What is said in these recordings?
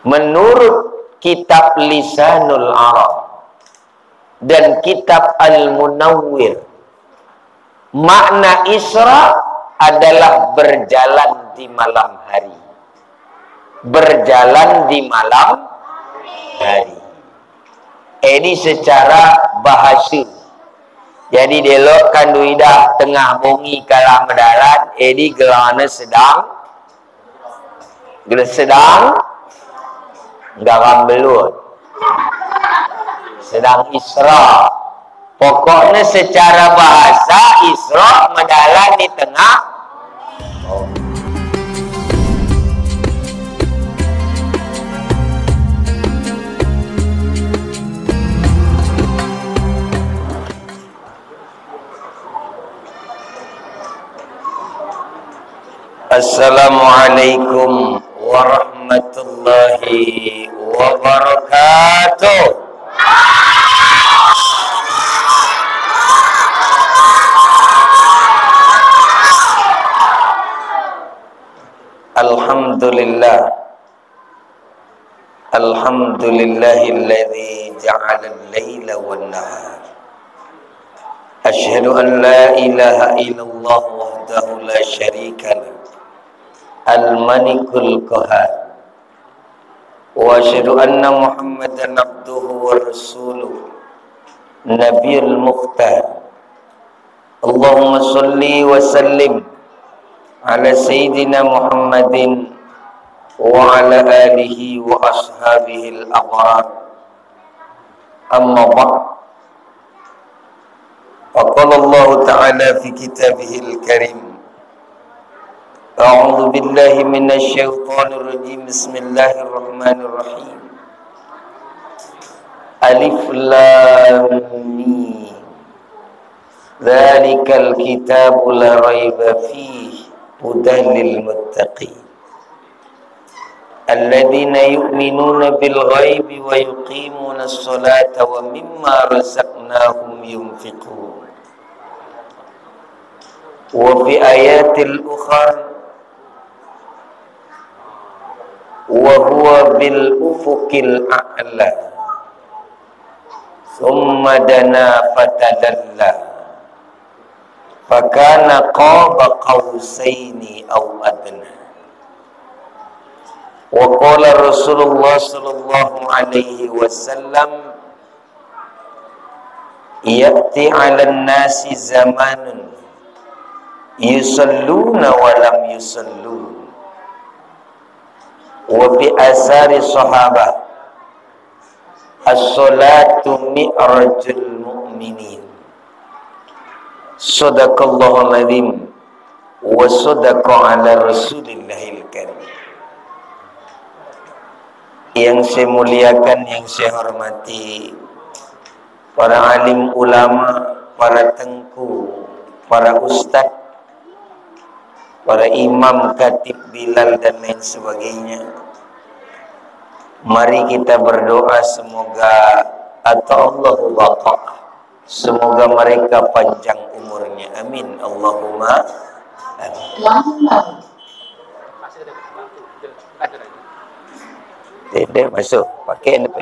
Menurut kitab Lisanul Arab dan kitab Al-Munawwir, makna Isra adalah berjalan di malam hari. Berjalan di malam hari. Ini secara bahasa. Jadi delok kanduidah tengah bongi kalah mendarat, ini gelana sedang garam belut. Sedang Isra. Pokoknya secara bahasa Isra mendarat di tengah. Assalamualaikum warahmatullahi wabarakatuh. Alhamdulillah. Alhamdulillahilladzi ja'ala al-laila wan-nahar. Asyhadu an la ilaha illallah wahdahu la syarika lahu. Al-Malikul Qahhar. Wa asyhadu anna Muhammadan abduhu wa rasuluh Nabiyul Mukhtar. Allahumma salli wa sallim ala Sayyidina Muhammadin wa ala alihi wa ashabihi al-abrar. Amma ba'd. Faqala Allah Ta'ala fi kitabihil karim. A'udzu billahi minasy syaithanir rajim. Bismillahirrahmanirrahim. Alif lam mim. Dzalikal kitabu la raiba fihi hudan lil muttaqin. Alladzina yu'minuna bil ghaibi wa yuqimuna as-salata wa mimma razaqnahum yunfiqun. Wa fi ayatil ukhra wa huwa bil ufuqil a'la thumma dana fatadalla fakana qaba qausaini aw adna. Wa qala Rasulullah sallallahu alaihi wasallam, ya'ti 'alan nasi zamanun yusalluna wa lam yusallun. Wa fi asari sahabah, as-salatu mi'rajul mu'minin. Sadaqallahul azim wa sadaqa ala rasulillahil karim. Yang saya muliakan, yang saya hormati para alim ulama, para tengku, para ustaz, para imam, khatib, bilal dan lain sebagainya. Mari kita berdoa semoga ata'allahu baqa', semoga mereka panjang umurnya. Amin. Allahumma amin. Tidak masuk, pakai NP.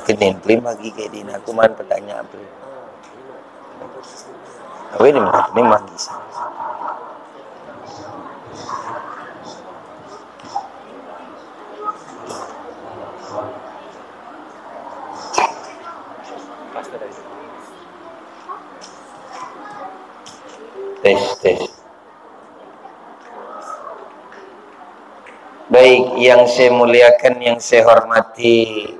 Kinin plim lagi kayak di aku man pertanyaan plim. Apa ini magi. Tes. Baik, yang saya muliakan, yang saya hormati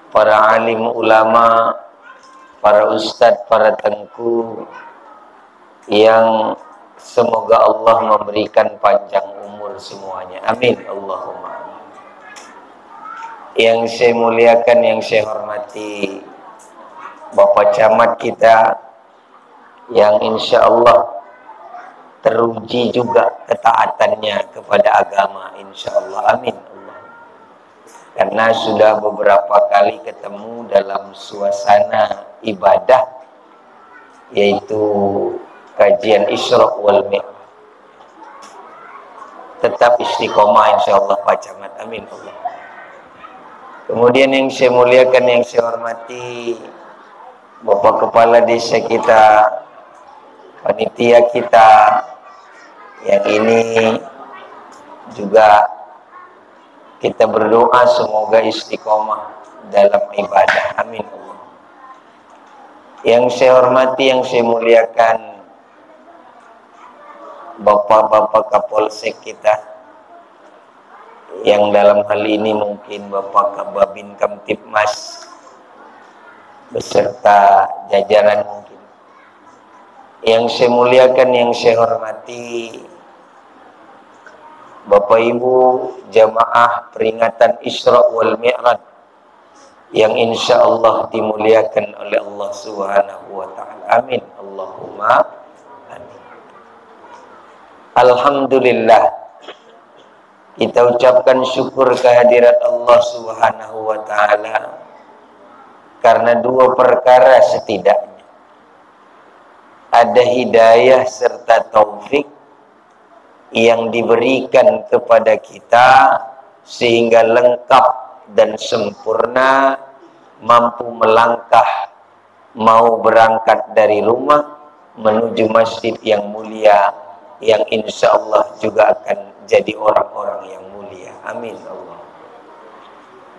para alim ulama, para ustadz, para tengku, yang semoga Allah memberikan panjang umur semuanya. Amin. Allahumma. Yang saya muliakan, yang saya hormati Bapak Camat kita yang insya Allah teruji juga ketaatannya kepada agama, insya Allah. Amin. Allah. Karena sudah beberapa kali ketemu dalam suasana ibadah, yaitu kajian Isra wal Mi'raj. Tetap istiqomah insya Allah Pak Camat. Amin Allah. Kemudian yang saya muliakan, yang saya hormati Bapak Kepala Desa kita, panitia kita yang ini juga kita berdoa semoga istiqomah dalam ibadah. Amin Allah. Yang saya hormati, yang saya muliakan Bapak-bapak Kapolsek kita, yang dalam hal ini mungkin Bapak Kababin Kamtipmas beserta jajaran mungkin. Yang saya muliakan, yang saya hormati Bapak Ibu jamaah peringatan Isra wal Mi'raj yang insya Allah dimuliakan oleh Allah Subhanahu wa Ta'ala. Amin. Allahumma amin. Alhamdulillah, kita ucapkan syukur kehadirat Allah Subhanahu wa Ta'ala karena dua perkara setidaknya. Ada hidayah serta taufik yang diberikan kepada kita sehingga lengkap dan sempurna mampu melangkah, mau berangkat dari rumah menuju masjid yang mulia, yang insya Allah juga akan jadi orang-orang yang mulia. Amin Allah.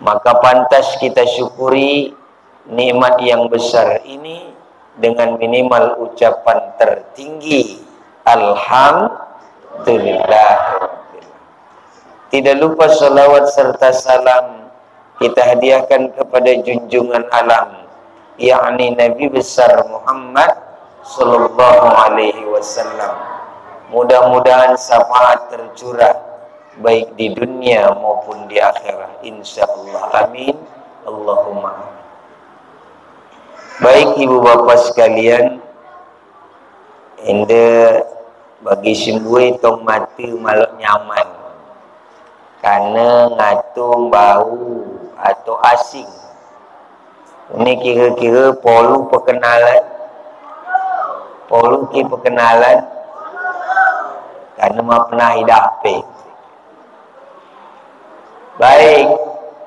Maka pantas kita syukuri nikmat yang besar ini dengan minimal ucapan tertinggi Alhamdulillah. Tidak lupa salawat serta salam kita hadiahkan kepada junjungan alam, yakni Nabi besar Muhammad sallallahu alaihi wasallam. Mudah-mudahan syafaat tercurah baik di dunia maupun di akhirat, insyaallah. Amin. Allahumma. Baik ibu bapak sekalian, ende bagi simbui tong mati malak nyaman karena ngatung bau atau asing. Ini kira-kira polu perkenalan karena mah pernah hidup. Baik,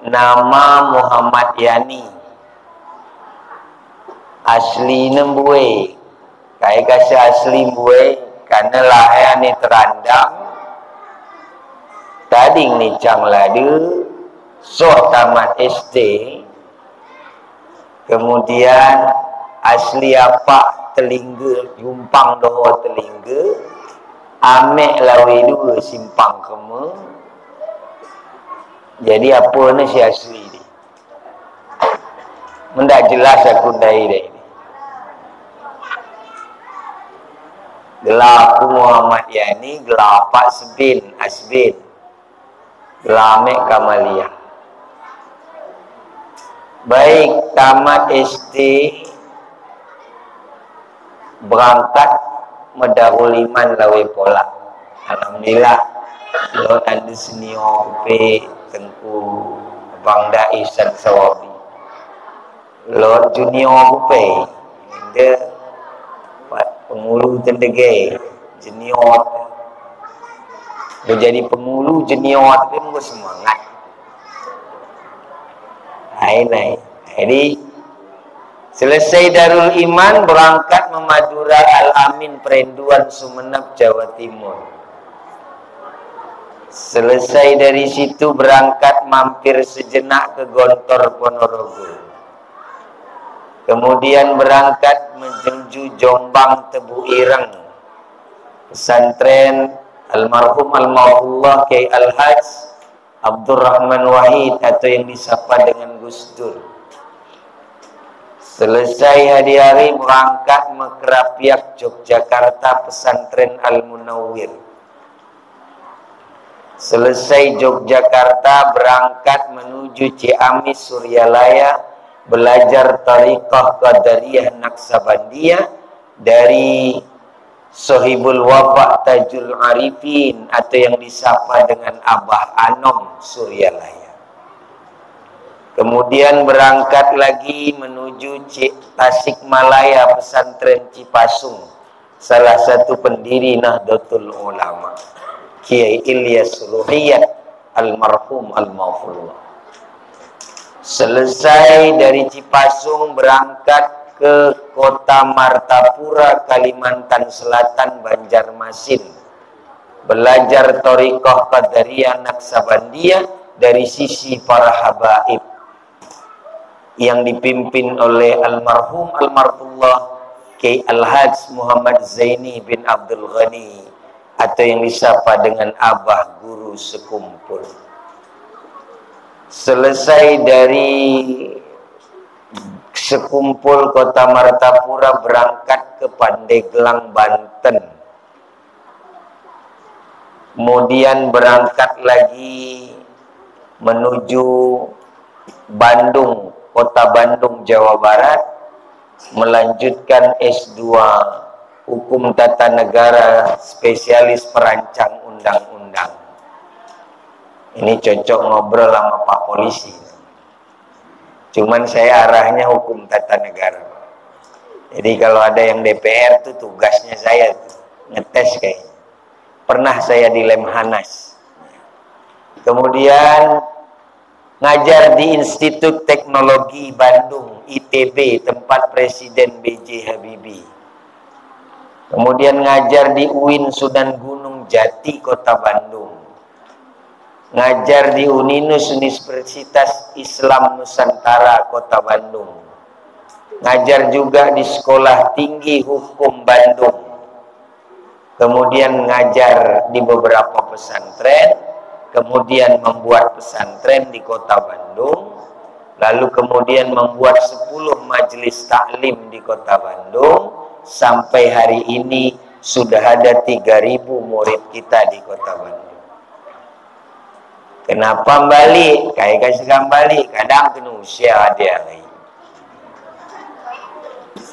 nama Muhammad Yani, asli nembue, kayak kasih asli mbue, karena lahir ni terandam, tadi ni cang ladu, so tamat SD, kemudian asli apa telingga, jumpang doho telingga, amek lawi dua simpang kemu. Jadi apa ni si asli ni? Mendak jelas aku dari ini. Gelaku Muhammad Yani, gelapak Asbin, gelamek Kamalia. Baik, tamat SD, berangkat medahuliman lawe pola. Alhamdulillah, lo ada senior P Tengku Bang Dai Sad Sawabi. Lo junior P dia pengulu tendege junior. Dia jadi pengulu junior tapi mungkin semangat. Hai. Jadi selesai Darul Iman berangkat memadura Al-Amin Perenduan Sumeneb Jawa Timur. Selesai dari situ berangkat mampir sejenak ke Gontor Ponorogo. Kemudian berangkat menuju Jombang Tebu Ireng. Pesantren almarhum almarhumullah Kiai Al-Hajj Abdurrahman Wahid atau yang disapa dengan Gus Dur. Selesai hari-hari berangkat Mekerapiak Yogyakarta pesantren Al-Munawwir. Selesai Yogyakarta berangkat menuju Ciamis Suryalaya belajar Tariqah Qadariyah Naksabandiyah dari Sohibul Wafa Tajul Arifin atau yang disapa dengan Abah Anom Suryalaya. Kemudian berangkat lagi menuju Tasikmalaya pesantren Cipasung, salah satu pendiri Nahdlatul Ulama, Kiai Ilyas Ruhiyat almarhum al-Maghfurullah. Selesai dari Cipasung berangkat ke kota Martapura, Kalimantan Selatan, Banjarmasin, belajar Thariqah Qadariyah Naksabandiyah dari sisi para habaib yang dipimpin oleh almarhum almarhumullah Kiai Al-Hajj Muhammad Zaini bin Abdul Ghani atau yang disapa dengan Abah Guru Sekumpul. Selesai dari Sekumpul kota Martapura berangkat ke Pandeglang, Banten. Kemudian berangkat lagi menuju Bandung, kota Bandung, Jawa Barat, melanjutkan S2 Hukum Tata Negara spesialis perancang undang-undang. Ini cocok ngobrol sama Pak Polisi. Cuman saya arahnya hukum tata negara. Jadi kalau ada yang DPR tuh tugasnya saya tuh, ngetes kayaknya. Pernah saya di Lemhanas. Kemudian ngajar di Institut Teknologi Bandung, ITB, tempat Presiden B.J. Habibie. Kemudian ngajar di UIN Sunan Gunung Jati, Kota Bandung. Ngajar di Uninus, Universitas Islam Nusantara, Kota Bandung. Ngajar juga di Sekolah Tinggi Hukum Bandung. Kemudian ngajar di beberapa pesantren. Kemudian membuat pesantren di Kota Bandung. Lalu kemudian membuat 10 majelis taklim di Kota Bandung. Sampai hari ini sudah ada 3.000 murid kita di Kota Bandung. Kenapa balik? Kayak kasih balik. Kadang kena usia dia.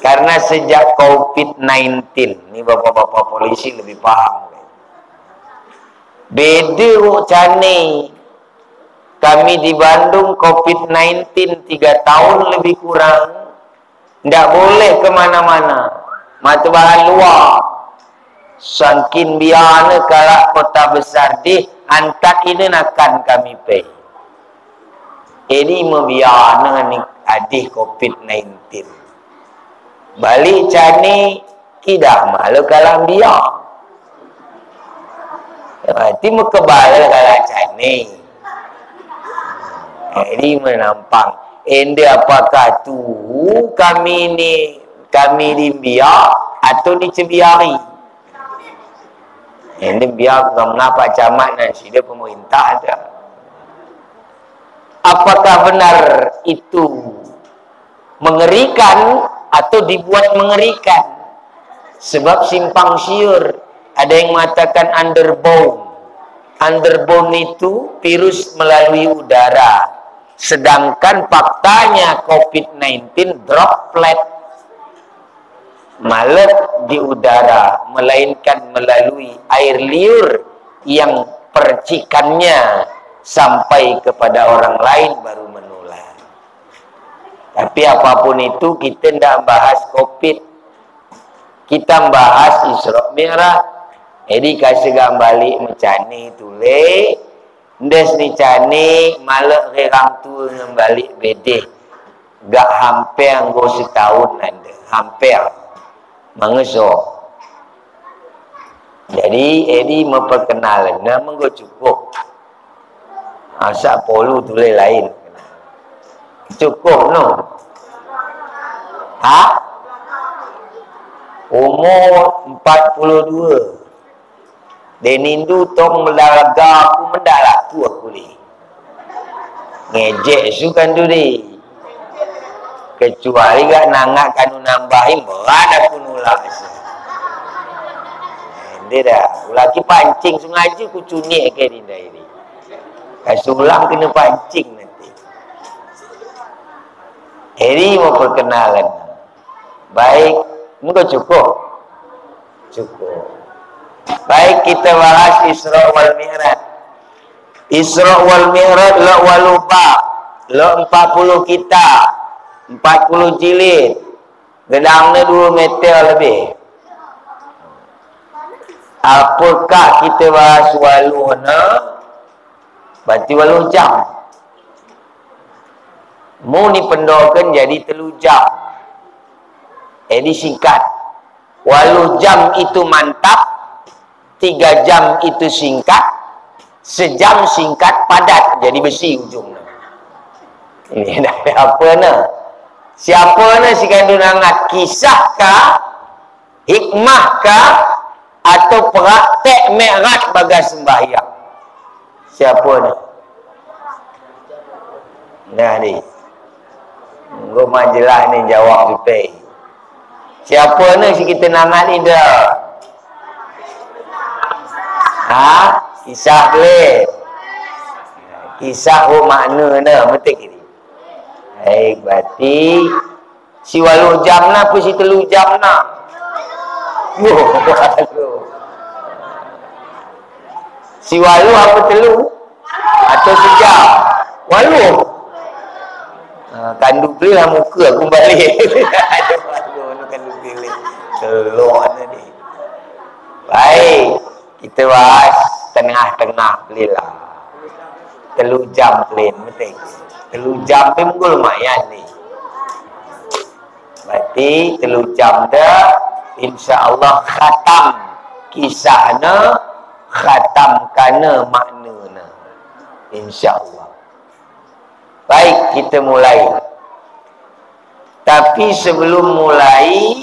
Karena sejak COVID-19, ini bapak-bapak polisi lebih paham. Beda cane. Kami di Bandung COVID-19 3 tahun lebih kurang. Tidak boleh kemana-mana. Mata bahan luar. Saking biana kalau kota besar di antak ini akan kami pay. Ini membiana ni adih COVID-19. Balik cani kidah malu kalau biar. Berarti mekebal kalau cani. Ini menampang. Ende apakah tu kami di biar atau dicebiari? Ini biar mengapa camat dan sida pemerintah ada. Apakah benar itu mengerikan atau dibuat mengerikan? Sebab simpang siur. Ada yang mengatakan underbone. Underbone itu virus melalui udara. Sedangkan faktanya COVID-19 droplet. Malet di udara, melainkan melalui air liur yang percikannya sampai kepada orang lain baru menular. Tapi apapun itu kita tidak bahas COVID, kita bahas Isra Mi'raj. Jadi kasih gambalik mencani tule, ndes ni cani malak rerang tu balik bedeh, gak hampir anggo setahun anda, hampir. Mengesok. Jadi Edi memperkenalkan nama gue cukup. Asal polu tulis lain. Cukup no. Ha? Umur 42. Denindu tong melaga aku mendak laku aku ni. Ngejek su kan tu ni. Kecuali gak nangat kanu nambahin berat aku nolak. Dia dah. Lagi pancing sengaja ku cunik ke dinda ini. Sulam kena pancing nanti. Ini mau perkenalan. Baik, enggak cukup. Cukup. Baik, kita bahas Isra wal Mi'raj. Isra wal Mi'raj la waluba. La 40 kitab. 40 jilid. Gedangnya 2 meter lebih. Apakah kita bahas waluhna? Berarti waluh jam. Mu ni pendokan jadi 3 jam. Jadi singkat. Waluh jam itu mantap. 3 jam itu singkat. Sejam singkat padat. Jadi besi ujungnya. Ini dah apa na? Siapa na si kandung hangat? Kisahkah? Hikmahkah? Atau praktek Mi'raj bagas sembahyang? Siapa ni? Nah ni. Gua majelah ni jawab kita. Siapa ni si kita nangat ni dah? Ha? Kisah boleh. Kisah makna dah betul ni. Baik, berarti si waluh jam na apa si 3 jam na? Si waluh apa 3? Atau sejam? Waluh. Kandu belilah muka aku balik. Ada waluh kandu beli. Telur ni. Baik, kita bahas tengah-tengah belilah. 3 jam plain betul. 3 jam pun lumayan ni. Berarti 3 jam dah, insya-Allah khatam kisahnya, khatam kana maknanya. Insya-Allah. Baik, kita mulai. Tapi sebelum mulai,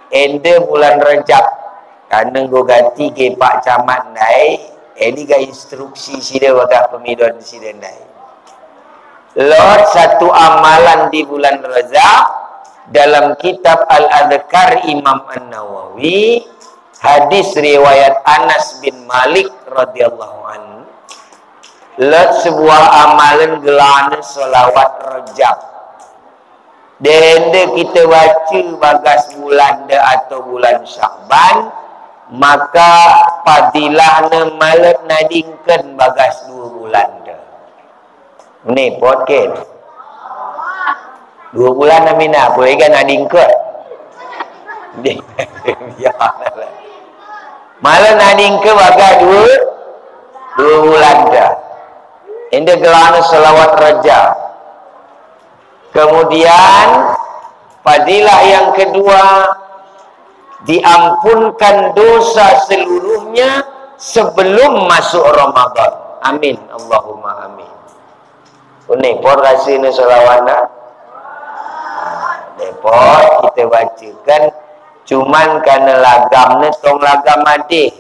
ende bulan Rejab. Karena go ganti ke Pak Camat nai, ini ga instruksi sida wadah pemidon sida nai. Lot satu amalan di bulan Rajab dalam kitab Al-Adhkar Imam An-Nawawi, hadis riwayat Anas bin Malik radhiyallahu anhu. Lot sebuah amalan gelana solawat Rajab. Dende kita baca bagas bulan dah atau bulan Sya'ban, maka padilahna malet nadingkan bagas 2 bulan dah. Ni podcast 2 bulan namina apa ikan nadingkan. Ya lah. Malah nadingkan bagas 2 bulan dah. Ini gelana selawat Rajab. Kemudian fadilah yang kedua, diampunkan dosa seluruhnya sebelum masuk Ramadan. Amin. Allahumma amin. Unik por kasih ni selawat. Depot kita bacakan cuman kerana lagam ni tong lagam adih.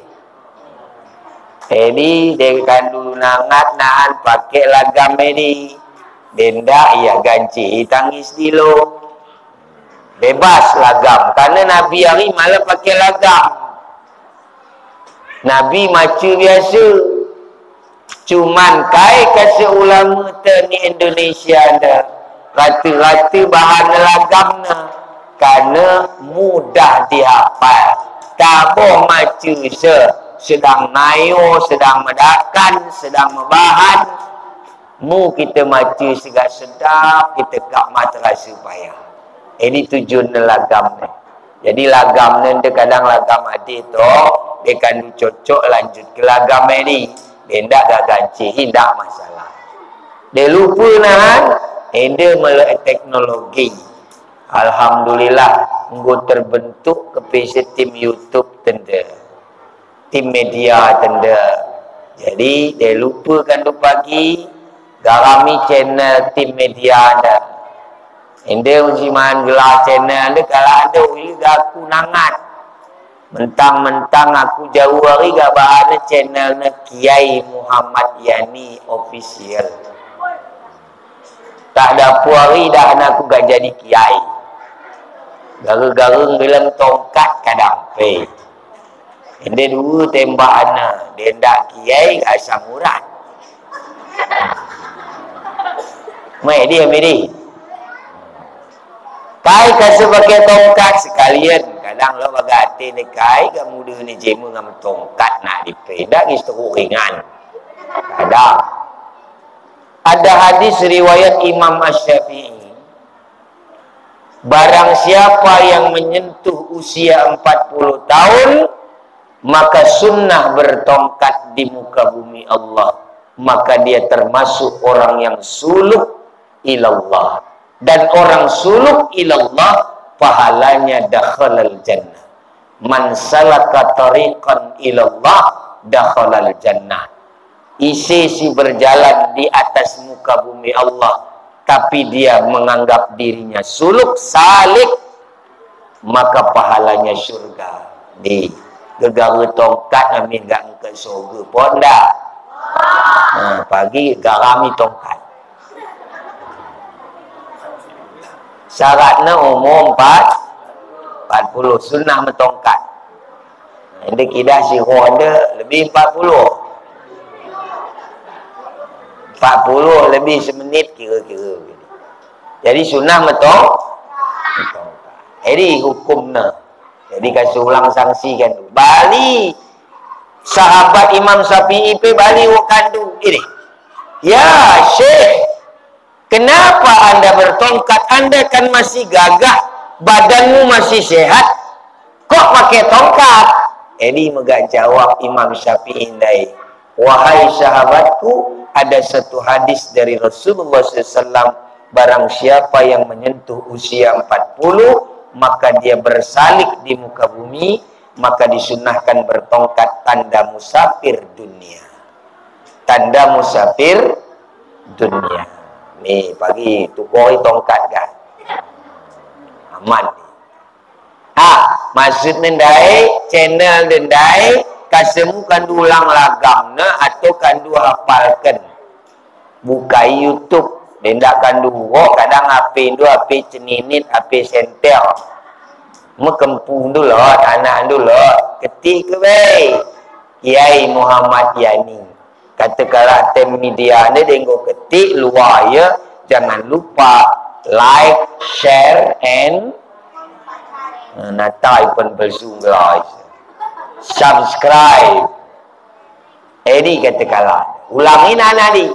Jadi dia kandu nangat naan pakai lagam ni. Denda ia ganci tangis dilo. Bebas lagam. Karena Nabi hari malah pakai lagam. Nabi macu biasa. Cuman kai kasih ulama ni Indonesia ada. Rata-rata bahan lagamnya. Karena mudah dihafal. Tak boleh macu sedang nayo, sedang medakan, sedang membahan. Mu kita macu segak sedap, kita kak mata rasa payah. Ini tujuan lagam ni. Jadi lagam ni dia kadang lagam adik tu, dia kan cocok lanjut ke lagam ni. Dia tak dah ganci, tidak masalah. Dia lupa nahan, dia melek teknologi. Alhamdulillah, engkau terbentuk kepisi tim YouTube tenda. Tim media tenda. Jadi, dia lupakan tu pagi, garami channel tim media anda. Anda ujiman gelar channel anda, kalau ada aku nangat. Mentang-mentang aku jauh hari gak bahana channelnya Kiai Muhammad Yani Official. Tak ada puari dah aku gak jadi kiai. Gara-gara ngelam tongkat kadang pe. Dia dulu tembak anak. Dia ndak kiai asam urat. Mai dia meri. Kai kasih pakai tongkat sekalian. Kadang lo bagati ni kai ke muda ni jemu ngam tongkat nak dipedak istru ringan. Kadang ada hadis riwayat Imam Asy-Syafi'i. Barang siapa yang menyentuh usia 40 tahun, maka sunnah bertongkat di muka bumi Allah, maka dia termasuk orang yang suluk ilallah. Dan orang suluk ilallah pahalanya dakhalal jannah. Man salaka tariqan ilallah dakhalal jannah. Isi berjalan di atas muka bumi Allah, tapi dia menganggap dirinya suluk salik, maka pahalanya syurga. Di gegara tongkat amin gak ke surga pun dah. Pagi garami tongkat. Syaratnya umur 40 sunnah mentongkat. Ini kidah si Honda lebih 40 lebih semenit kira-kira. Jadi sunnah mentongkat. Jadi hukumnya. Jadi kasih ulang sanksikan tu. Bali sahabat Imam Syafi'i pe bali wakandu ini. Ya Syekh, kenapa anda bertongkat? Anda kan masih gagah, badanmu masih sehat, kok pakai tongkat? Jadi megak jawab Imam Syafi'i dai, wahai sahabatku, ada satu hadis dari Rasulullah SAW, barang siapa yang menyentuh usia 40, maka dia bersalik di muka bumi, maka disunahkan bertongkat, tanda musafir dunia. Tanda musafir dunia. Nih pagi tukoi tongkat kan. Aman. Maksud nendai channel nendai kasemu kandu ulang lagamna atau kandu hafalkan. Buka YouTube dendak kandu kadang HP itu HP ceninit, HP sentel. Mekempung dulu anak dulu ketik ke baik Kiai Muhammad Yani. Kata kalau tem media ni dengo ketik luar ya, jangan lupa like, share and natai pun bersung guys. Subscribe. Ini kata kalau ulangin anak ni.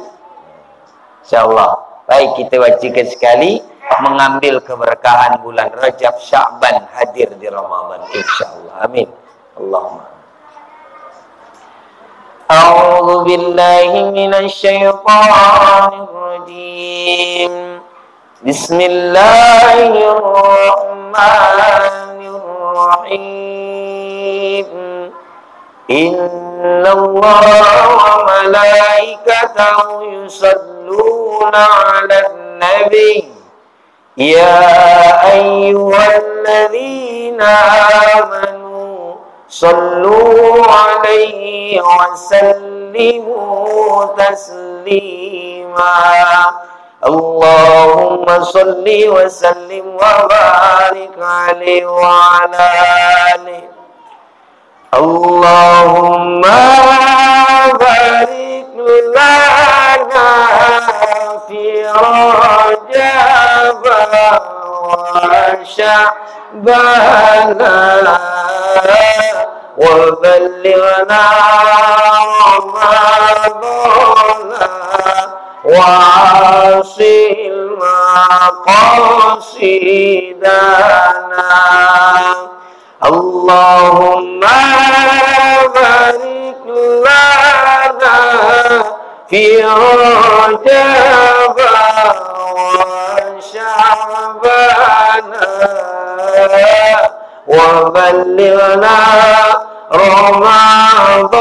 InsyaAllah. Baik, kita bacakan sekali mengambil keberkahan bulan Rajab Sya'ban hadir di Ramadan insyaallah. Amin. Allahumma. A'udzu billahi minasy syaithanir rajim. Bismillahirrahmanirrahim. Innallaha wa malaikatahu yusalluna 'alan nabi. Ya ayyuhalladzina amanu sallu 'alaihi wa sallimu taslima. Allahumma salli wa sallim wa barik 'alaihi wa 'ala alihi. Allahumma barik lana fi Rajab wa Sya'ban wa ballighna Ramadan wa asil maqasidana. Allahumma barik lana fi Rajab wa Sya'ban wa ballighna Ramadan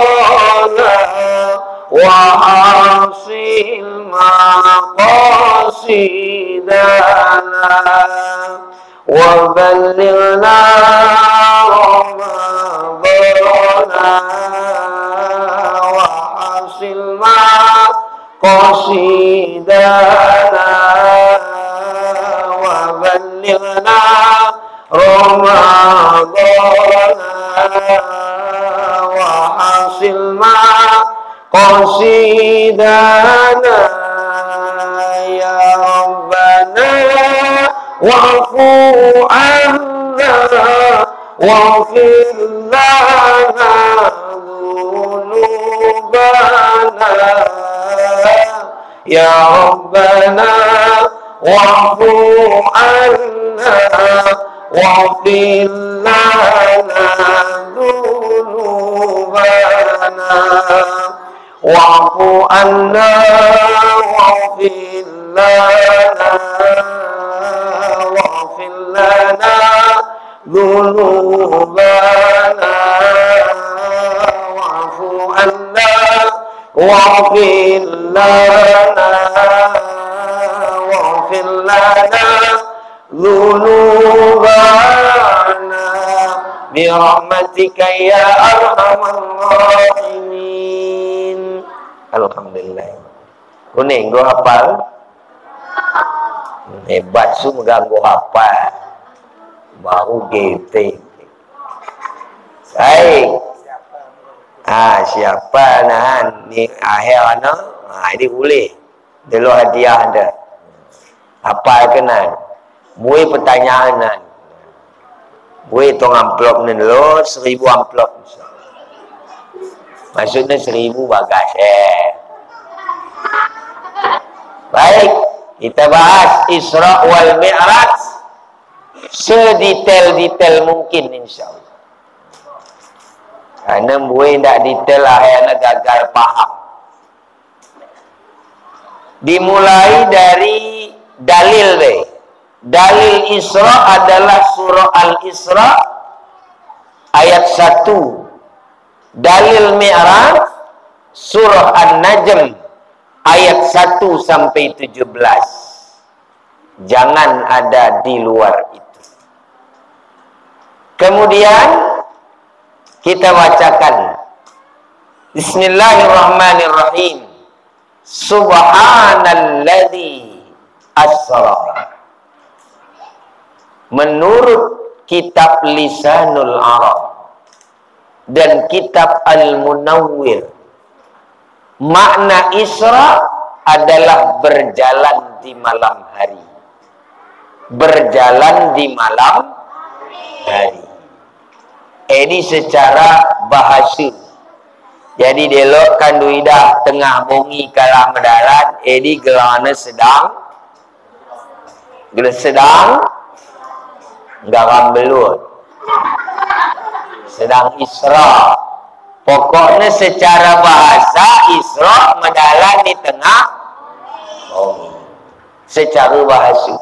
wa hasil maqasidana wa ballighna Ramadan wa hasil maqasidana. وحصل قصيدنا يا ربنا واعفو عنا واغفر لنا ذنوبنا يا ربنا واعفو عنا واغفر لنا ذنوبنا واعفو عنا واغفر لنا واغفر لنا ذنوبنا واعفو عنا واغفر لنا واغفر لنا ذنوبنا برحمتك يا أرحم الراحمين. Alhamdulillah. Kuning gua hafal. Hebat semua gua hafal. Baru gitu. Baik. Siapa nahan ni akhir ana? Ini boleh. Dulu hadiah ada. Apa kenal? Buat pertanyaan nan. Buat tong amplop ni dulu 1000 amplop. Maksudnya 1000 bagas. Baik, kita bahas Isra wal Mi'raj sedetail-detail mungkin insyaAllah. Karena buat tak detail akhirnya gagal paham. Dimulai dari dalil deh. Dalil Isra adalah surah Al-Isra ayat 1. Dalil Mi'raj surah An-Najm ayat 1 sampai 17. Jangan ada di luar itu. Kemudian kita bacakan Bismillahirrahmanirrahim. Subhanalladzi asra. Menurut kitab Lisanul Arab dan kitab Al-Munawwir, makna Isra adalah berjalan di malam hari. Berjalan di malam hari. Ini secara bahasa. Jadi delok kanduidah tengah bungi kalah mendarat, ini gelana sedang garam belut. Sedang Isra. Pokoknya secara bahasa Isra mendarat di tengah bumi. Secara bahasa.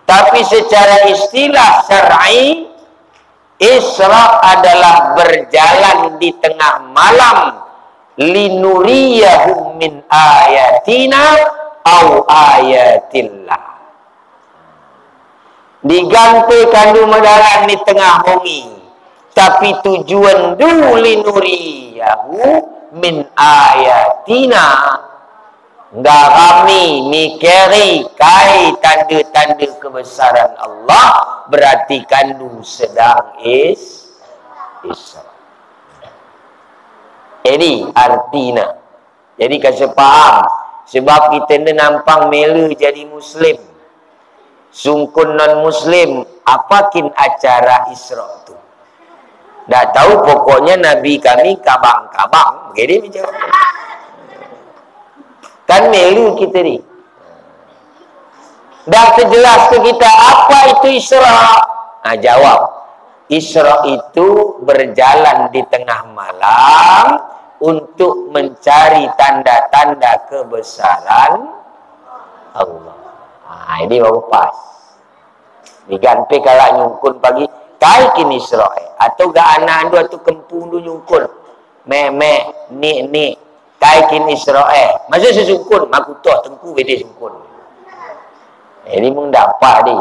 Tapi secara istilah syar'i, Isra adalah berjalan di tengah malam linuriyahum min ayatina au ayatillah. Diganti kandu mendarat di tengah bumi, tapi tujuan dulu linuriyahu min ayatina. Enggak kami mikiri kai tanda-tanda kebesaran Allah, berarti kandu sedang Isra. Ini artinya. Jadi kasih paham. Sebab kita ni nampak melu jadi Muslim. Sungkun non-Muslim. Apakin acara Isra tu? Tak tahu pokoknya Nabi kami kabang-kabang. Begini bicara. Kan melu kita ni. Dah terjelas ke kita apa itu Isra? Jawab. Isra itu berjalan di tengah malam untuk mencari tanda-tanda kebesaran Allah. Ini baru pas. Diganti kalau nyungkun pagi, kai kini Isra. Atau gak anak tu atau kempung tu nyungkun. Mek, ni. Kai kini Isra. Masa sesungkun, maku toh tengku beda sungkun. Ini pun dapat ni.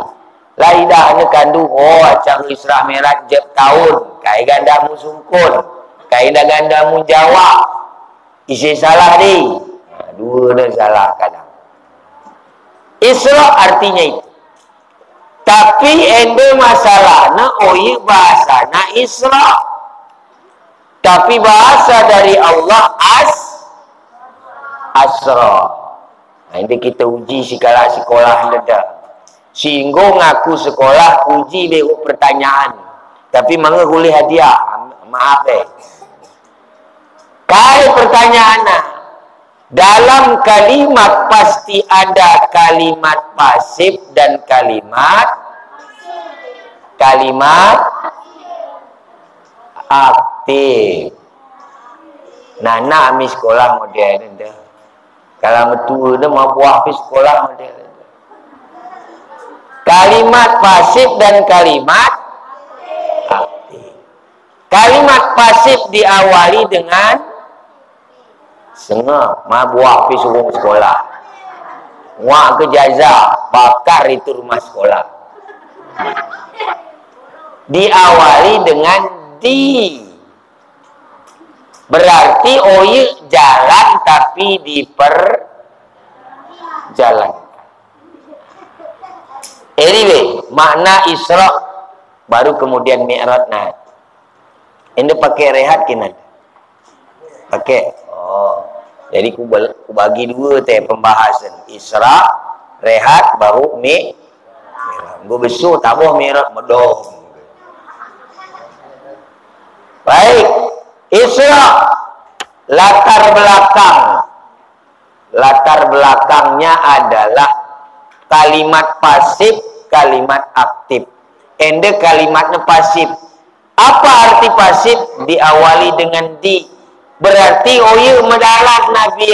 Laidah ni kandu, acara Isra Mi'raj jep tahun. Kai gandamu sungkun. Kai dah gandamu jawab. Isi salah ni. Dua dah salah kadang. Isra artinya itu. Tapi ende masalahnya bahasana Isra. Tapi bahasa dari Allah Asra. Nah, ini kita uji sekala sekolah leda. Singgung ngaku sekolah uji dia pertanyaan. Tapi mangga boleh hadiah. Maaf Kai pertanyaannya. Dalam kalimat pasti ada kalimat pasif dan kalimat aktif. Nana ami sekolah modern dah. Kalau betul dah mau buah sekolah modern. Kalimat pasif dan kalimat aktif. Kalimat pasif diawali dengan Sengah, ma buah pi suruh sekolah. Wak ke jaza, bakar itu rumah sekolah. Diawali dengan di. Berarti jalan tapi diperjalankan. Anyway, makna Isra baru kemudian Mi'raj. Nah, ini pakai rehat kena. Pakai. Jadi ku bagi dua pembahasan Isra, rehat, baru Mi'raj. Gue besok tak boh Mi'raj medong. Baik, Isra latar belakangnya adalah kalimat pasif, kalimat aktif. Ende kalimatnya pasif. Apa arti pasif? Diawali dengan di. Berarti mendarat Nabi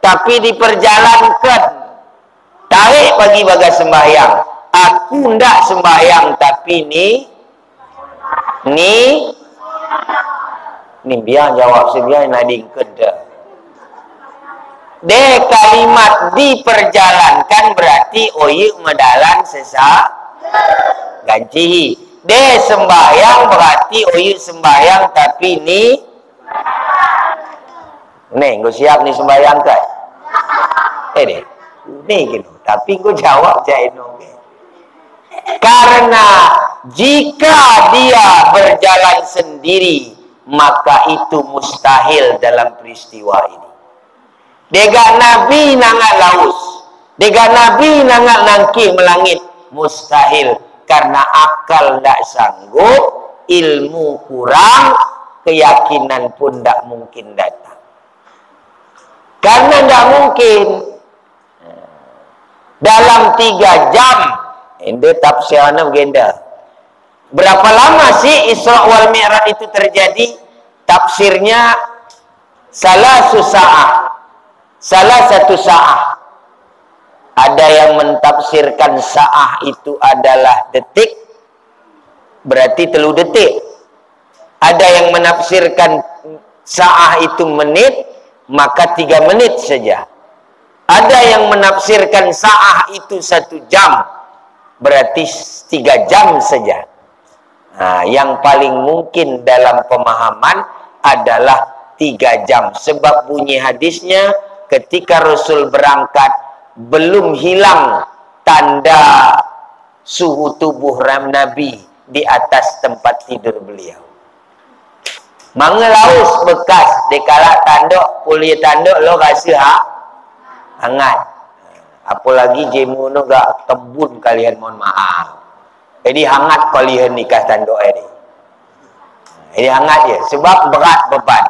tapi diperjalankan. Tarik bagi bagas sembahyang. Aku ndak sembahyang tapi ni biar jawab sebiar nading keda. De kalimat diperjalankan berarti medalan sesa ganci. De sembahyang berarti sembahyang tapi ni gue siap nih sembahyang kan? Nih gitu. Tapi gue jawab jaino. Karena jika dia berjalan sendiri, maka itu mustahil dalam peristiwa ini. Dega Nabi nangat laus, dega Nabi nangat nangkih melangit, mustahil. Karena akal tidak sanggup, ilmu kurang, keyakinan pun tidak mungkin datang. Karena tidak mungkin dalam 3 jam ini tafsirnya begenda. Berapa lama sih Isra wal Mi'raj itu terjadi? Tafsirnya salah satu sa'ah. Ada yang mentafsirkan sa'ah itu adalah detik, berarti 3 detik. Ada yang menafsirkan sa'ah itu menit, maka 3 menit saja. Ada yang menafsirkan sa'ah itu 1 jam, berarti 3 jam saja. Nah, yang paling mungkin dalam pemahaman adalah 3 jam. Sebab bunyi hadisnya ketika Rasul berangkat belum hilang tanda suhu tubuh Nabi di atas tempat tidur beliau. Mangelaus bekas dikala tanduk kuliah tanduk lo kasih hangat. Apalagi jemu no gak tebun kalian mohon maaf. Jadi hangat kalian nikah tanduk ini. Ini hangat ya sebab berat beban.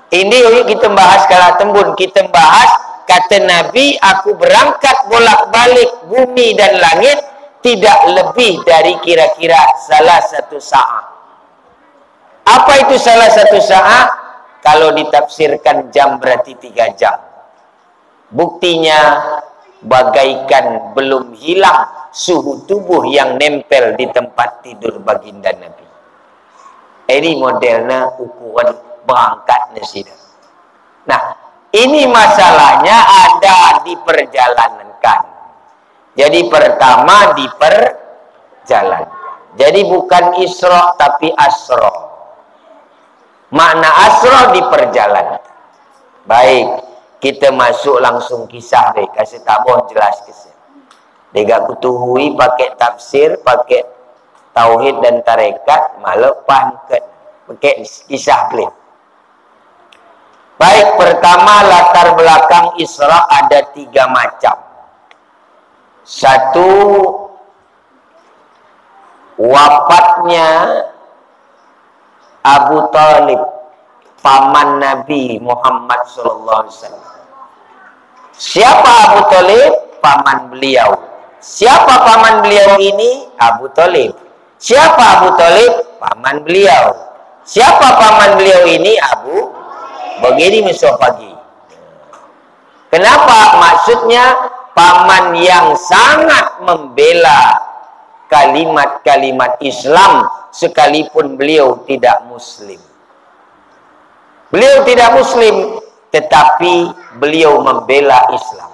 Ini kita bahas kala tembun, kita bahas kata Nabi, aku berangkat bolak-balik bumi dan langit tidak lebih dari kira-kira salah 1 sa'ah. Apa itu salah 1 sa'ah? Kalau ditafsirkan jam berarti 3 jam. Buktinya bagaikan belum hilang suhu tubuh yang nempel di tempat tidur baginda Nabi. Ini modelnya ukuran berangkatnya sida. Nah, ini masalahnya ada diperjalankan. Jadi pertama diperjalankan. Jadi bukan Isra tapi Asra. Makna Asra diperjalankan. Baik, kita masuk langsung kisah deh. Kasih tabung jelas kisah. Dia kutuhui pakai tafsir, pakai tauhid dan tarekat, malah pangkat pakai kisah klip. Baik, pertama latar belakang Isra ada 3 macam. Satu, wafatnya Abu Talib, paman Nabi Muhammad SAW. Siapa Abu Talib? Paman beliau. Siapa paman beliau ini? Abu Talib. Siapa Abu Talib? Paman beliau. Siapa paman beliau ini? Abu. Begini misal pagi. Kenapa? Maksudnya paman yang sangat membela kalimat-kalimat Islam sekalipun beliau tidak muslim. Beliau tidak muslim, tetapi beliau membela Islam.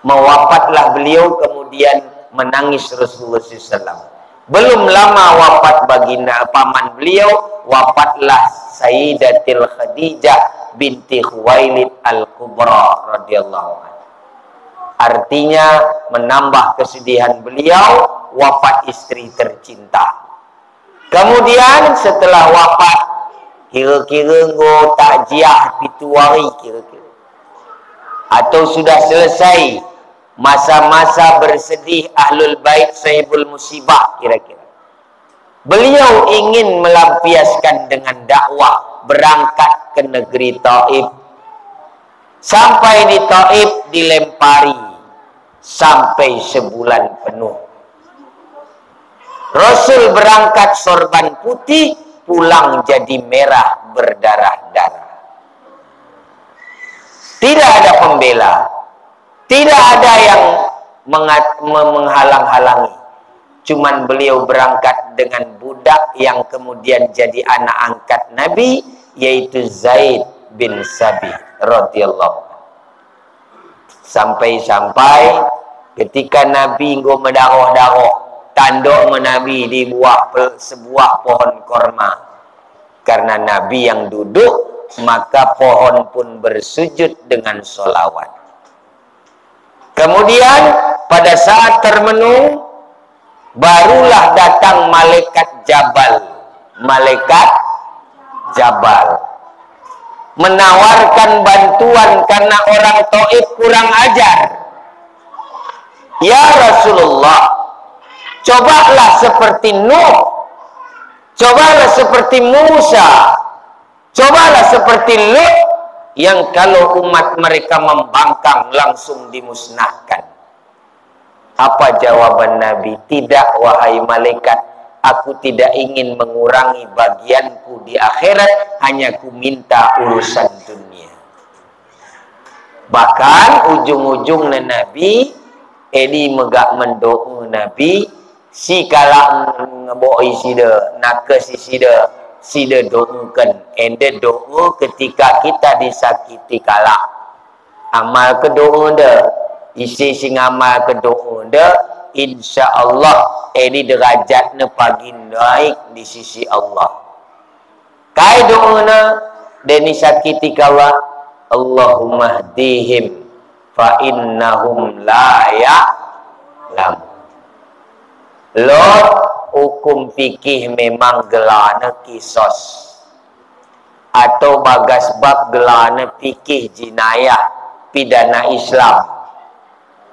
Mewafatlah beliau, kemudian menangis Rasulullah SAW. Belum lama wafat baginda paman beliau, wafatlah Sayyidatil Khadijah binti Khuwailid Al-Kubra radhiyallahu anha. Artinya menambah kesedihan beliau, wafat istri tercinta. Kemudian setelah wafat, kira-kira go takziah pituari kira-kira, atau sudah selesai masa-masa bersedih Ahlul Bait sahibul musibah kira-kira, beliau ingin melampiaskan dengan dakwah, berangkat ke negeri Taif. Sampai di Taif dilempari sampai sebulan penuh. Rasul berangkat sorban putih, pulang jadi merah berdarah-darah. Tidak ada pembela, tidak ada yang menghalang-halangi. Cuman beliau berangkat dengan budak yang kemudian jadi anak angkat Nabi, yaitu Zaid bin Sabit radhiyallahu anhu. Sampai-sampai ketika Nabi nggo mendaroh-daroh, tanduk Nabi di sebuah pohon korma. Karena Nabi yang duduk, maka pohon pun bersujud dengan sholawat. Kemudian pada saat termenung, barulah datang malaikat Jabal. Malaikat Jabal menawarkan bantuan karena orang Taif kurang ajar. Ya Rasulullah, cobalah seperti Nuh, cobalah seperti Musa, cobalah seperti Lut, yang kalau umat mereka membangkang langsung dimusnahkan. Apa jawaban Nabi? Tidak, wahai malaikat, aku tidak ingin mengurangi bagianku di akhirat, hanya ku minta urusan dunia. Bahkan ujung-ujung Nabi Edi megak mendoa Nabi, si kala ngeboi sida, nakes sida, sida doakan. Ende doa ketika kita disakiti kala. Amal ke doa dah, isi sing amal ke doa dah, insya Allah ini derajatnya pagi naik di sisi Allah. Kai doa na deni sakiti kala, Allahumma hdihim fa innahum la ya'lam. Lot hukum fikih memang gelana kisos atau bagas bab gelana fikih jinayah pidana Islam.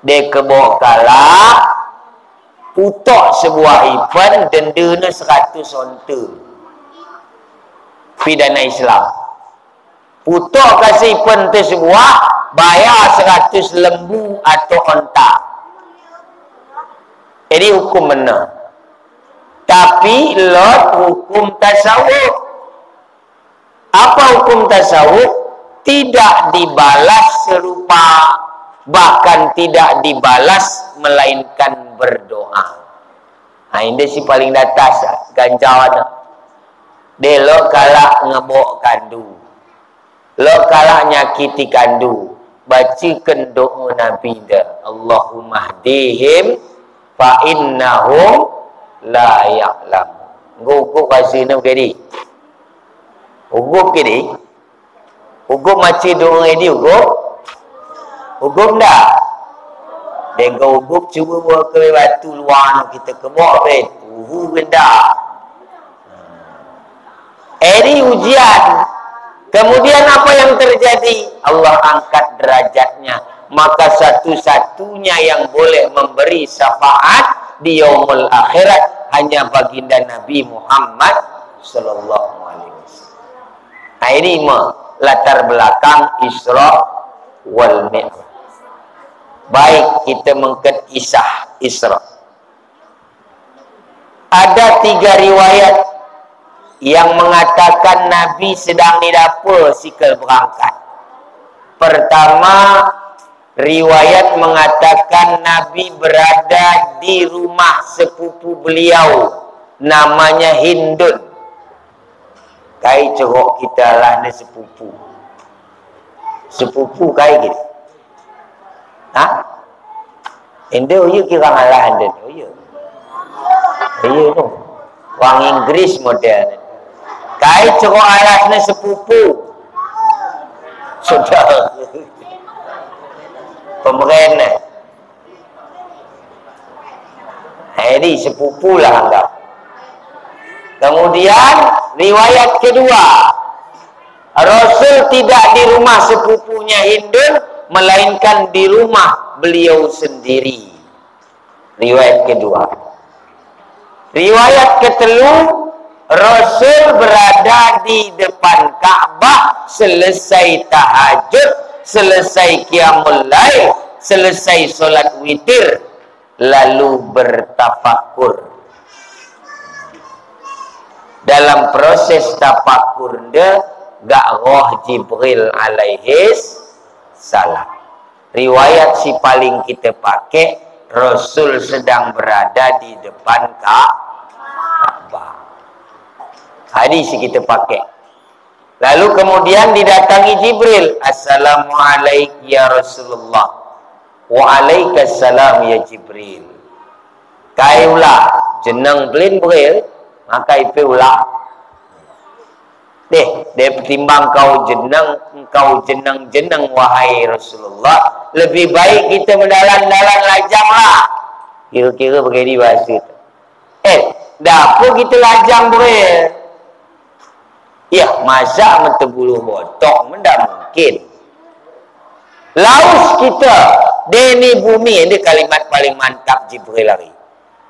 Dia kebok kala putok sebuah event dendana 100 onta pidana Islam. Putok kasih event tersebut bayar 100 lembu atau onta. Jadi hukum benar. Tapi Lot hukum tasawuf. Apa hukum tasawuf? Tidak dibalas serupa, bahkan tidak dibalas melainkan berdoa. Nah ini si paling atas ganjaran. Dia lo kalak ngebok kandu, lo kalak nyakiti kandu, bacakan doa Nabi dah, Allahumma hdihim fa innahum la ya'lam. Gugup kasih ni begini. Gugup gini. Gugup macam doa ini gugup. Gugup dah. Dia gubuk cuba buat ke batu luar kita kebok betul rendah. Ini ujian. Kemudian apa yang terjadi? Allah angkat derajatnya. Maka satu-satunya yang boleh memberi syafaat di yaumul akhirat hanya baginda Nabi Muhammad sallallahu alaihi wasallam. Nah, ini latar belakang Isra wal Mi'raj. Baik, kita mengket kisah Isra. Ada 3 riwayat yang mengatakan Nabi sedang di dapur sikal berangkat. Pertama, riwayat mengatakan Nabi berada di rumah sepupu beliau, namanya Hindun. Kai cerok kita lah ni sepupu. Sepupu kai gitu. Ha? Hindun ya kira ngalah Hindun. Oh ya. Ya tu. Orang Inggris modern. Kai cerok alas ni sepupu. Sudah. Pemerintah. Jadi sepupu lah anggap. Kemudian riwayat kedua, Rasul tidak di rumah sepupunya Hindun, melainkan di rumah beliau sendiri. Riwayat kedua. Riwayat ketelu, Rasul berada di depan Ka'bah selesai tahajud, selesai qiyamul lail, selesai solat witir, lalu bertafakur. Dalam proses tafakur dia gak roh Jibril alaihis salam. Riwayat si paling kita pakai, Rasul sedang berada di depan Ka'bah. Hadis kita pakai. Lalu kemudian didatangi Jibril. Assalamualaikum ya Rasulullah. Waalaikumsalam ya Jibril. Kaiulah jeneng belin Jibril, maka ipe ulah. Deh, dia pertimbang kau jeneng wahai Rasulullah, lebih baik kita mendalan-dalan lajang lah. Kira-kira begini bahasa. Dah apa kita lajang Jibril? Ya, masa mentebuluh botok mendak mungkin. Laus kita, deni bumi, ini kalimat paling mantap Jibril lari.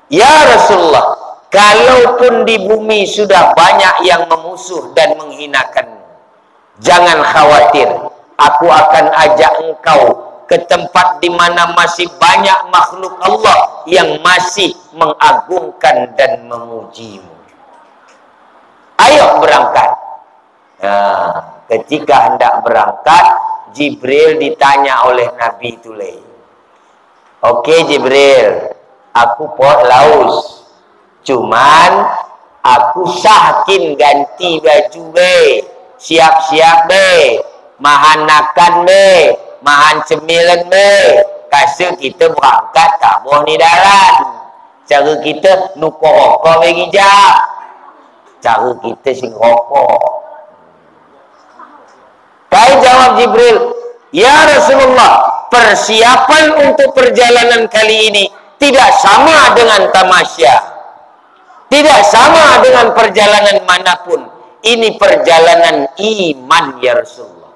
Ya Rasulullah, kalaupun di bumi sudah banyak yang memusuh dan menghinakanmu, jangan khawatir, aku akan ajak engkau ke tempat di mana masih banyak makhluk Allah yang masih mengagungkan dan memujimu. Ayo berangkat. Nah, ketika hendak berangkat, Jibril ditanya oleh Nabi Tulay. Oke Jibril, aku pot laus. Cuman aku sahkin ganti baju be, siap-siap be, mahan nakan be, mahan cemilan be. Kasih kita berangkat tak boh ni dalan. Cara kita nukor rokok bagi jap. Cara kita sing rokok. Kai jawab Jibril, ya Rasulullah, persiapan untuk perjalanan kali ini tidak sama dengan tamasya. Tidak sama dengan perjalanan manapun. Ini perjalanan iman ya Rasulullah.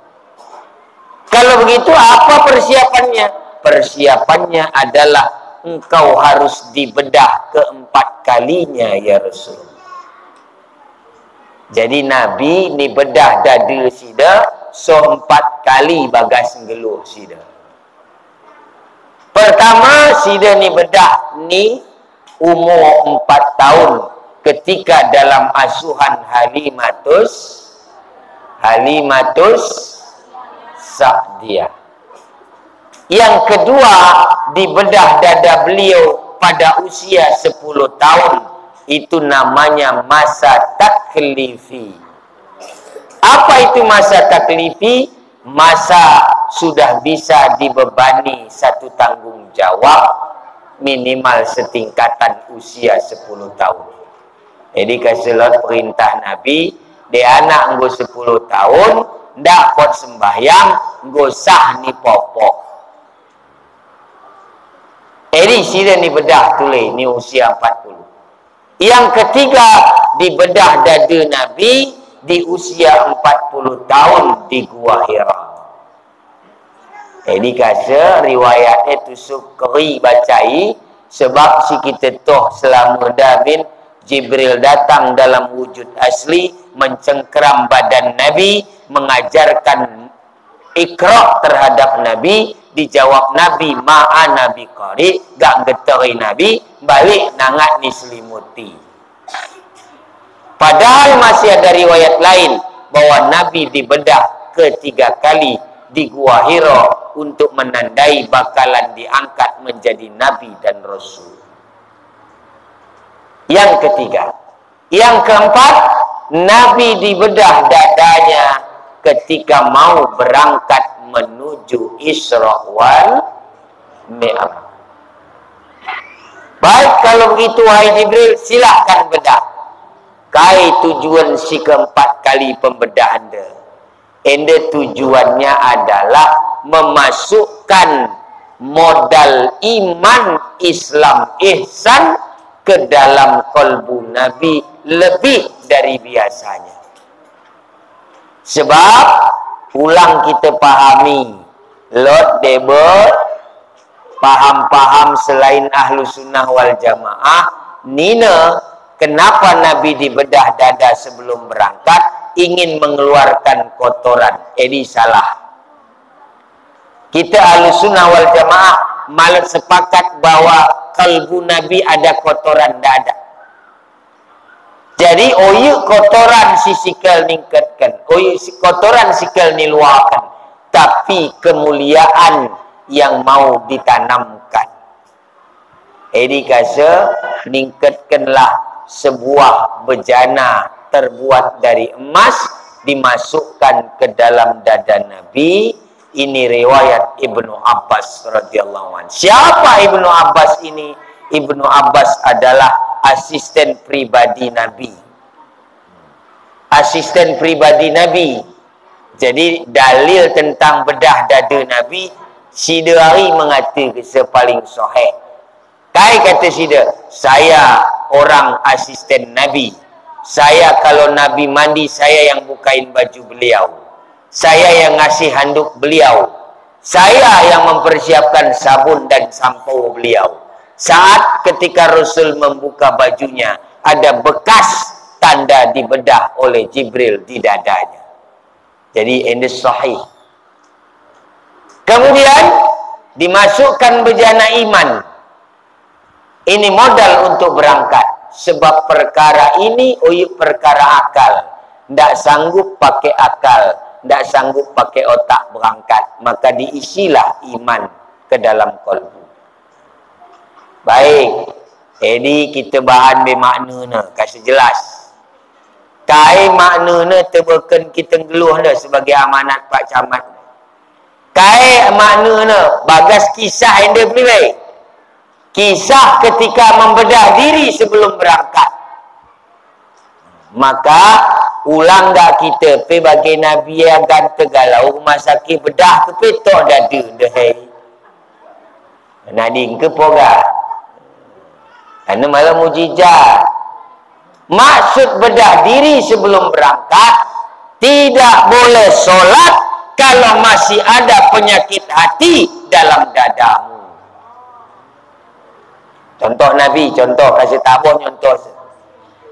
Kalau begitu apa persiapannya? Persiapannya adalah engkau harus dibedah keempat kalinya ya Rasulullah. Jadi Nabi ni bedah dada sida so 4 kali bagas ngeluh sida. Pertama sida ni bedah ni umur 4 tahun ketika dalam asuhan Halimatus Sa'diyah. Yang kedua dibedah dada beliau pada usia 10 tahun. Itu namanya masa taklifi. Apa itu masa taklifi? Masa sudah bisa dibebani satu tanggung jawab minimal setingkatan usia 10 tahun. Jadi keselot perintah Nabi, dia anak nggo 10 tahun, ndak pot sembahyang, nggo sah ni popok. Ini sila ni bedah tulis ni usia 40. Yang ketiga dibedah dada Nabi di usia 40 tahun di Gua Hira. Jadi kata riwayatnya tusuk keri bacai sebab si kita toh selama David Jibril datang dalam wujud asli mencengkeram badan Nabi, mengajarkan ikra terhadap Nabi, dijawab Nabi ma'a Nabi qari, gak getari Nabi, balik nangat ni selimuti. Padahal masih ada riwayat lain bahwa Nabi dibedah ketiga kali di Gua Hira untuk menandai bakalan diangkat menjadi Nabi dan Rasul. Yang ketiga. Yang keempat, Nabi dibedah dadanya ketika mau berangkat menuju Isra wal Mi'raj. Baik, kalau begitu wahai Jibril, silahkan bedah. Kai tujuan si keempat kali pembedahan dia. Ende tujuannya adalah memasukkan modal iman, Islam, ihsan ke dalam kalbu Nabi lebih dari biasanya. Sebab ulang kita pahami lot debot paham-paham selain ahlu sunnah wal jamaah nina kenapa Nabi dibedah dada sebelum berangkat ingin mengeluarkan kotoran. Ini salah. Kita ahlu sunnah wal jamaah malah sepakat bahwa kalbu Nabi ada kotoran dada. Jadi oyuk kotoran si sikal ningkatkan, oyuk si kotoran sikal niluakan, tapi kemuliaan yang mau ditanamkan. Jadi kasa ningkatkanlah sebuah bejana terbuat dari emas dimasukkan ke dalam dada Nabi. Ini riwayat Ibnu Abbas radhiyallahu anhu. Siapa Ibnu Abbas ini? Ibnu Abbas adalah asisten pribadi Nabi. Asisten pribadi Nabi. Jadi dalil tentang bedah dada Nabi, sida hari mengatakan sepaling sahih. Kai kata sida, saya orang asisten Nabi. Saya kalau Nabi mandi, saya yang bukain baju beliau. Saya yang ngasih handuk beliau. Saya yang mempersiapkan sabun dan sampo beliau. Saat ketika Rasul membuka bajunya, ada bekas tanda dibedah oleh Jibril di dadanya. Jadi ini sahih. Kemudian dimasukkan bejana iman. Ini modal untuk berangkat. Sebab perkara ini perkara akal. Tidak sanggup pakai akal. Tidak sanggup pakai otak berangkat, maka diisilah iman ke dalam kalbu. Baik, jadi kita bahan bermakna kasih jelas. Kai makna terberken kita geluh sebagai amanat Pak Camat. Kai makna bagas kisah yang dia beli. Kisah ketika membedah diri sebelum berangkat. Maka ulang gak kita pe bagi Nabi yang ganteng galau rumah sakit bedah ke petok dada dehai. Nading ke poga. Karena malah mujizat. Maksud bedah diri sebelum berangkat, tidak boleh solat kalau masih ada penyakit hati dalam dadamu. Contoh Nabi, contoh kasih tabung contoh.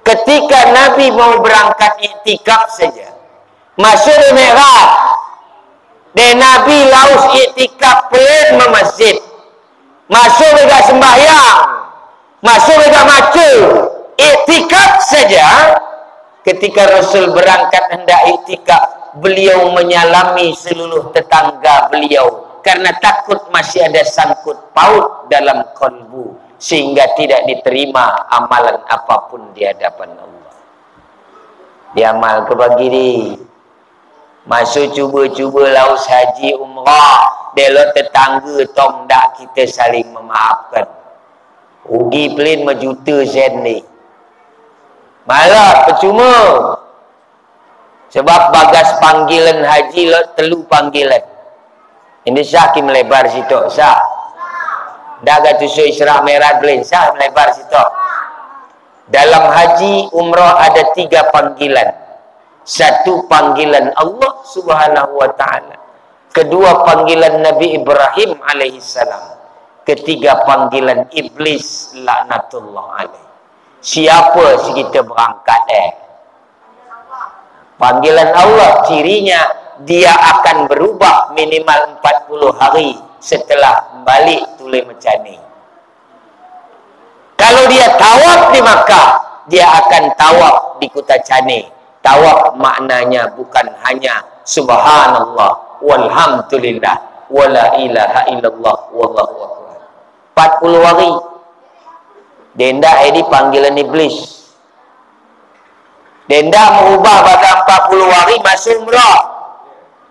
Ketika Nabi mau berangkat iktikaf saja, masuk Mi'raj, dan Nabi laus iktikaf pelan ke masjid, masuk juga sembahyang, masuk juga macu, iktikaf saja. Ketika Rasul berangkat hendak iktikaf, beliau menyalami seluruh tetangga beliau karena takut masih ada sangkut paut dalam kalbu, sehingga tidak diterima amalan apapun di hadapan Allah. Diamal ke bagi ni. Masuk cuba-cuba laus haji umrah, delok tetangga tong dak kita saling memaafkan. Rugi pelin majuta sen ni. Malah percuma. Sebab bagas panggilan haji lot telu panggilan. Ini sah ki melebar situ sah. Dah kata tusuk Isra' Mi'raj belensah melebar situ. Dalam haji umrah ada 3 panggilan. Satu panggilan Allah Subhanahu wa ta'ala. Kedua panggilan Nabi Ibrahim alaihissalam. Ketiga panggilan iblis laknatullah alaih. Siapa si kita berangkat Panggilan Allah cirinya dia akan berubah minimal 40 hari setelah balik tulis macam ni. Kalau dia tawaf di Makkah, dia akan tawaf di Kota Cani. Tawaf maknanya bukan hanya subhanallah walhamdulillah wala ilaha illallah wallahu akbar. 40 hari. Denda ini panggilan iblis. Denda merubah pada 40 hari masuk umrah.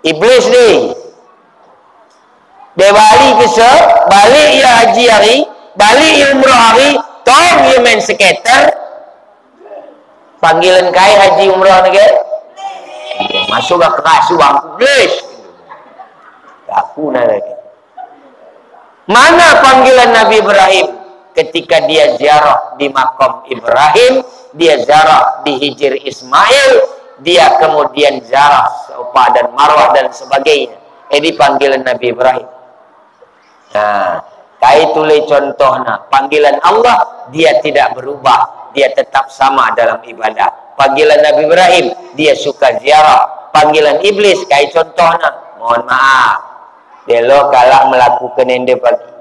Iblis ni. Dia balik ke balik ya haji hari, balik ya umrah hari, tong ya main skater. Panggilan kai haji umrah ni ke? Masuk ke keras uang iblis. Aku nak lagi. Mana panggilan Nabi Ibrahim ketika dia ziarah di makam Ibrahim, dia ziarah di Hijr Ismail, dia kemudian ziarah Safa dan Marwah dan sebagainya. Ini panggilan Nabi Ibrahim. Nah, kai tulis contohnya, panggilan Allah dia tidak berubah, dia tetap sama dalam ibadah. Panggilan Nabi Ibrahim dia suka ziarah. Panggilan iblis kai contohnya, mohon maaf, dia lo kalah melakukan ende pagi.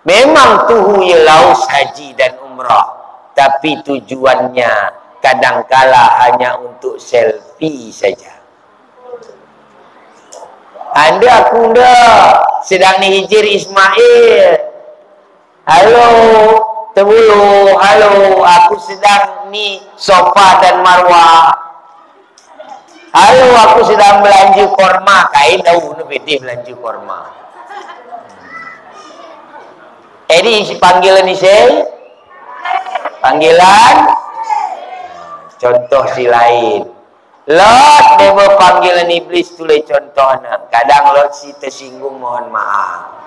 Memang tuhu ya laus haji dan umrah, tapi tujuannya kadangkala hanya untuk selfie saja. Anda aku ndak sedang ni Hijr Ismail. Halo, Tebulu, halo, aku sedang ni Safa dan Marwah. Halo, aku sedang belanja korma. Kain tahu nu bete belanja korma. Ini panggilan ni saya. Panggilan contoh si lain. Lot demo panggilan iblis tulis contohnya. Kadang lot si tersinggung mohon maaf.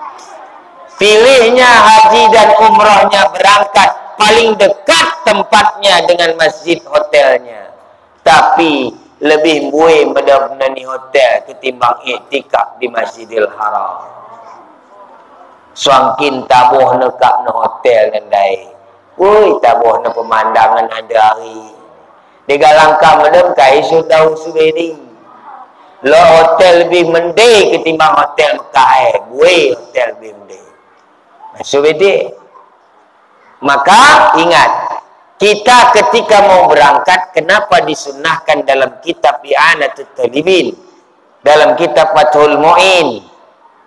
Pilihnya haji dan umrahnya berangkat paling dekat tempatnya dengan masjid hotelnya. Tapi lebih muih benar-benar ni hotel ketimbang iktikaf di Masjidil Haram. Suangkin tabuh nekak na hotel nandai. Woi tabuh na pemandangan ada hari. Dia langkah medem kai sudah usubedi. Lo hotel lebih mendek ketimbang hotel Mekah. Woi hotel lebih mendek. Usubedi. Maka ingat, kita ketika mau berangkat, kenapa disunnahkan dalam kitab I'anatut Talibin, dalam kitab Fathul Mu'in,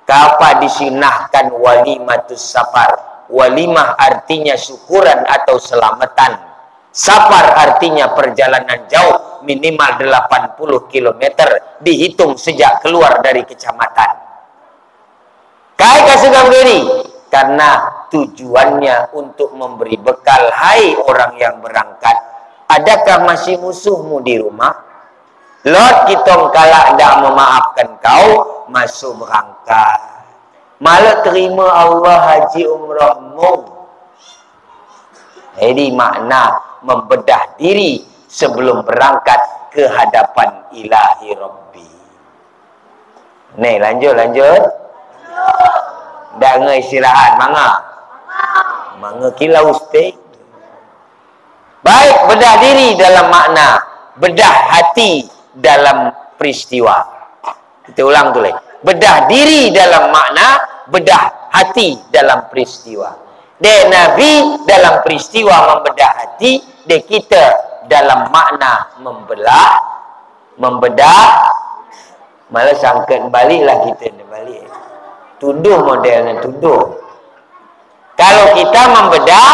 kenapa disunnahkan walimatus safar? Walimah artinya syukuran atau selamatan. Safar artinya perjalanan jauh, minimal 80 km, dihitung sejak keluar dari kecamatan. Kai kasugam gini, karena tujuannya untuk memberi bekal, hai orang yang berangkat, adakah masih musuhmu di rumah? Lot kitong kala dah memaafkan kau, masuk berangkat. Malah terima Allah haji umrahmu. Jadi makna membedah diri sebelum berangkat ke hadapan ilahi Rabbi. Nih lanjut. Dah istirahat manga kilau ustaz. Baik, bedah diri dalam makna bedah hati dalam peristiwa. Kita ulang tulis. Bedah diri dalam makna bedah hati dalam peristiwa. De Nabi dalam peristiwa membedah hati, de kita dalam makna membedah. Malah sangkat baliklah kita balik. Tuduh modelnya tuduh. Kalau kita membedah,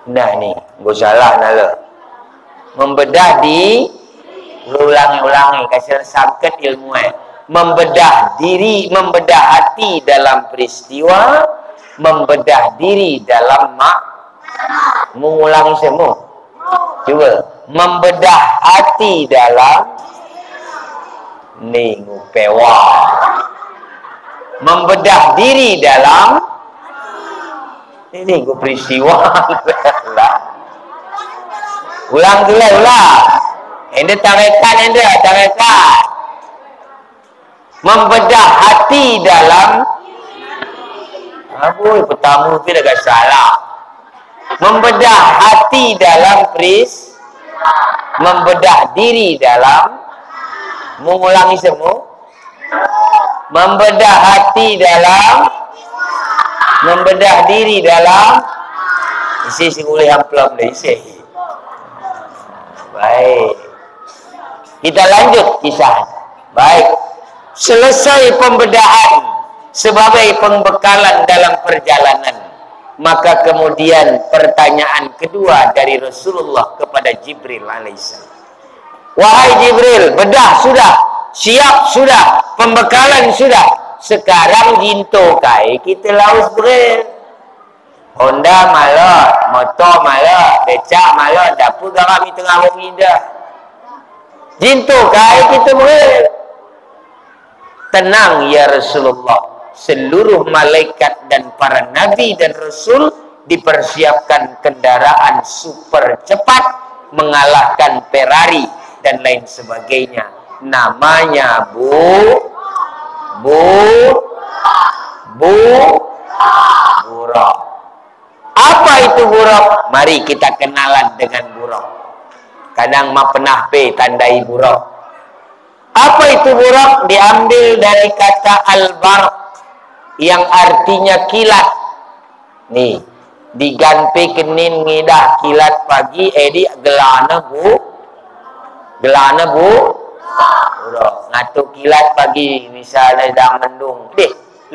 nah ni, gak salah nala. Membedah di ulangi kasih sangkat ilmu membedah diri, membedah hati dalam peristiwa, membedah diri dalam mengulangi semua. Cuba membedah hati dalam ni ngupewa. membedah diri dalam ini gue peristiwa. Ulang dulu, ulang. Anda tarekat. Membedah hati dalam apa? Pertama tu dah salah. Membedah hati dalam membedah diri dalam, mengulangi semua. Membedah hati dalam, membedah diri dalam. Isi boleh amplop dah isi. Baik. Kita lanjut kisah. Baik. Selesai pembedahan sebagai pembekalan dalam perjalanan, maka kemudian pertanyaan kedua dari Rasulullah kepada Jibril alaihissalam. Wahai Jibril, bedah sudah, siap sudah, pembekalan sudah. Sekarang ginto kai kita laus bril. Honda malot, motor malot, becak malot, dapur garam di tengah bumi dah. Ginto kai kita bril. Tenang ya Rasulullah, seluruh malaikat dan para nabi dan rasul dipersiapkan kendaraan super cepat mengalahkan Ferrari dan lain sebagainya. Namanya buraq. Apa itu buraq? Mari kita kenalan dengan buraq. Kadang mah pernah tandai buraq. Apa itu buraq? Diambil dari kata al-barq yang artinya kilat. Nih, diganti kenin ngidah kilat pagi, di gelana buraq. Ngatuk kilat pagi, misalnya sedang mendung.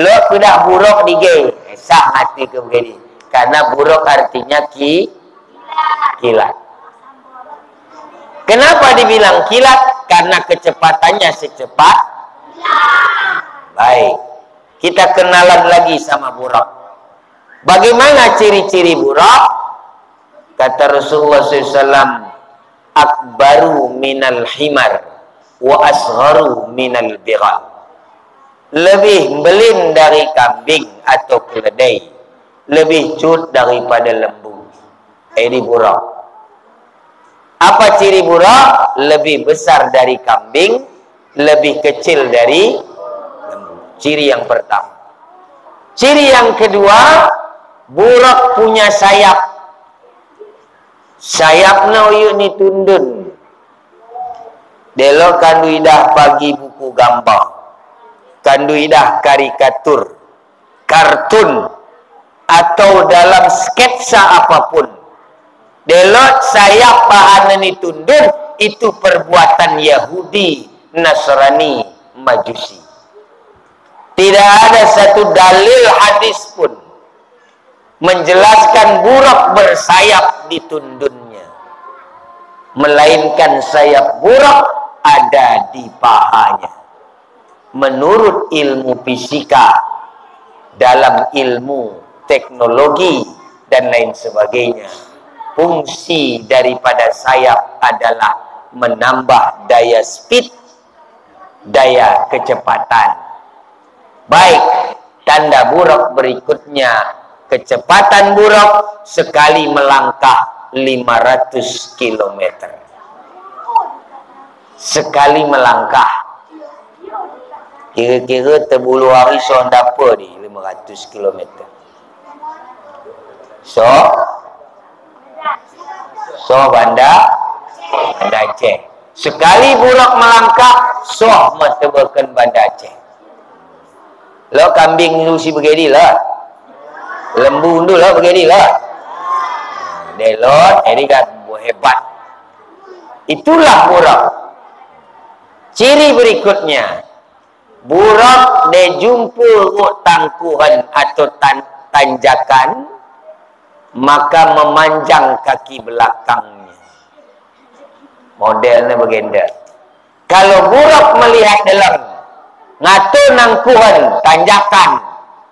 Lo sudah buraq digay. Sah hati ke begini. Karena buraq artinya kilat. Kenapa dibilang kilat? Karena kecepatannya secepat. Baik. Kita kenalan lagi sama buraq. Bagaimana ciri-ciri buraq? Kata Rasulullah SAW, akbaru minal himar wa asgharu minal bighal. Lebih belin dari kambing atau keledai, lebih cut daripada lembu. Ini buraq. Apa ciri buraq? Lebih besar dari kambing, lebih kecil dari lembu. Ciri yang pertama. Ciri yang kedua, buraq punya sayap. Sayapnya uyuk ni tundun. Delo kandu idah pagi buku gambar. Kandu idah karikatur, kartun, atau dalam sketsa apapun. Delot sayap bahan ini tundun, itu perbuatan Yahudi, Nasrani, Majusi. Tidak ada satu dalil hadis pun menjelaskan buraq bersayap di tundunnya, melainkan sayap buraq ada di pahanya. Menurut ilmu fisika, dalam ilmu teknologi dan lain sebagainya, fungsi daripada sayap adalah menambah daya speed, daya kecepatan. Baik, tanda buraq berikutnya, kecepatan buraq sekali melangkah 500 km. Sekali melangkah. Kira-kira terbulu hari soal dapa ni 500 km. Banda Aceh. Sekali buraq melangkah, metebakan Banda Aceh. Lo kambing lu si begini lah. Lembu tu lah begini lah. Delot, ini kan hebat. Itulah buraq. Ciri berikutnya, buraq dia jumpa tangkuhan atau tanjakan, maka memanjang kaki belakangnya. Modelnya begenda. Kalau buraq melihat dalam ngatur nangkuhan tanjakan,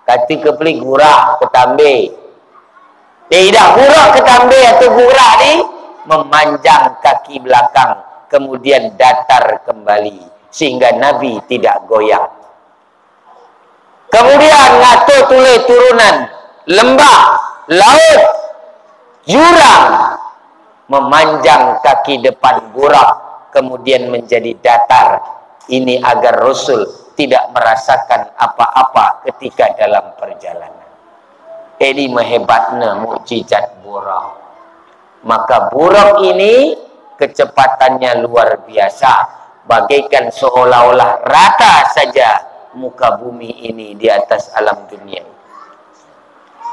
kati kepeli gurah ketambe. Tidak gurah ketambe atau gurah ni memanjang kaki belakang, kemudian datar kembali sehingga Nabi tidak goyang. Kemudian ngatur tulis turunan lembah, laut, jurang, memanjang kaki depan burak, kemudian menjadi datar. Ini agar Rasul tidak merasakan apa-apa ketika dalam perjalanan. Ini hebatnya mukjizat burak. Maka burak ini kecepatannya luar biasa, bagaikan seolah-olah rata saja muka bumi ini di atas alam dunia.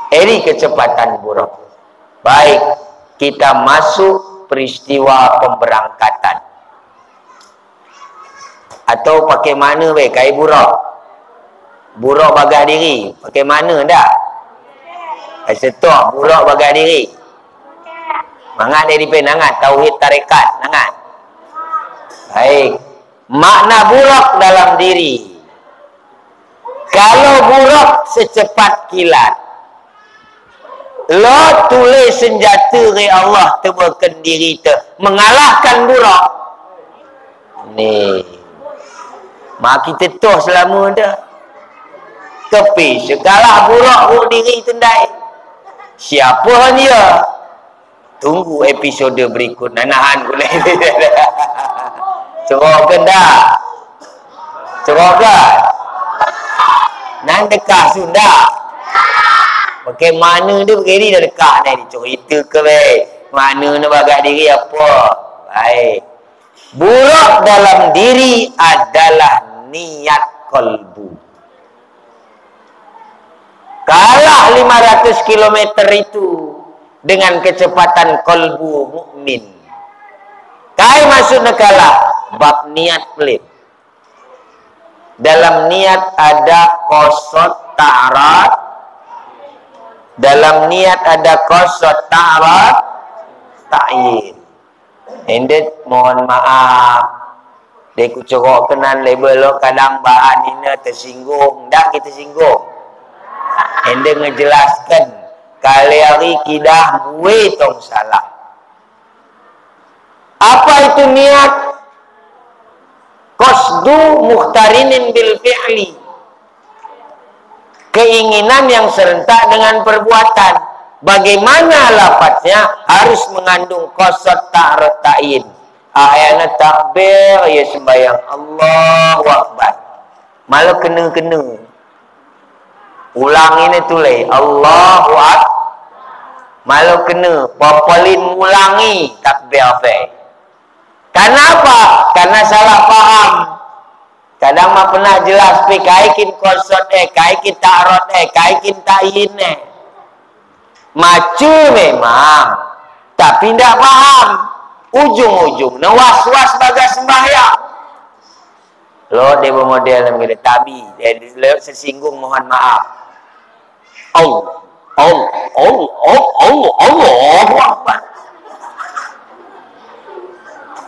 Ini kecepatan burak. Baik, kita masuk peristiwa pemberangkatan. Atau pakai mana weh kai burak? Burak bagah diri, pakai mana dah? Setok burak bagah diri. Mangat dari penangat tauhid tarekat, nangat. Baik. Makna burak dalam diri. Kalau burak secepat kilat, lo tulis senjata dari Allah tebakan diri te mengalahkan burak. Ni. Mak kita toh selama dah. Tapi sekalah burak buat diri tendai. Siapa dia? Tunggu episode berikut. Nanahan boleh. Cerahkan dah. Cerahkan. Nang dekat sudah. Bagaimana dia begini dah dekat ni. Cerita ke baik. Mana nak bagak diri apa. Baik. Burak dalam diri adalah niat kolbu. Kalah 500 km itu dengan kecepatan kolbu mukmin. Kai masuk nekalah bab niat pelit. Dalam niat ada qasad ta'rad. Dalam niat ada qasad ta'rad ta'yin. Hendet mohon maaf. Dia kucorok kenan label lo kadang bahan ini tersinggung. Tak kita singgung. Hendet ngejelaskan. Kali hari kidah buih tong salah. Apa itu niat? Qasdu mukhtarinin bil fi'li. Keinginan yang serentak dengan perbuatan. Bagaimana lafaznya harus mengandung qasad ta'rad ta'yin. Ayatnya takbir ya sembahyang Allahu Akbar. Malu kena-kena. Ulang ini tulis Allahu Akbar. Malu kena papalin ulangi takbir apa? Kenapa? Karena salah faham. Kadang mah pernah jelas pe kaikin qasad kaikin ta'rad kaikin ta'yin Macu memang, tapi tidak paham. Ujung-ujung, was-was bagai sembahyang. Lo dia bermodel yang gede tabi, dia sesinggung mohon maaf. Allah.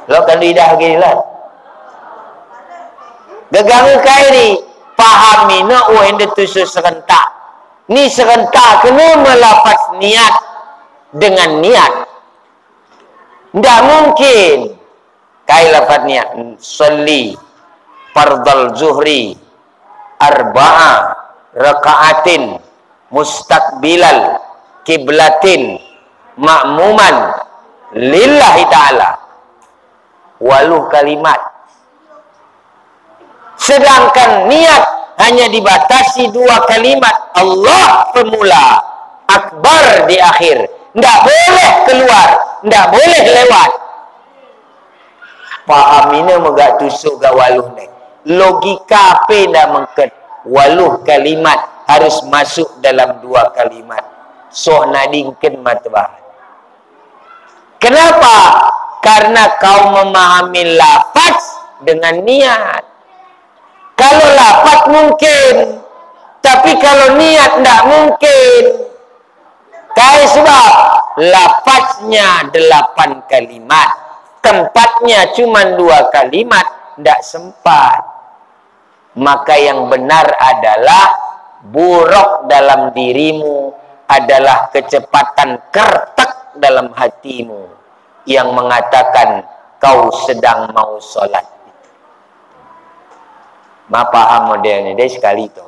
Lo kan lidah gila. Gegang kairi, pahami na ende tusu serentak. Ni serentak kena melafaz niat dengan niat. Tidak mungkin. Kai lafaz niat. Salli fardal zuhri arba'a raka'atin mustaqbilal kiblatin ma'muman lillahi ta'ala. Waluh kalimat. Sedangkan niat hanya dibatasi 2 kalimat. Allah pemula, Akbar di akhir. Tidak boleh keluar, tidak boleh lewat. Paham ini megak tusuk gak waluh ni. Logika apa dah mengket. Waluh kalimat harus masuk dalam 2 kalimat. So nadingkan matbah. Kenapa? Karena kau memahami lafaz dengan niat. Kalau lafaz mungkin, tapi kalau niat tidak mungkin. Kai sebab lafaznya 8 kalimat, tempatnya cuma 2 kalimat, tidak sempat. Maka yang benar adalah buruk dalam dirimu adalah kecepatan kertek dalam hatimu yang mengatakan kau sedang mau sholat. Ma paham modelnya dia sekali tu.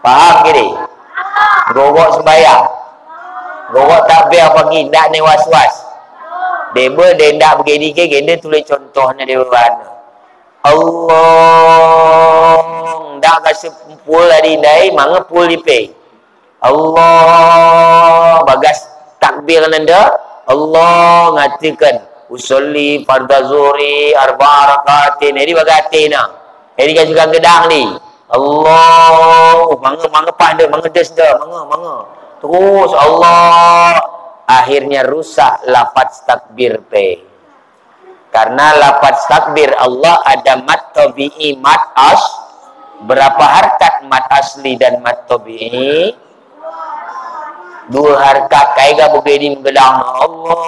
Faham ke ni? Gorok sembayang. Gorok takbir pagi, tak ni was-was. Dia ndak begini ke, dia tulis contohnya dia mana. Allah, ndak kasi pul hari dai, manga pul dipe. Allah, bagas takbir nanda. Allah ngatikan usolli fardhu zuhri arba'a rakaatin. Jadi bagatina. Jadi kan juga gedang ni. Allah, manga pandai, manga des dah, manga. Terus Allah, akhirnya rusak lafaz takbir pe. Karena lafaz takbir Allah ada mat tabi'i, mat as. Berapa harkat mat asli dan mat tabi'i? 2 harkat. Kaiga begini menggedang Allah.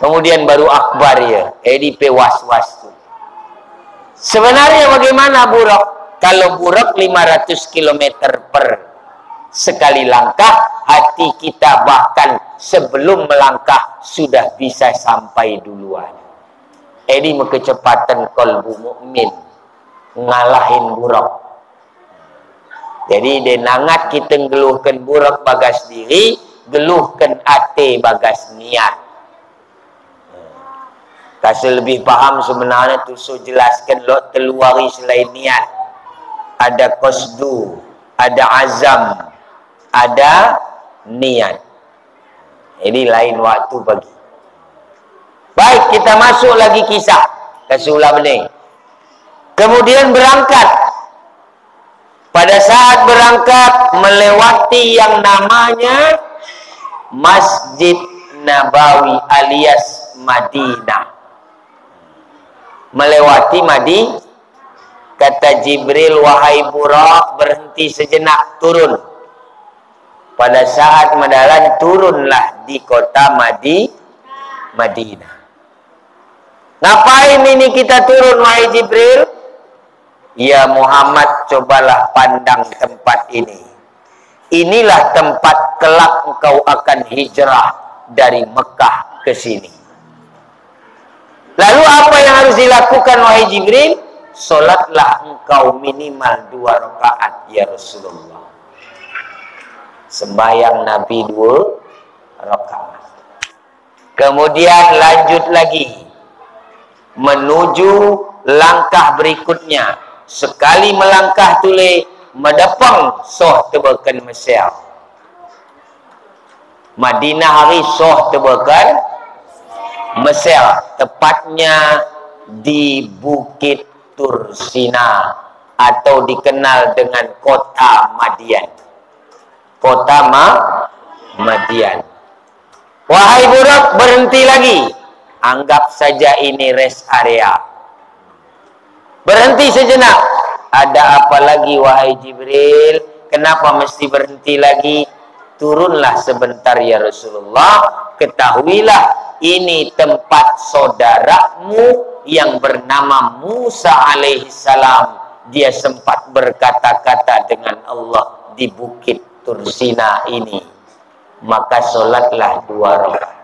Kemudian baru akbar ya. Edipe was-was tu. Sebenarnya bagaimana buruk? Kalau buruk 500 km per sekali langkah, hati kita bahkan sebelum melangkah sudah bisa sampai duluan. Ini kecepatan kalbu mukmin ngalahin buruk. Jadi denangat kita ngeluhkan buruk bagas diri, geluhkan ate bagas niat. Kasih lebih paham sebenarnya tu so jelaskan lo teluari selain niat. Ada qasdu, ada azam, ada niat. Ini lain waktu bagi. Baik, kita masuk lagi kisah. Kasih ulang ni. Kemudian berangkat. Pada saat berangkat melewati yang namanya Masjid Nabawi alias Madinah. Melewati Madinah, kata Jibril, wahai Buraq, berhenti sejenak, turun. Pada saat mendalan, turunlah di kota Madinah. Ngapain ini kita turun, wahai Jibril? Ya Muhammad, cobalah pandang tempat ini. Inilah tempat kelak engkau akan hijrah dari Mekah ke sini. Lalu apa yang harus dilakukan, wahai Jibril? Solatlah engkau minimal 2 rakaat, ya Rasulullah. Sembahyang Nabi 2 rakaat. Kemudian lanjut lagi menuju langkah berikutnya. Sekali melangkah tule medepang soh tebakan Mesir. Madinah hari soh tebakan Mesir, tepatnya di Bukit Tursina atau dikenal dengan kota Madian. Kota Madian. Wahai Buraq, berhenti lagi. Anggap saja ini rest area. Berhenti sejenak. Ada apa lagi, wahai Jibril? Kenapa mesti berhenti lagi? Turunlah sebentar, ya Rasulullah. Ketahuilah, ini tempat saudaramu yang bernama Musa alaihissalam. Dia sempat berkata-kata dengan Allah di Bukit Tursina ini. Maka solatlah 2 rakaat.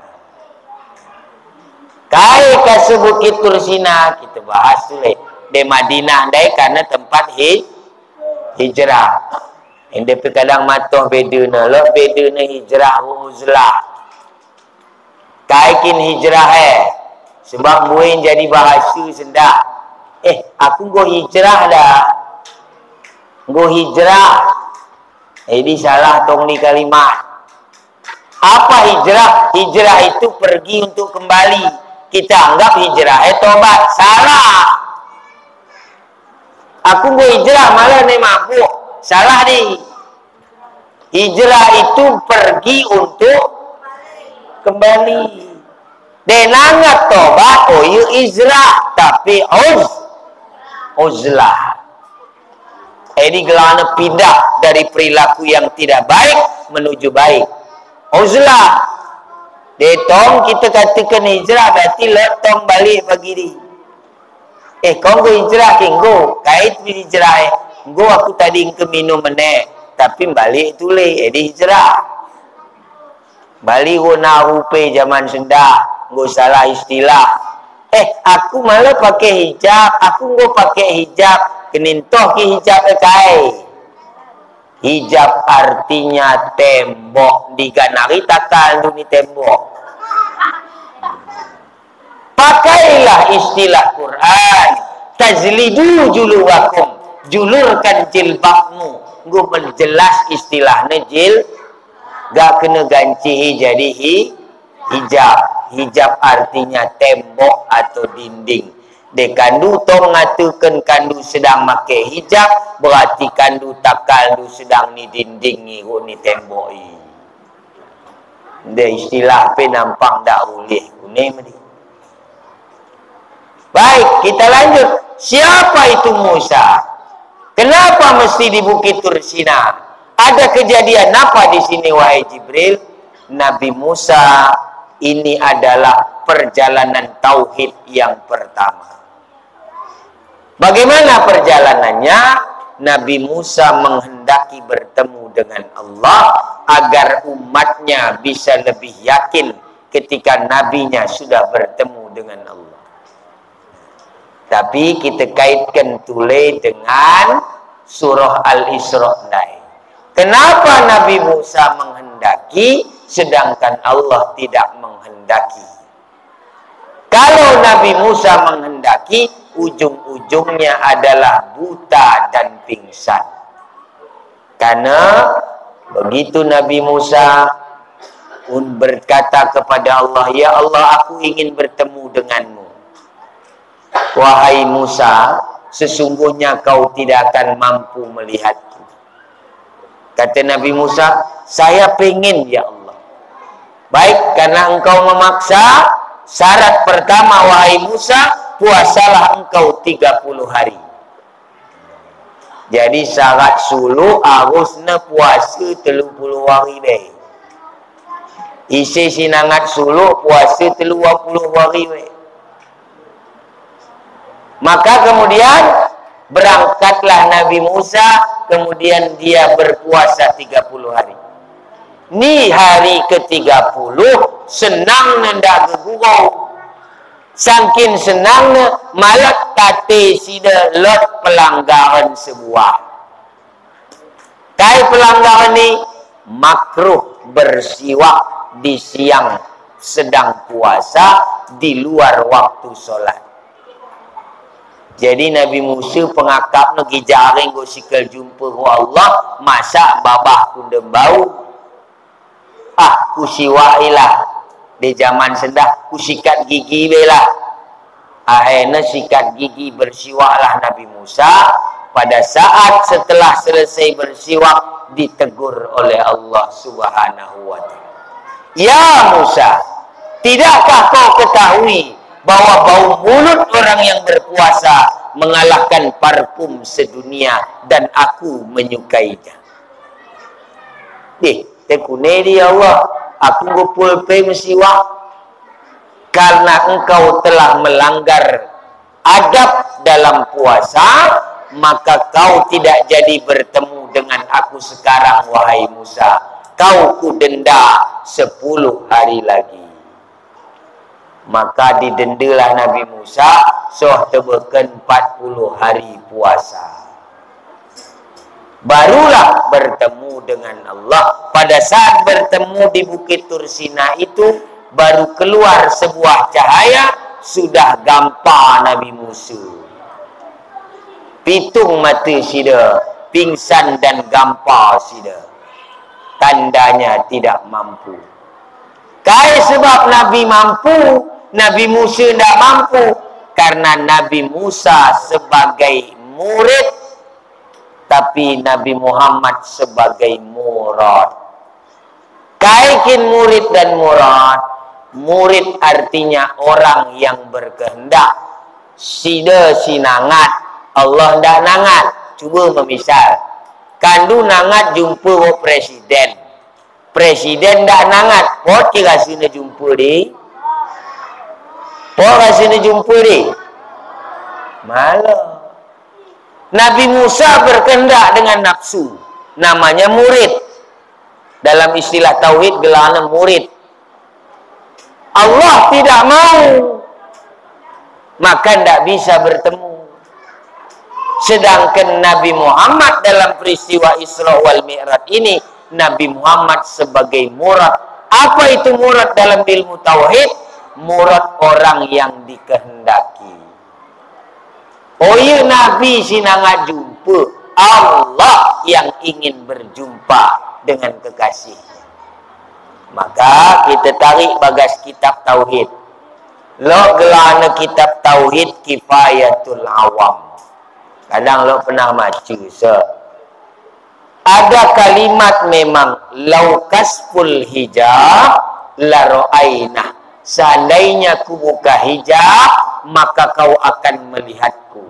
Kai ke Bukit Tursina, kita bahas dulu. Di Madinah dai karena tempat hijrah. Yang dia kadang matoh beduna, lo beduna hijrah uzlah. Kaikin hijrah sebab muin jadi bahasa sendak. Aku go hijrah dah. Go hijrah. Ini salah tong ni kalimat. Apa hijrah? Hijrah itu pergi untuk kembali. Kita anggap hijrah tobat. Salah. Aku go hijrah malah ni mabuk. Salah ni. Hijrah itu pergi untuk kembali. Denangat tobat izrah tapi uzlah. Ini gelana pindah dari perilaku yang tidak baik menuju baik. Uzlah. Detong kita katakan hijrah berarti letong balik pagi ni. Kau go hijrah kenggo, kait hijrah go aku tadi ke minum menek. Tapi balik tu le, di hijrah. Balik guna rupe zaman sendak, go salah istilah. Aku malah pakai hijab, aku nggak pakai hijab, kenintoh ki hijab kai. Hijab artinya tembok, diganari takal duni tembok. Pakailah istilah Quran, tajlidu juluwakum, julurkan jilbabmu. Gue menjelas istilahnya gak kena ganci jadi hijab. Hijab artinya tembok atau dinding. De kandu tong ngatukan kandu sedang make hijab, berarti kandu tak kandu sedang ni dinding ni tembok ni. De istilah pe nampang dak boleh kuning ni. Baik, kita lanjut. Siapa itu Musa? Kenapa mesti di Bukit Tursina? Ada kejadian apa di sini wahai Jibril? Nabi Musa ini adalah perjalanan tauhid yang pertama. Bagaimana perjalanannya? Nabi Musa menghendaki bertemu dengan Allah agar umatnya bisa lebih yakin ketika nabinya sudah bertemu dengan Allah. Tapi kita kaitkan tule dengan surah Al-Isra. Kenapa Nabi Musa menghendaki sedangkan Allah tidak menghendaki? Kalau Nabi Musa menghendaki, ujung-ujungnya adalah buta dan pingsan. Karena begitu Nabi Musa berkata kepada Allah, "Ya Allah, aku ingin bertemu denganmu." "Wahai Musa, sesungguhnya kau tidak akan mampu melihatku." Kata Nabi Musa, "Saya pengen ya Allah." "Baik, karena engkau memaksa, syarat pertama wahai Musa, puasalah engkau 30 hari. Jadi syarat sulu harusnya puasa 30 hari deh. Isi sinangat sulu puasa 30 hari deh. Maka kemudian berangkatlah Nabi Musa, kemudian dia berpuasa 30 hari. Ni hari ke-30 senang nendak gegurau. Saking senangnya malak kate sida lot pelanggaran sebuah. Kai pelanggaran ni makruh bersiwak di siang sedang puasa di luar waktu solat. Jadi Nabi Musa pengakap negi jaring go sikal jumpa ku Allah, masak babah kundem bau. Kusiwailah di zaman sendah, kusikat gigi belah. Akhirnya sikat gigi bersiwaklah Nabi Musa. Pada saat setelah selesai bersiwak, ditegur oleh Allah Subhanahu wa ta'ala. "Ya Musa, tidakkah kau ketahui bahwa bau mulut orang yang berpuasa mengalahkan parfum sedunia dan aku menyukainya?" Tekune dia Allah, aku gupul pe mesiwak karena engkau telah melanggar adab dalam puasa, maka kau tidak jadi bertemu dengan aku sekarang wahai Musa. Kau kudenda 10 hari lagi. Maka didendalah Nabi Musa soh tebeken 40 hari puasa. Barulah bertemu dengan Allah. Pada saat bertemu di Bukit Tursina itu, baru keluar sebuah cahaya, sudah gampang Nabi Musa. Pitung mata sida, pingsan dan gampang sida. Tandanya tidak mampu. Kai sebab Nabi mampu, Nabi Musa tidak mampu. Karena Nabi Musa sebagai murid, tapi Nabi Muhammad sebagai murad. Kaikin murid dan murad. Murid artinya orang yang berkehendak. Sida sinangat, Allah ndak nangat. Cuba memisal. Kandu nangat jumpa presiden. Presiden ndak nangat. Pot kira sini jumpa di. Pot sini jumpa di. Malah. Nabi Musa berkehendak dengan nafsu. Namanya murid. Dalam istilah tauhid gelarnya murid. Allah tidak mau. maka tidak bisa bertemu. Sedangkan Nabi Muhammad dalam peristiwa Isra wal Mi'raj ini, Nabi Muhammad sebagai murad. Apa itu murad dalam ilmu tauhid? Murad orang yang dikehendaki. Oh iya, Nabi sinanga jumpa Allah yang ingin berjumpa dengan kekasihnya. Maka kita tarik bagas kitab tauhid. Lo gelana kitab tauhid Kifayatul Awam. Kadang lo pernah baca ada kalimat memang laukasful hijab la ra'ainah. Seandainya ku buka hijab, maka kau akan melihatku.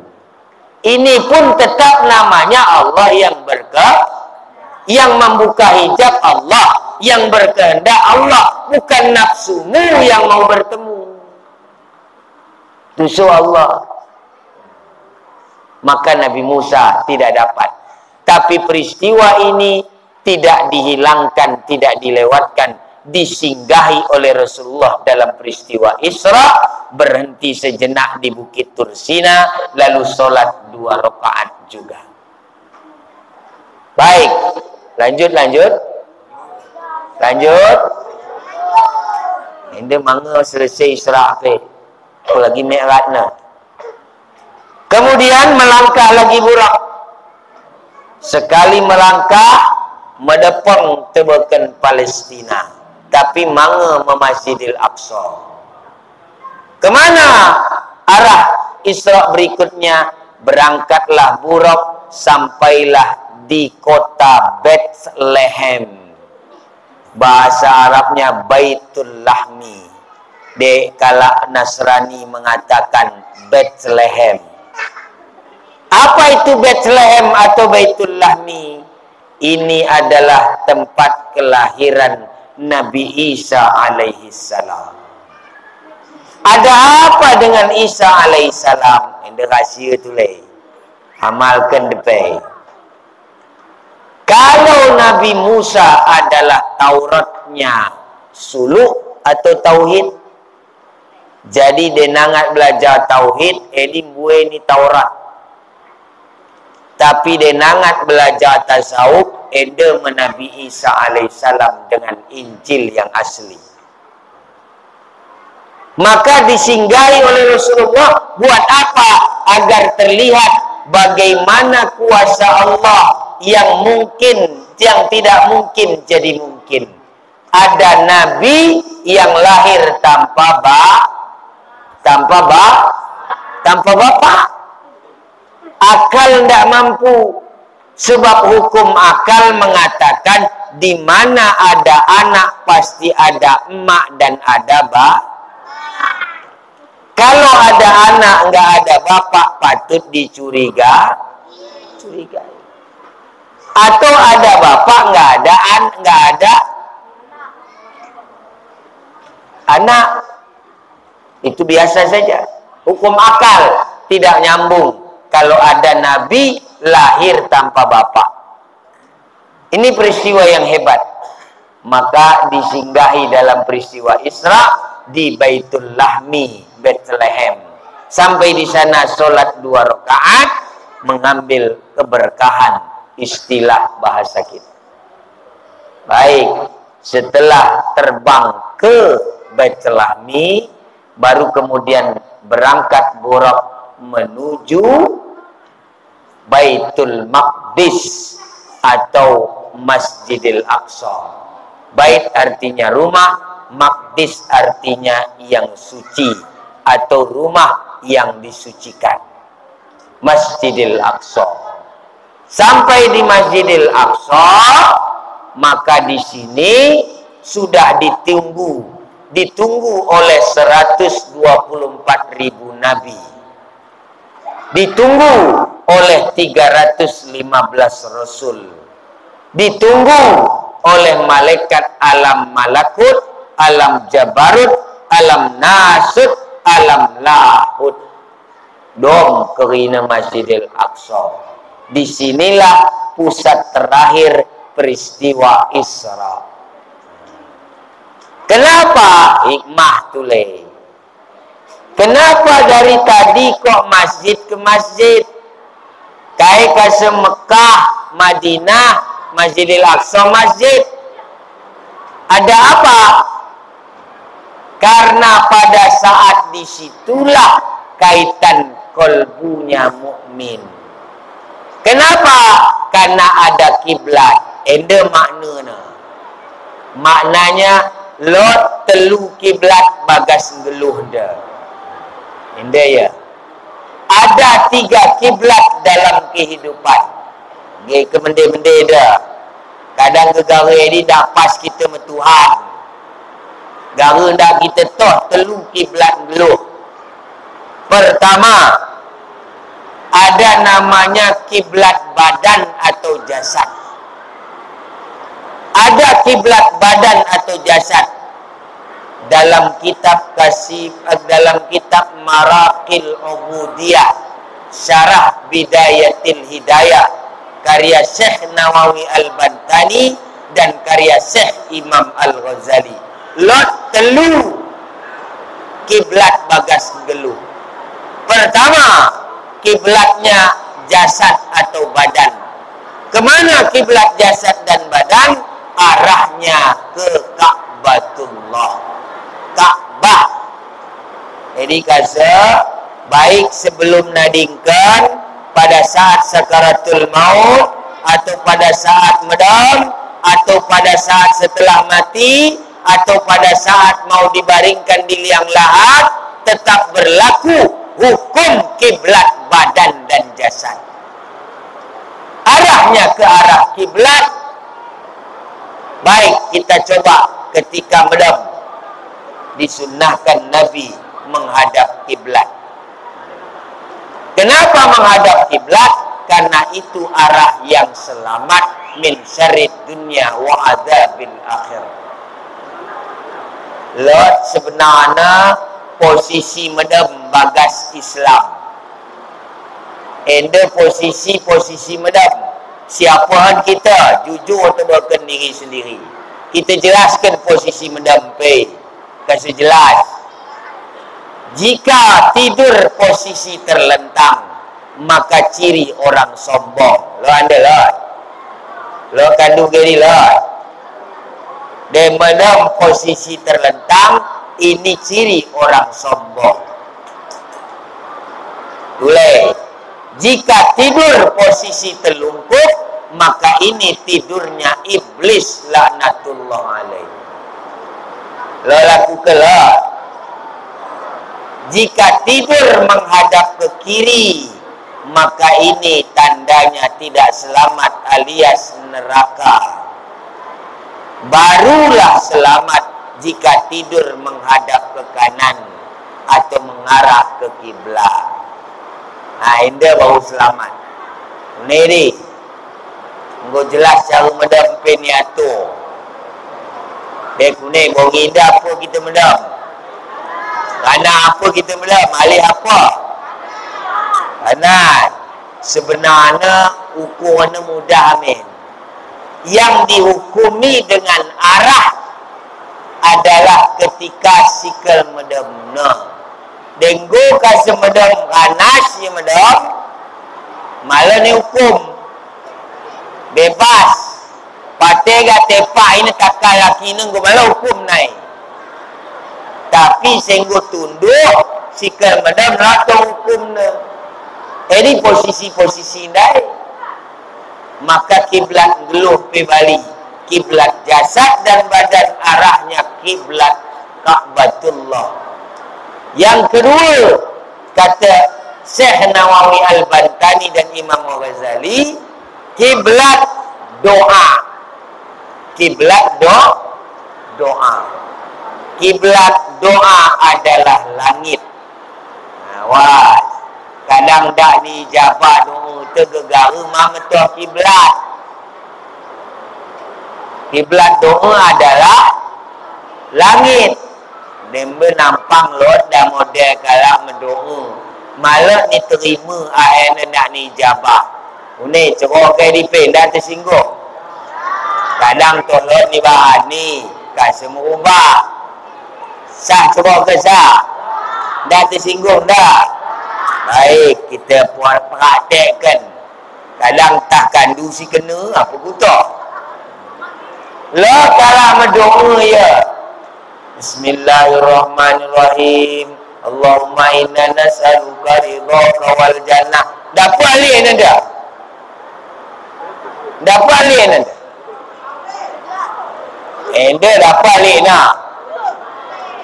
Ini pun tetap namanya Allah yang yang membuka hijab Allah, yang berkehendak Allah, bukan nafsumu yang mau bertemu. Itu Allah. Maka Nabi Musa tidak dapat. Tapi peristiwa ini tidak dihilangkan, tidak dilewatkan, disinggahi oleh Rasulullah dalam peristiwa Isra, berhenti sejenak di Bukit Tursina, lalu sholat 2 rakaat juga. Baik, lanjut. Ini mangga selesai Isra ke, lagi Mi'rajna. Kemudian melangkah lagi burak. Sekali melangkah, medepeng tebakan Palestina. Tapi manga Masjidil Aqsa. Kemana arah Isra berikutnya? Berangkatlah burak, sampailah di kota Bethlehem. Bahasa Arabnya Baitul Lahmi. Kala Nasrani mengatakan Bethlehem. Apa itu Bethlehem atau Baitul Lahmi? Ini adalah tempat kelahiran Nabi Isa alaihi salam. Ada apa dengan Isa alaihi salam? Ini rahsia tu leh. Amalkan depan. Kalau Nabi Musa adalah Tauratnya suluk atau tauhid, jadi dia nangat belajar tauhid, ini buat ni Taurat. Tapi dia nangat belajar tasawuf, ada Nabi Isa alaihissalam dengan Injil yang asli. Maka disinggahi oleh Rasulullah, buat apa? Agar terlihat bagaimana kuasa Allah yang mungkin, yang tidak mungkin jadi mungkin. Ada Nabi yang lahir tanpa bapak. Akal tidak mampu, sebab hukum akal mengatakan di mana ada anak pasti ada emak dan ada Kalau ada anak nggak ada bapak, patut dicurigai. Atau ada bapak nggak ada anak, itu biasa saja. Hukum akal tidak nyambung. Kalau ada Nabi lahir tanpa bapak. Ini peristiwa yang hebat. Maka disinggahi dalam peristiwa Isra di Baitul Lahmi, Bethlehem. Sampai di sana sholat 2 rakaat, mengambil keberkahan, istilah bahasa kita. Baik, setelah terbang ke Baitul Lahmi, baru kemudian berangkat burak menuju Baitul Maqdis atau Masjidil Aqsa. Bait artinya rumah, Maqdis artinya yang suci atau rumah yang disucikan. Masjidil Aqsa. Sampai di Masjidil Aqsa, maka di sini sudah ditunggu oleh 124.000 nabi. Ditunggu oleh 315 rasul. Ditunggu oleh malaikat alam malakut, alam jabarut, alam nasut, alam lahut. Dom kerina Masjidil Aqsa. Disinilah pusat terakhir peristiwa Isra. Kenapa? Hikmah tuleh. Kenapa dari tadi kok masjid ke masjid? Kai kase Mekah, Madinah, Masjidil Aqsa masjid. Ada apa? Karena pada saat disitulah kaitan kolbunya mukmin. Kenapa? Karena ada kiblat. Ende maknanya. Maknanya lot telu kiblat bagas geluh dah. Ende ya. Ada 3 kiblat dalam kehidupan. Ge kemende-mende dah. Kadang gegara ini dak pas kita metuhan. Gara dak kita toh telu kiblat geluh. Pertama, ada namanya kiblat badan atau jasad. Ada kiblat badan atau jasad dalam kitab Maraqil Ubudiyah Syarah Bidayatil Hidayah karya Syekh Nawawi Al-Bantani dan karya Syekh Imam Al-Ghazali. Lot telu kiblat bagas geluh. Pertama, kiblatnya jasad atau badan. Kemana kiblat jasad dan badan? Arahnya ke Ka'batullah, Ka'bah. Jadi kasa baik sebelum nadingkan, pada saat sakaratul maut, atau pada saat medam, atau pada saat setelah mati, atau pada saat mau dibaringkan di liang lahat, tetap berlaku hukum kiblat badan dan jasad. Arahnya ke arah kiblat. Baik, kita coba ketika medam disunnahkan Nabi menghadap kiblat. Kenapa menghadap kiblat? Karena itu arah yang selamat min syarrid dunya wa adzabil akhirah. Lot sebenarnya posisi medam bagas Islam. Ende posisi medam. Siapaan kita jujur terbakan diri sendiri. Kita jelaskan posisi medam pe. Kasih jelas. Jika tidur posisi terlentang, maka ciri orang sombong. Lo anda lah. Lo kandung diri lah. Dan medam posisi terlentang, ini ciri orang sombong. Boleh. Jika tidur posisi terlungkup, maka ini tidurnya iblis laknatullah alaih. Lo lakukanlah. Jika tidur menghadap ke kiri, maka ini tandanya tidak selamat alias neraka. Barulah selamat jika tidur menghadap ke kanan atau mengarah ke kiblat. Nah, indah baru selamat. Ini engkau jelas cara medam peniatur. Dek kuning, bau indah apa kita medam? Karena apa kita medam? Alih apa? Karena sebenarnya hukumannya mudah, amin. Yang dihukumi dengan arah adalah ketika sikal medam nah. Denggo kasih medam ganas ya medam, malah ni hukum bebas. Patega tepak ini kakak laki ni go malah hukum naik. Tapi senggo tunduk sikal medam ratong hukum na. Ini posisi naik. Maka kiblat geluh pe bali. Kiblat jasad dan badan arahnya kiblat Ka'batullah. Yang kedua, kata Syekh Nawawi Al-Bantani dan Imam Al-Ghazali, kiblat doa. Kiblat doa. Kiblat doa adalah langit. Awas. Kadang dak dijabah doa tergegara mama tu kiblat. Kiblat doa adalah langit. Dembe nampang lot dah model kalau mendoa. Malah ni terima akhirnya nak ni jabah. Ini cerok ke di dah tersinggung. Kadang tu lot ni bahan ni. Kat semua ubah. Sah cerok ke sah? Dah tersinggung dah? Baik, kita buat praktekkan. Kadang tak kandu si kena, apa kutak? Lah kalau berdoa ya. Bismillahirrahmanirrahim. Allahumma inna nas'aluka ridhaka wal jannah. Dapat alih nanda? Dapat alih nanda? Enda dapat alih nak?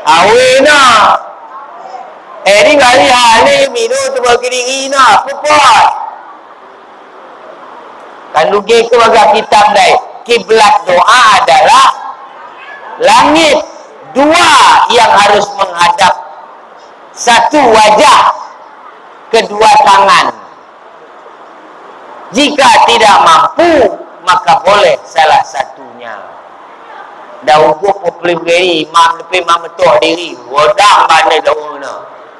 Awin nak? Ni kali alih minum tu bagi diri nak? Puput. Kan lugi ke bagi kitab dah. Kiblat doa adalah langit. Dua yang harus menghadap. Satu wajah, kedua tangan. Jika tidak mampu, maka boleh salah satunya. Dah uguh populih begini, imam depan imam betul diri. Wadang bandai doa na.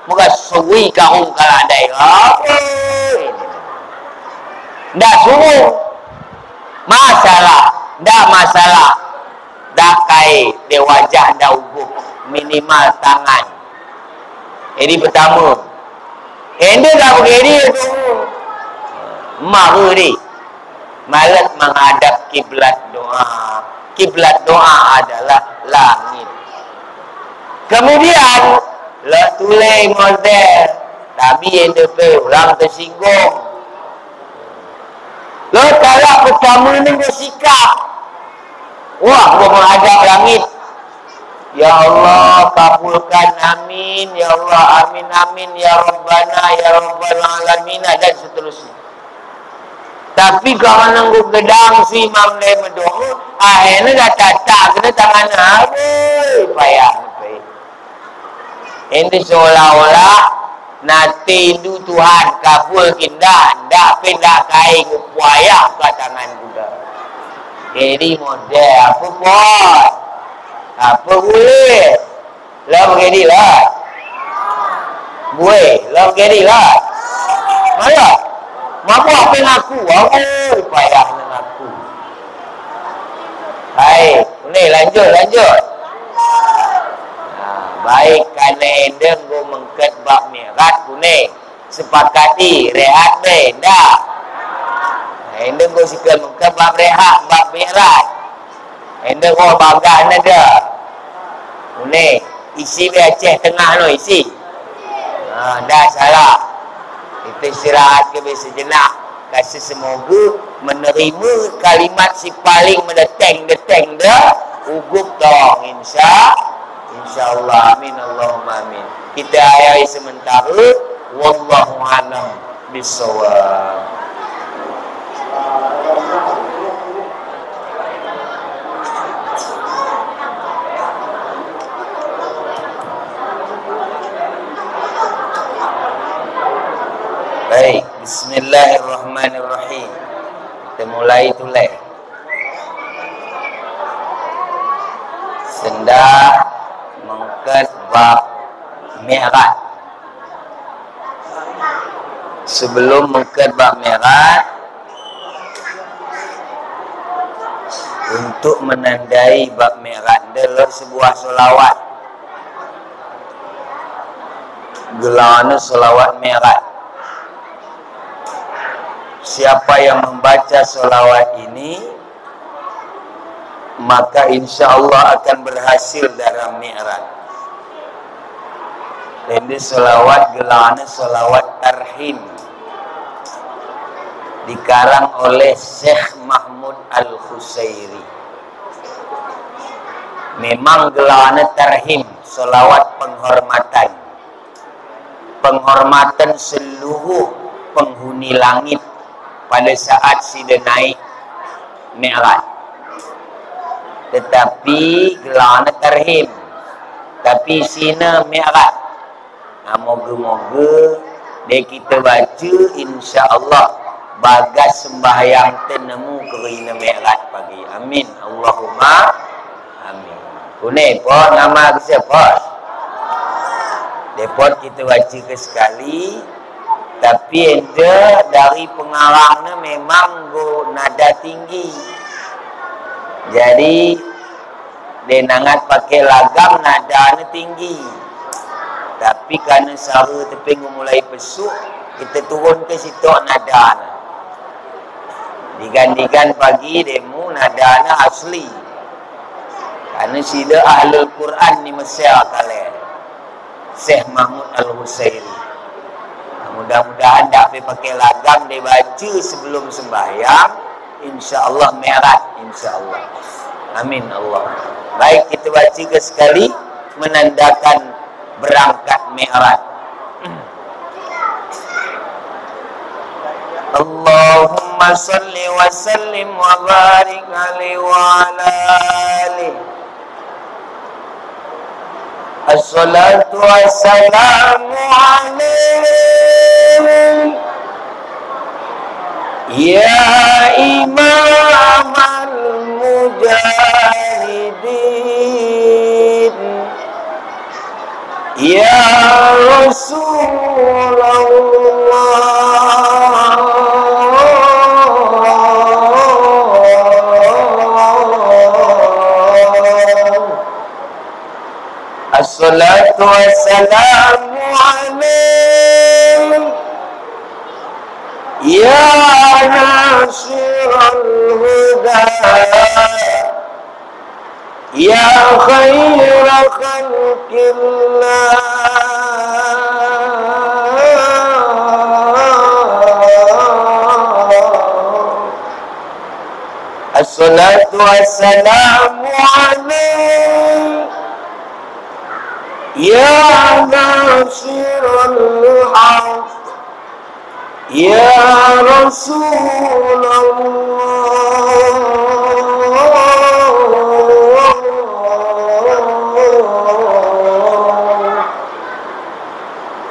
Muka suwi kau kalau ada apa? Dah suruh. Masalah, dah masalah. Dah kai dia wajah dah uguh minimal tangan. Ini pertama. Enda dah begini tu. Maru ni. Malat menghadap kiblat doa. Kiblat doa adalah langit. Kemudian lah tulis model. Tapi enda pe orang tersinggung. Lo cara pertama ni bersikap. Wah, gua menghadap langit. Ya Allah, kabulkan, amin. Ya Allah, amin, amin. Ya Rabbana, ya Rabbal Alamin, dan seterusnya. Tapi kalau nunggu gedang si imam dia berdoa, akhirnya dah tatak kena tangan habis. Payah. Ini seolah-olah nanti itu Tuhan kabul kindah. Tak pindah kain upaya ke tangan kuda. Jadi model apa buat? Apa boleh? Lah begini lah. Boleh. Lah begini lah. Mana? Mampu apa yang aku? Aku payah dengan aku. Baik. Ini lanjut. Baik. Kerana endeng go mengket bab mi'raj kuning. Sepakati. Rehat be. Dah. Endeng go sikap mengket bab rehat. Bab mi'raj. Endeng go bagan ada. Kuning. Isi be Aceh tengah no isi. Dah salah. Kita istirahat ke sejenak. Kasih semoga menerima kalimat si paling mendeteng-deteng dah. Ugup dong. InsyaAllah. Amin. Allahumma amin. Kita akhiri sementara. Wallahu a'lam bissawab. Baik, bismillahirrahmanirrahim. Kita mulai tulis. Sendah mengket bab mi'raj. Sebelum mengket bab mi'raj, untuk menandai bab mi'raj adalah sebuah solawat. Gelarnya solawat mi'raj. Siapa yang membaca solawat ini, maka insya Allah akan berhasil dalam mi'raj. Ini solawat gelarnya solawat tarhim. Dikarang oleh Syekh Mahmud Al-Khusairi. Memang gelarnya tarhim, solawat penghormatan. Penghormatan seluruh penghuni langit pada saat sida naik mi'raj. Tetapi gelarnya tarhim. Tapi sina mi'raj. Moga-moga dia kita baca insya-Allah bagas sembahyang tenemu kerana mi'raj pagi. Amin. Allahumma amin. Kunai pun nama siapa? Depot kita baca ke sekali. Tapi ada dari pengarangnya memang go nada tinggi. Jadi dia nangat pakai lagam nadanya tinggi. Tapi kerana suara teping mulai pesuk, kita turun ke situ nada. Digantikan pagi demo nada asli. Kerana sila ahlul Quran ni Mesir kalian. Syekh Mahmud Al-Husairi. Mudah-mudahan tak pergi pakai lagam dia baca sebelum sembahyang. InsyaAllah Mi'raj. InsyaAllah. Amin Allah. Baik, kita baca ke sekali menandakan berangkat Mi'raj. Allahumma salli wa sallim wa barik alaihi wa ala alihi. Assalatu wassalamu alaihi ya imam al-mujahidin ya Rasulullah. Assalatu wassalamu alaihi ya nasirul huda ya khaira khalqillah. Assalatu wassalamu alaihi ya nasirul haq ya Rasulullah.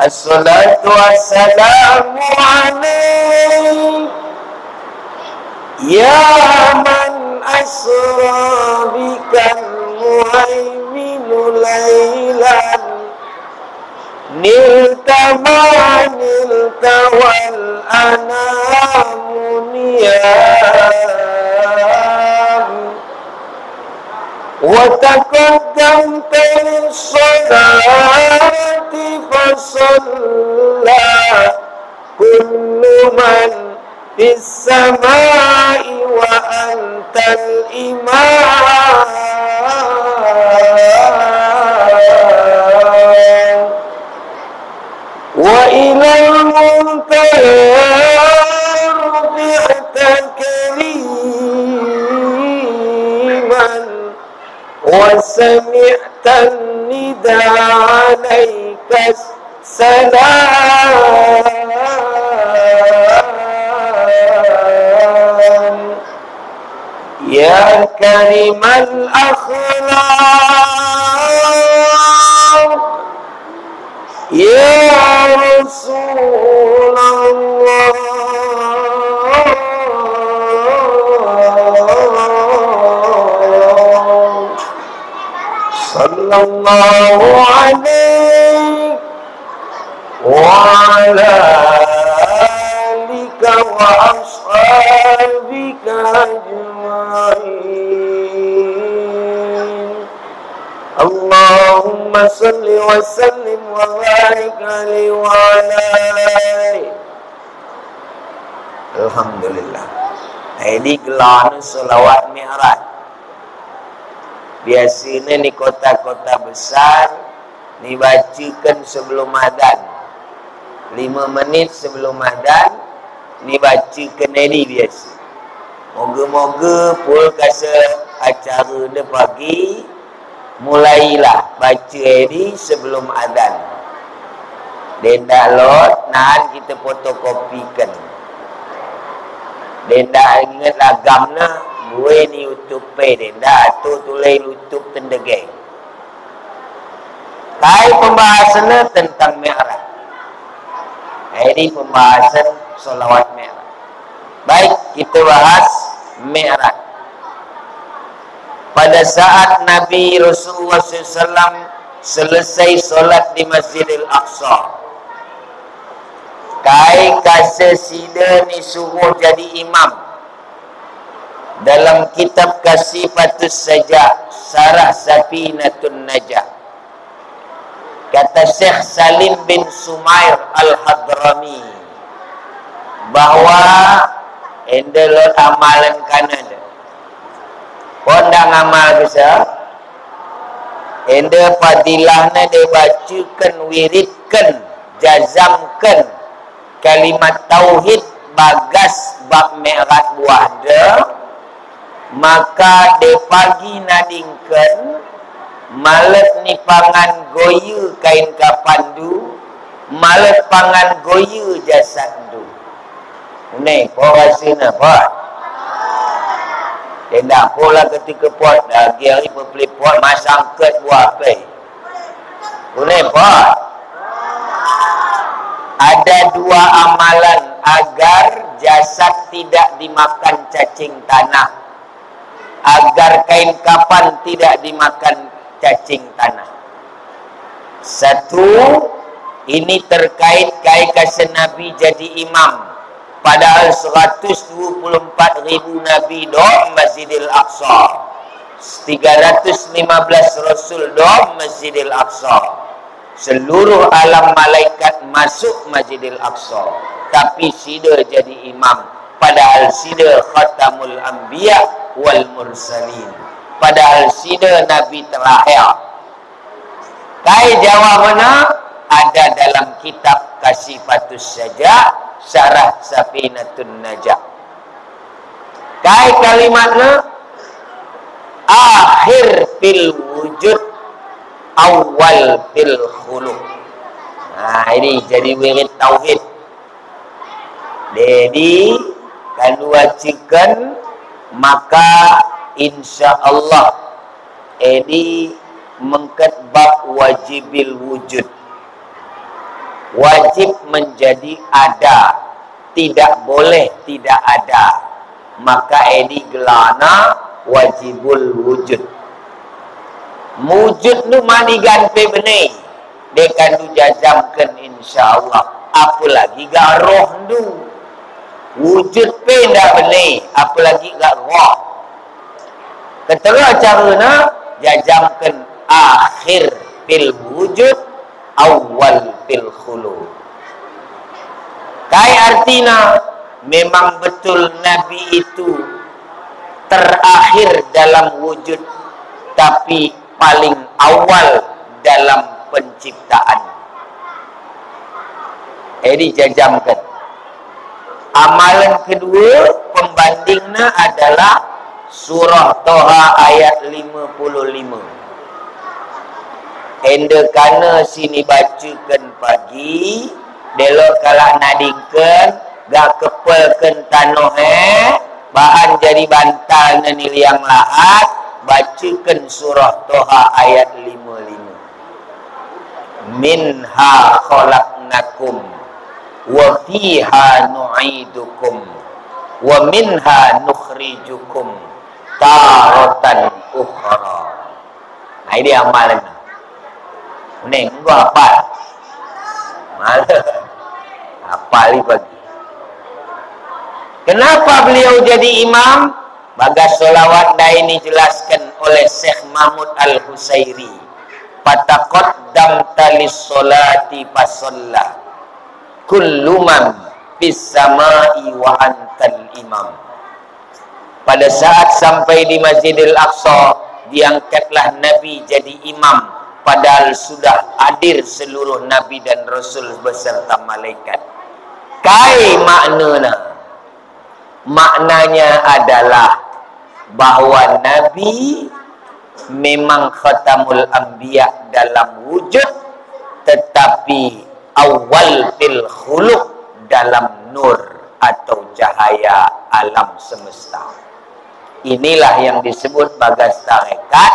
Assalatu wassalamu alaihi ya man asra bikal muhaiminu laylan nilta wal anamu niyam wa taqaddamta lis-salati fasalla kullu man fis samai wa antal imam. Wa ilal muntaha rufi'ta kariman wa sami'ta nida alayka salam ya karimal akhlaq ya Rasulullah. Sallallahu alaihi wa ala alika wa ashabika ajma'in. Allahumma salli wa sallim wa barik alaihi wa ala alihi. Alhamdulillah. Ini gelar selawat Mi'raj. Biasanya ni kota-kota besar dibacakan sebelum adzan. 5 menit sebelum adzan dibacakan ini biasa. Moga-moga pul kasa acara dia pagi mulailah baca ini sebelum adzan. Dan download, nahan kita fotokopikan. Dan dah ingat lagamnya, gue ni YouTube pay. Dan dah tu tulis YouTube tendegeng. Kai pembahasannya tentang Mi'raj. Ini pembahasan solawat Mi'raj. Baik, kita bahas Mi'raj. Pada saat Nabi Rasulullah SAW selesai solat di Masjidil Aqsa, kai kasa sida ni suruh jadi imam. Dalam kitab Kasifatus Sajah, Sarah Safinatun Najah, kata Syekh Salim bin Sumair Al-Hadrami bahwa endelot amalan kanan pondang amal bisa ende fadilahna dibacakan, wiridkan, jazamkan kalimat tauhid bagas bab mi'raj buah de, maka de pagi nadingkan malet ni pangan goyu kain kapandu, malet pangan goyu jasaddu. Ni kau rasina pot. Tidak pula ketika pot lagi hari beli pot masang ket buah pe. Ni pot. Ada dua amalan agar jasad tidak dimakan cacing tanah, agar kain kapan tidak dimakan cacing tanah. Satu, ini terkait kasih Nabi jadi imam. Padahal 124.000 Nabi doa Masjidil Aqsa, 315 Rasul doa Masjidil Aqsa, seluruh alam malaikat masuk Masjidil Aqsa, tapi sida jadi imam. Padahal sida khatamul anbiya wal mursalin, padahal sida Nabi terakhir. Kai jawabana ada dalam kitab Kasifatus Saja, Syarah Safinatun Najah. Kai kalimatnya akhir fil wujud, awal fil khuluq. Nah, ini jadi wirid tauhid. Jadi kalau wajikan maka insya Allah ini mengket bab wajibil wujud. Wajib menjadi ada, tidak boleh tidak ada. Maka ini gelana wajibul wujud. Wujud nu maniganpe benih, dekan du jazamkan insyaallah. Apalagi gak roh du. Wujud pe ndak benih, apalagi gak roh. Ketera carana jazamkan akhir fil wujud, awal fil khuluq. Kai artinya memang betul Nabi itu terakhir dalam wujud, tapi paling awal dalam penciptaan. Ini jajamkan. Amalan kedua pembandingnya adalah surah Toha ayat 55. Ende kana sini bacakan pagi, delok kalak nadingkan, gak kepelkan tanah bahan jadi bantal nani liang lahat, bacakan surah Toha ayat 55. Minha khalaqnakum wa fiha nu'idukum wa minha nukhrijukum taratan ukhra. Nah, ini amalan. Neng, gua hafal. Malah hafal pagi. Kenapa beliau jadi imam? Bagas solawat dah ini jelaskan oleh Syekh Mahmud Al-Husairi. Pataqaddam talis solati fasalla kullu man fis samai wa antal imam. Pada saat sampai di Masjidil Aqsa, diangkatlah Nabi jadi imam. Padahal sudah hadir seluruh Nabi dan Rasul beserta malaikat. Kai maknanya? Maknanya adalah bahwa Nabi memang khatamul anbiya dalam wujud, tetapi awal fil khuluq dalam nur atau cahaya alam semesta. Inilah yang disebut bagas tarekat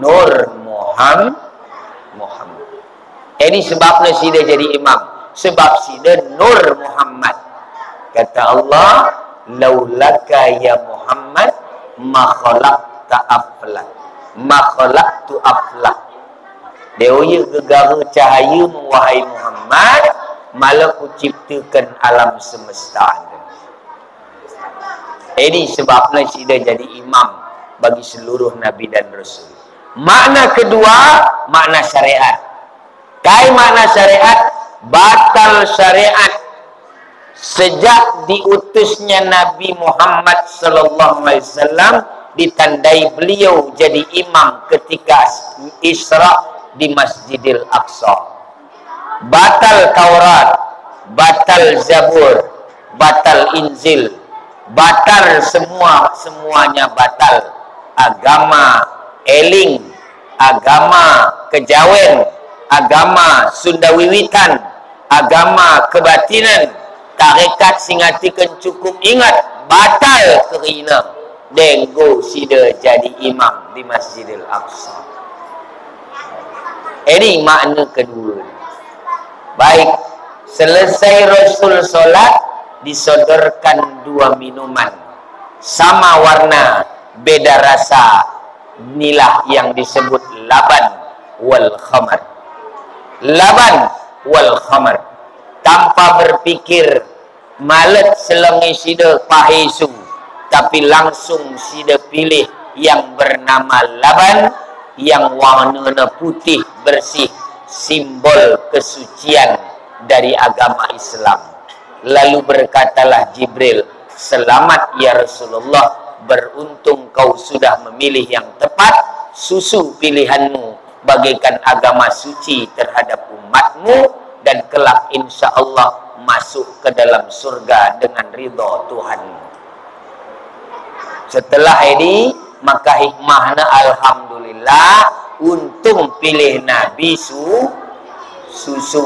Nur Muhammad. Ini sebabnya sida jadi imam, sebab sida Nur Muhammad. Kata Allah, laulaka ya Muhammad ma khalaqta aflak, ma khalaqtu aflak. Dewa gegara cahaya wahai Muhammad, malah ku ciptakan alam semesta anda. Ini sebabnya sida jadi imam bagi seluruh Nabi dan Rasul. Makna kedua, makna syariat. Kai makna syariat? Batal syariat sejak diutusnya Nabi Muhammad sallallahu alaihi wasallam, ditandai beliau jadi imam ketika Isra di Masjidil Aqsa. Batal Taurat, batal Zabur, batal Injil, batal semuanya batal. Agama eling, agama kejawen, agama Sunda Wiwitan, agama kebatinan, tarekat singatikan cukup ingat, batal kerina denggo sida jadi imam di Masjidil Aqsa. Ini makna kedua. Baik, selesai Rasul solat, disodorkan dua minuman sama warna, beda rasa, inilah yang disebut laban wal khamar. Laban wal khamar. Tanpa berpikir malet selengi sida pahisu, tapi langsung sida pilih yang bernama laban, yang warnanya putih bersih, simbol kesucian dari agama Islam. Lalu berkatalah Jibril, selamat ya Rasulullah, beruntung kau sudah memilih yang tepat. Susu pilihanmu bagaikan agama suci terhadap umatmu, dan kelak insya Allah masuk ke dalam surga dengan ridha Tuhanmu. Setelah ini, maka hikmahnya alhamdulillah, untung pilih Nabi susu.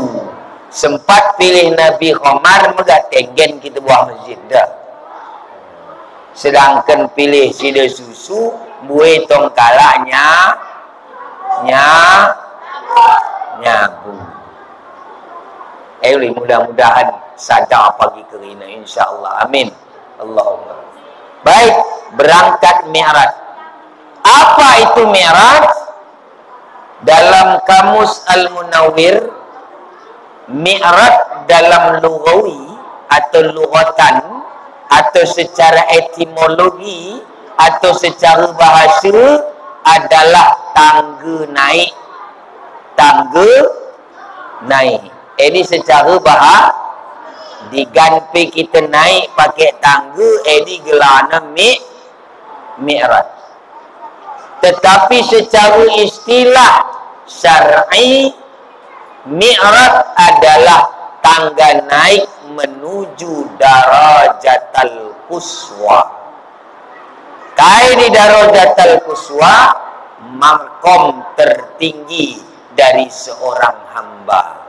Sempat pilih Nabi khamar, maka tenggen kita buah masjid dah. Sedangkan pilih sida susu, buai tongkalaknya nyabu. Mudah-mudahan sadar pagi kerina, insyaAllah. Amin. Allahumma. Baik, berangkat Mi'raj. Apa itu Mi'raj? Dalam kamus Al-Munawwir, Mi'raj dalam lughawi atau lughatan, atau secara etimologi, atau secara bahasa, adalah tangga naik. Tangga naik. Ini secara bahasa, diganti kita naik pakai tangga, ini gelana Mi'raj. Tetapi secara istilah syar'i, Mi'raj adalah tangga naik menuju darajatul quswa. Kai di darajatul quswa, makom tertinggi dari seorang hamba.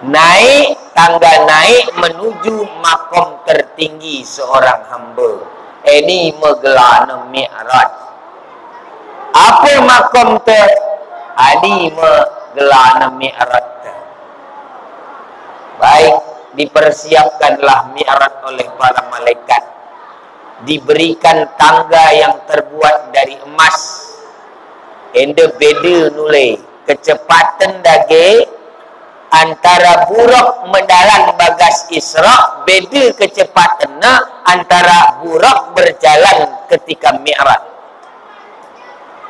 Naik, tangga naik menuju makom tertinggi seorang hamba. Ini menggelana Mi'raj. Apa makom ter? Ini menggelana Mi'raj. Baik, dipersiapkanlah Mi'raj oleh para malaikat. Diberikan tangga yang terbuat dari emas. Enda beda nulai kecepatan dage antara buruk mendalan bagas Isra, beda kecepatannya antara buruk berjalan ketika Mi'raj.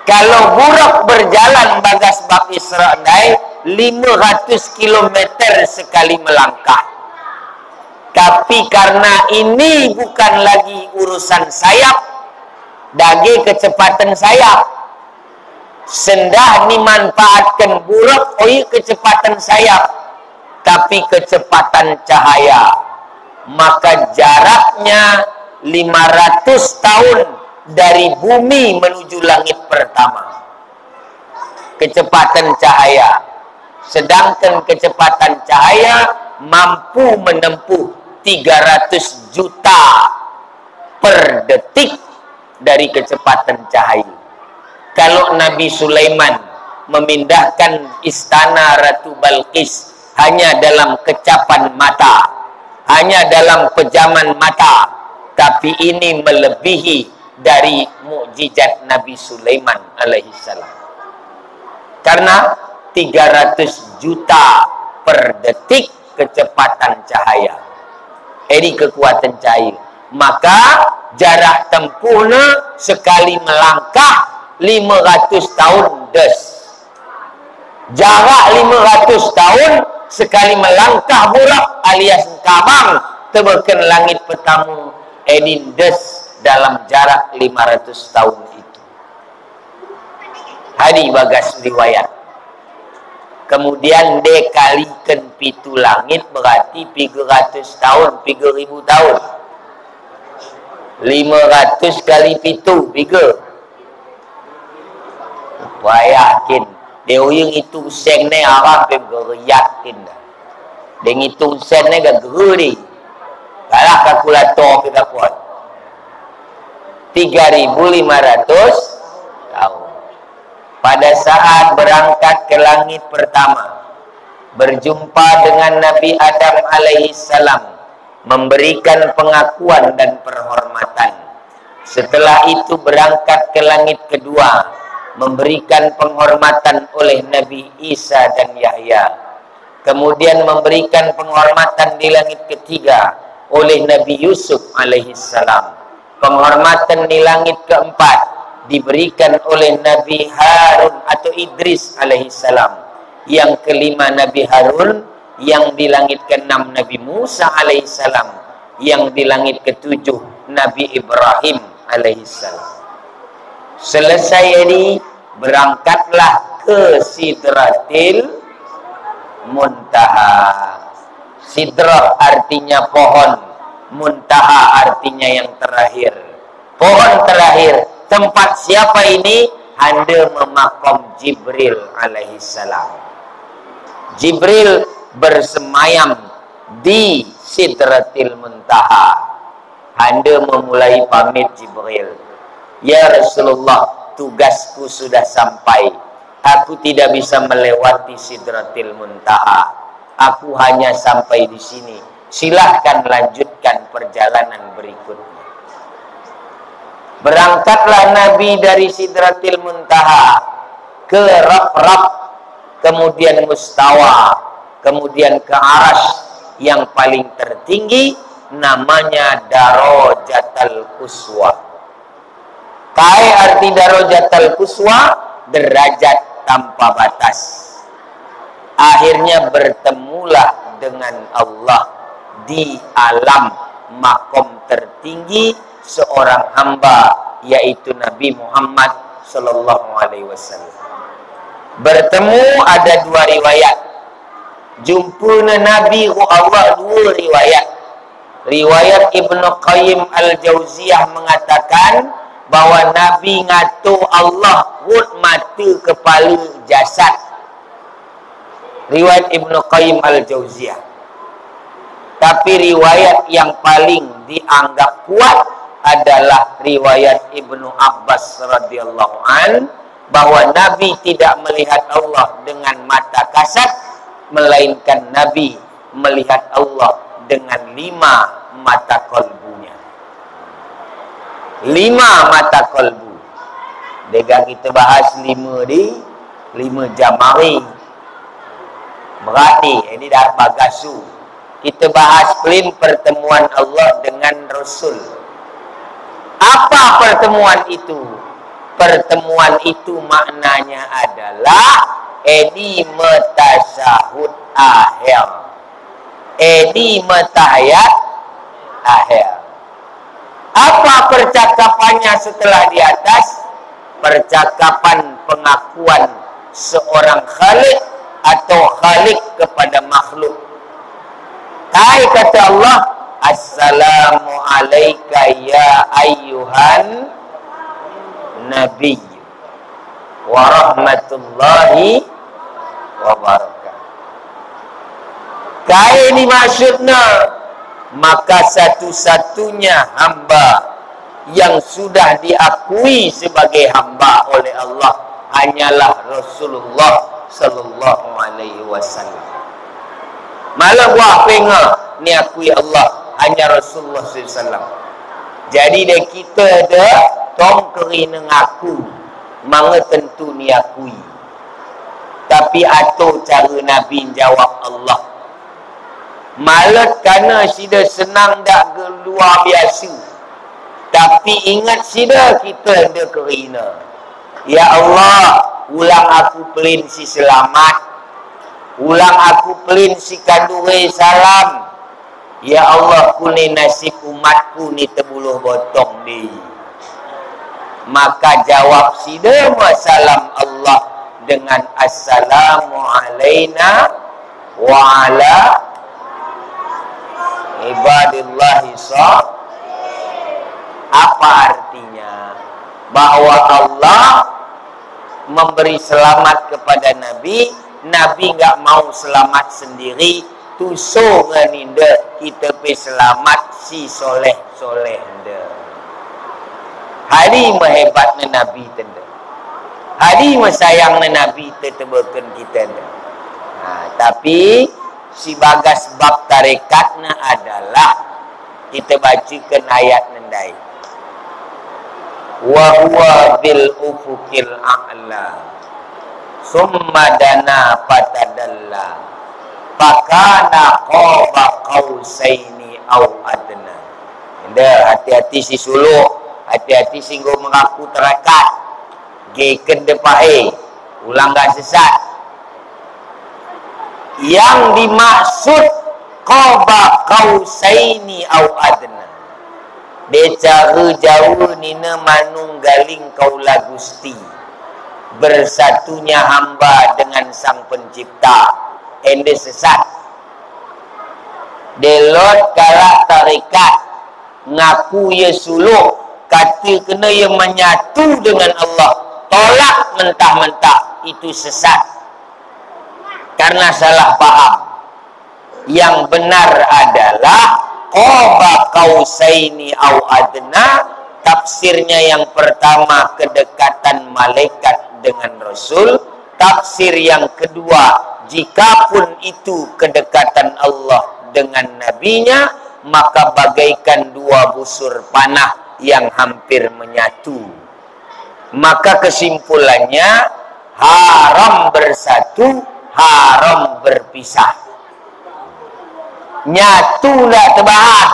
Kalau buruk berjalan bagas bab Isra dai 500 km sekali melangkah. Tapi karena ini bukan lagi urusan sayap, dage kecepatan sayap, sendah dimanfaatkan buruk, kecepatan sayap, tapi kecepatan cahaya. Maka jaraknya 500 tahun dari bumi menuju langit pertama. Kecepatan cahaya. Sedangkan kecepatan cahaya mampu menempuh 300 juta per detik dari kecepatan cahaya. Kalau Nabi Sulaiman memindahkan istana Ratu Balqis hanya dalam kecapan mata, hanya dalam pejaman mata, tapi ini melebihi dari mukjizat Nabi Sulaiman alaihissalam. Karena 300 juta per detik kecepatan cahaya. Ini kekuatan cahaya. Maka jarak tempuhnya sekali melangkah 500 tahun des. Jarak 500 tahun sekali melangkah burak alias kabang tebekan langit pertama edindes dalam jarak 500 tahun itu. Hadi bagas riwayat. Kemudian dikalikan pitu langit berarti 300 tahun, 3000 tahun. 500 kali pitu, 3. Wah yakin. Dia uyung itu sen ni arah pun yakin dah. Dia ngitung sen ni gak geri. Kalah kalkulator kita buat. 3.500 tahun. Pada saat berangkat ke langit pertama, berjumpa dengan Nabi Adam alaihi salam, memberikan pengakuan dan penghormatan. Setelah itu berangkat ke langit kedua, memberikan penghormatan oleh Nabi Isa dan Yahya. Kemudian memberikan penghormatan di langit ketiga oleh Nabi Yusuf alaihi salam. Penghormatan di langit keempat diberikan oleh Nabi Harun atau Idris alaihi salam. Yang kelima Nabi Harun, yang di langit keenam Nabi Musa alaihi salam, yang di langit ketujuh Nabi Ibrahim alaihi salam. Selesai ini berangkatlah ke Sidratil Muntaha. Sidrah artinya pohon, Muntaha artinya yang terakhir. Pohon terakhir. Tempat siapa ini? Handa memakom Jibril alaihi salam. Jibril bersemayam di Sidratil Muntaha. Handa memulai pamit Jibril. Ya Rasulullah, tugasku sudah sampai. Aku tidak bisa melewati Sidratil Muntaha. Aku hanya sampai di sini. Silahkan lanjutkan perjalanan berikutnya. Berangkatlah Nabi dari Sidratil Muntaha ke Rab-Rab, kemudian Mustawa, kemudian ke Arash yang paling tertinggi, namanya Darajatul Quswa. Kai arti Darajatul Quswa, derajat tanpa batas. Akhirnya bertemulah dengan Allah di alam makom tertinggi seorang hamba, yaitu Nabi Muhammad sallallahu alaihi wasallam. Bertemu ada dua riwayat. Jumpuna Nabi ku Allah dua riwayat. Riwayat Ibnu Qayyim Al-Jauziyah mengatakan bahwa Nabi ngatu Allah wud mata kepala jasad. Riwayat Ibnu Qayyim Al-Jauziyah. Tapi riwayat yang paling dianggap kuat adalah riwayat Ibnu Abbas radhiyallahu an, bahwa Nabi tidak melihat Allah dengan mata kasat, melainkan Nabi melihat Allah dengan 5 mata kolbunya. 5 mata kolbu. Dega kita bahas 5 di 5 jam hari. Berarti ini dah bagasu. Kita bahas pelin pertemuan Allah dengan Rasul. Apa pertemuan itu? Pertemuan itu maknanya adalah edi metasyahud akhir. Edi metahayat akhir. Apa percakapannya setelah di atas? Percakapan pengakuan seorang khalik atau khalik kepada makhluk. Hai kata Allah, Assalamu alayka ya ayyuhan Nabi wa rahmatullahi wa barakatuh. Kaya ini maksudnya, maka satu-satunya hamba yang sudah diakui sebagai hamba oleh Allah hanyalah Rasulullah sallallahu alaihi wasallam. Malah buah penga ni akui Allah hanya Rasulullah sallallahu alaihi wasallam. Jadi dia kita ada tong keri nengaku, manga tentu ni akui. Tapi atau cara Nabi jawab Allah. Malah kerana sida senang dak luar biasa. Tapi ingat sida kita ada kerina. Ya Allah, ulang aku pelin si selamat, ulang aku pelin si kandure salam. Ya Allah, kuni nasib umatku ni terbuluh botong ni. Maka jawab si dema salam Allah dengan assalamu alaina wa ala ibadillahi sah. Apa artinya? Bahwa Allah memberi selamat kepada Nabi. Nabi enggak mau selamat sendiri. Tuso ngeninda kita pe selamat si soleh-soleh nda. Hari mehebatnya Nabi tenda. Hari mesayangnya Nabi tetebakan kita nda. Tapi si bagas bab tarekatnya adalah kita bacakan ayat nendai. Wa huwa bil ufuqil a'la summa dana fatadalla fakana qaba qausaini au adna. Indah, hati-hati si suluk, hati-hati si nggo mengaku terakat geken depae ulang gak sesat. Yang dimaksud qaba qausaini au adna, decara jauh nina manunggaling kaula Gusti, bersatunya hamba dengan sang pencipta. Ende sesat. Delot kalak tarikat ngaku ye suluk, kata kena ye menyatu dengan Allah, tolak mentah-mentah, itu sesat karena salah paham. Yang benar adalah qaba qausaini au adna. Tafsirnya yang pertama kedekatan malaikat dengan Rasul. Tafsir yang kedua, jikapun itu kedekatan Allah dengan nabinya, maka bagaikan dua busur panah yang hampir menyatu. Maka kesimpulannya, haram bersatu, haram berpisah. Nyatu lah tebahan,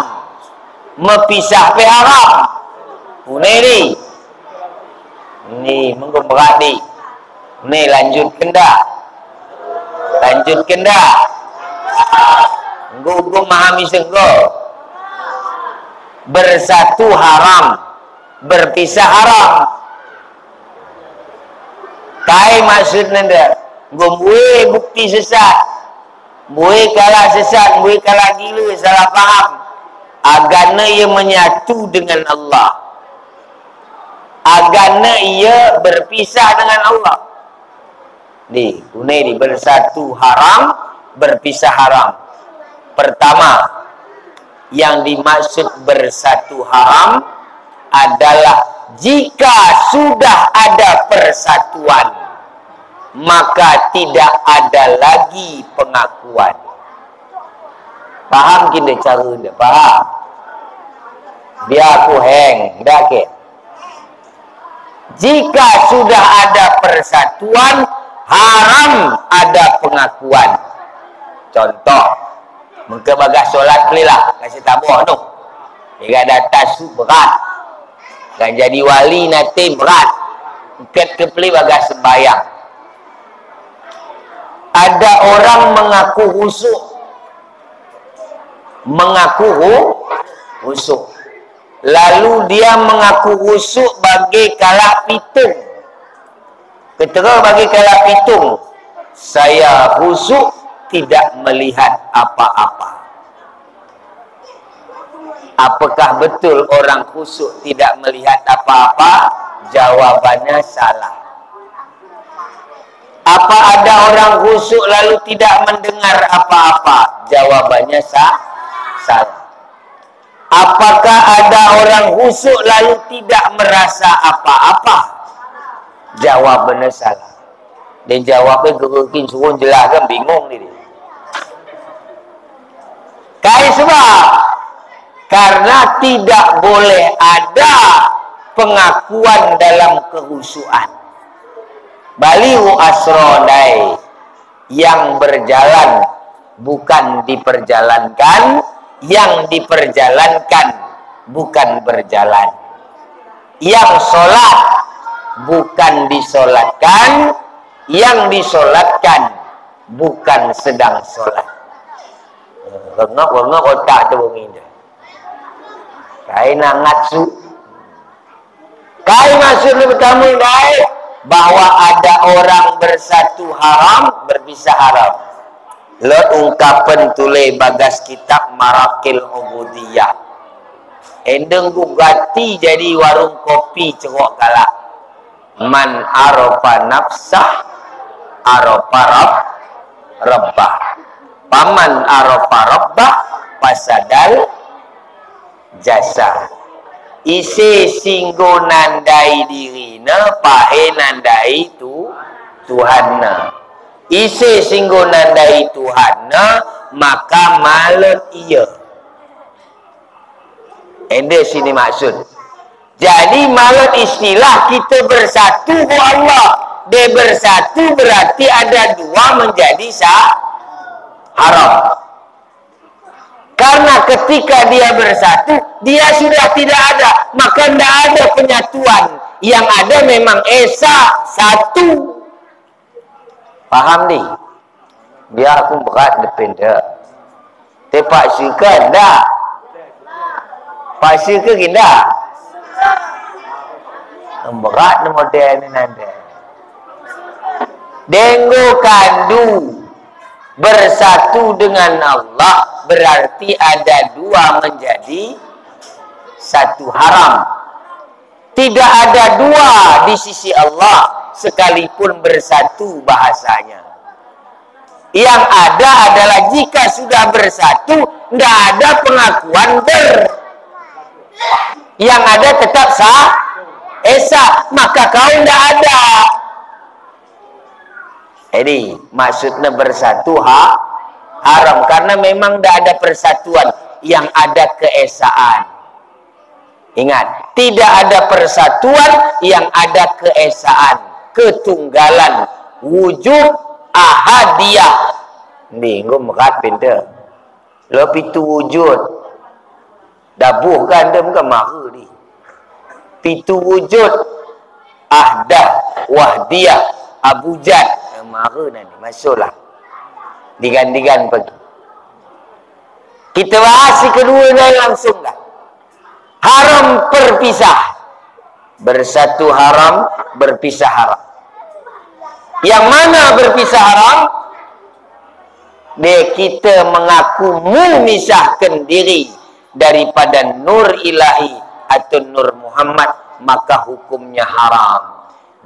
mepisah pe haram. Ini menggemberat ni. Ni lanjutkan dah. Lanjutkan dah. Engkau memahami sengko. Bersatu haram, berpisah haram. Kai maksudnya dah. Engkau boleh bukti sesat. Boleh kalah sesat, boleh kalah gila, salah faham. Agama ia menyatu dengan Allah. Agama ia berpisah dengan Allah. Di kunai di bersatu haram, berpisah haram. Pertama, yang dimaksud bersatu haram adalah jika sudah ada persatuan, maka tidak ada lagi pengakuan. Faham kita cara dia? Faham? Biar aku hang, dah ke? Jika sudah ada persatuan, haram ada pengakuan. Contoh, muka bagas solat belilah, kasih tabuh tu. Jika datang su berat, kan jadi wali nanti berat. Ikat ke beli bagas sembayang. Ada orang mengaku khusyuk, lalu dia mengaku khusyuk bagi kalak pitung. Ketera bagi kalak pitung, saya khusyuk tidak melihat apa-apa. Apakah betul orang khusyuk tidak melihat apa-apa? Jawabannya salah. Apa ada orang khusyuk lalu tidak mendengar apa-apa? Jawabannya salah. Apakah ada orang khusyuk lalu tidak merasa apa-apa? Jawabannya salah. Dan jawabnya kerukin suruh jelaskan, bingung ni. Kai sebab karena tidak boleh ada pengakuan dalam kehusuan. Baliu asrodai, yang berjalan bukan diperjalankan, yang diperjalankan bukan berjalan. Yang sholat bukan disolatkan, yang disolatkan bukan sedang solat. Rengok otak tu bunyi dah. Kai nak ngatsu. Kai maksud pertama kai bahwa ada orang bersatu haram, berpisah haram. Lo ungkapan tule bagas kitab Marakil Ubudiyah. Endeng gugati jadi warung kopi cerok galak. Man arofa nafsah arofa rabbah. Paman arofa rabbah pasadal jasa. Isi singgo nandai dirina, pahe nandai tu Tuhanna. Isi singgo nandai Tuhanna, maka malet ia. Ende sini maksud. Jadi malet istilah kita bersatu ku Allah. Dia bersatu berarti ada dua menjadi haram. Karena ketika dia bersatu, dia sudah tidak ada. Maka tidak ada penyatuan. Yang ada memang esa, satu. Faham ni? Biar aku berat depan dia. Tepak syuka tak? Pak syuka kita? Berat ni model ni nanti. Denggo kandu bersatu dengan Allah berarti ada dua menjadi satu haram. Tidak ada dua di sisi Allah sekalipun bersatu bahasanya. Yang ada adalah jika sudah bersatu tidak ada pengakuan yang ada tetap esa, maka kau tidak ada. Jadi maksudnya bersatu haram karena memang tidak ada persatuan, yang ada keesaan. Ingat, tidak ada persatuan, yang ada keesaan, ketunggalan, wujud ahadiyah. Ni ngom berat benda. Lo pitu wujud. Dabuh kan dia bukan maha ni. Pitu wujud ahdah wahdiyah abujad. Mara nanti masuklah digan-digan pergi. Kita bahas si kedua dah langsung dah. Haram berpisah. Bersatu haram, berpisah haram. Yang mana berpisah haram? Dia kita mengaku memisahkan diri daripada nur ilahi atau nur Muhammad, maka hukumnya haram.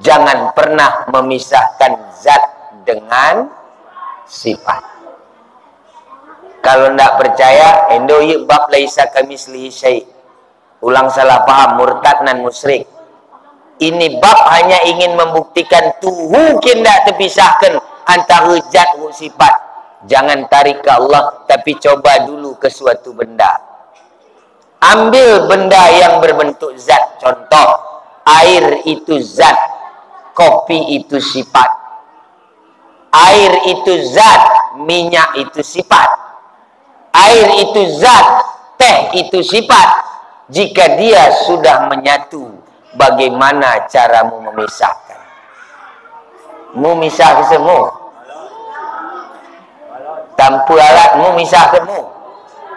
Jangan pernah memisahkan zat dengan sifat. Kalau tidak percaya, endo ye bab laisa kamislihi syai'. Ulang salah paham, murtad dan musyrik. Ini bab hanya ingin membuktikan tuhu tidak terpisahkan antara zat dan sifat. Jangan tarik ke Allah, tapi coba dulu ke suatu benda. Ambil benda yang berbentuk zat. Contoh, air itu zat, kopi itu sifat. Air itu zat, minyak itu sifat. Air itu zat, teh itu sifat. Jika dia sudah menyatu, bagaimana caramu memisahkan? Memisah semua. Tanpa alatmu misah kamu.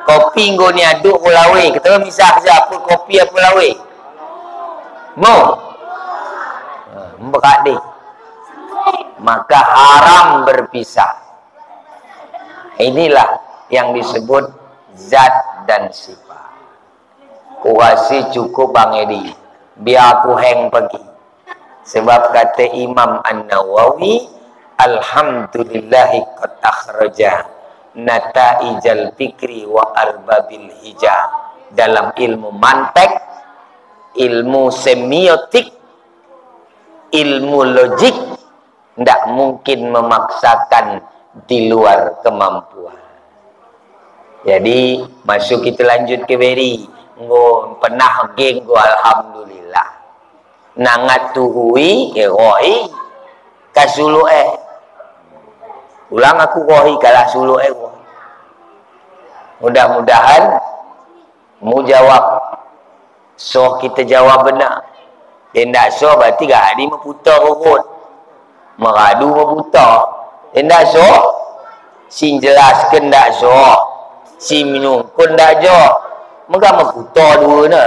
Kopi nggo ni aduk lawe, kita misah apa kopi apa lawe. Mau? Berat deh. Maka haram berpisah. Inilah yang disebut zat dan sifat. Kurasi cukup Bang Edi. Biar aku hang pergi. Sebab kata Imam An-Nawawi, alhamdulillahi qad akhraja nata'ijal fikri wa arbabil hijab. Dalam ilmu mantek, ilmu semiotik, ilmu logik, tidak mungkin memaksakan di luar kemampuan. Jadi masuk kita lanjut ke beri. Ngo pernah geng go alhamdulillah. Nangat tuhui rohi kasulu ulang aku rohi kalah sulu rohi. Mudah-mudahan mu jawab. So kita jawab benar. Tidak so berarti gak ada meputar urut. Meradu meputar. Tidak so. Si jelaskan tak so. Si minum pun tak so. Mereka meputar dua ni.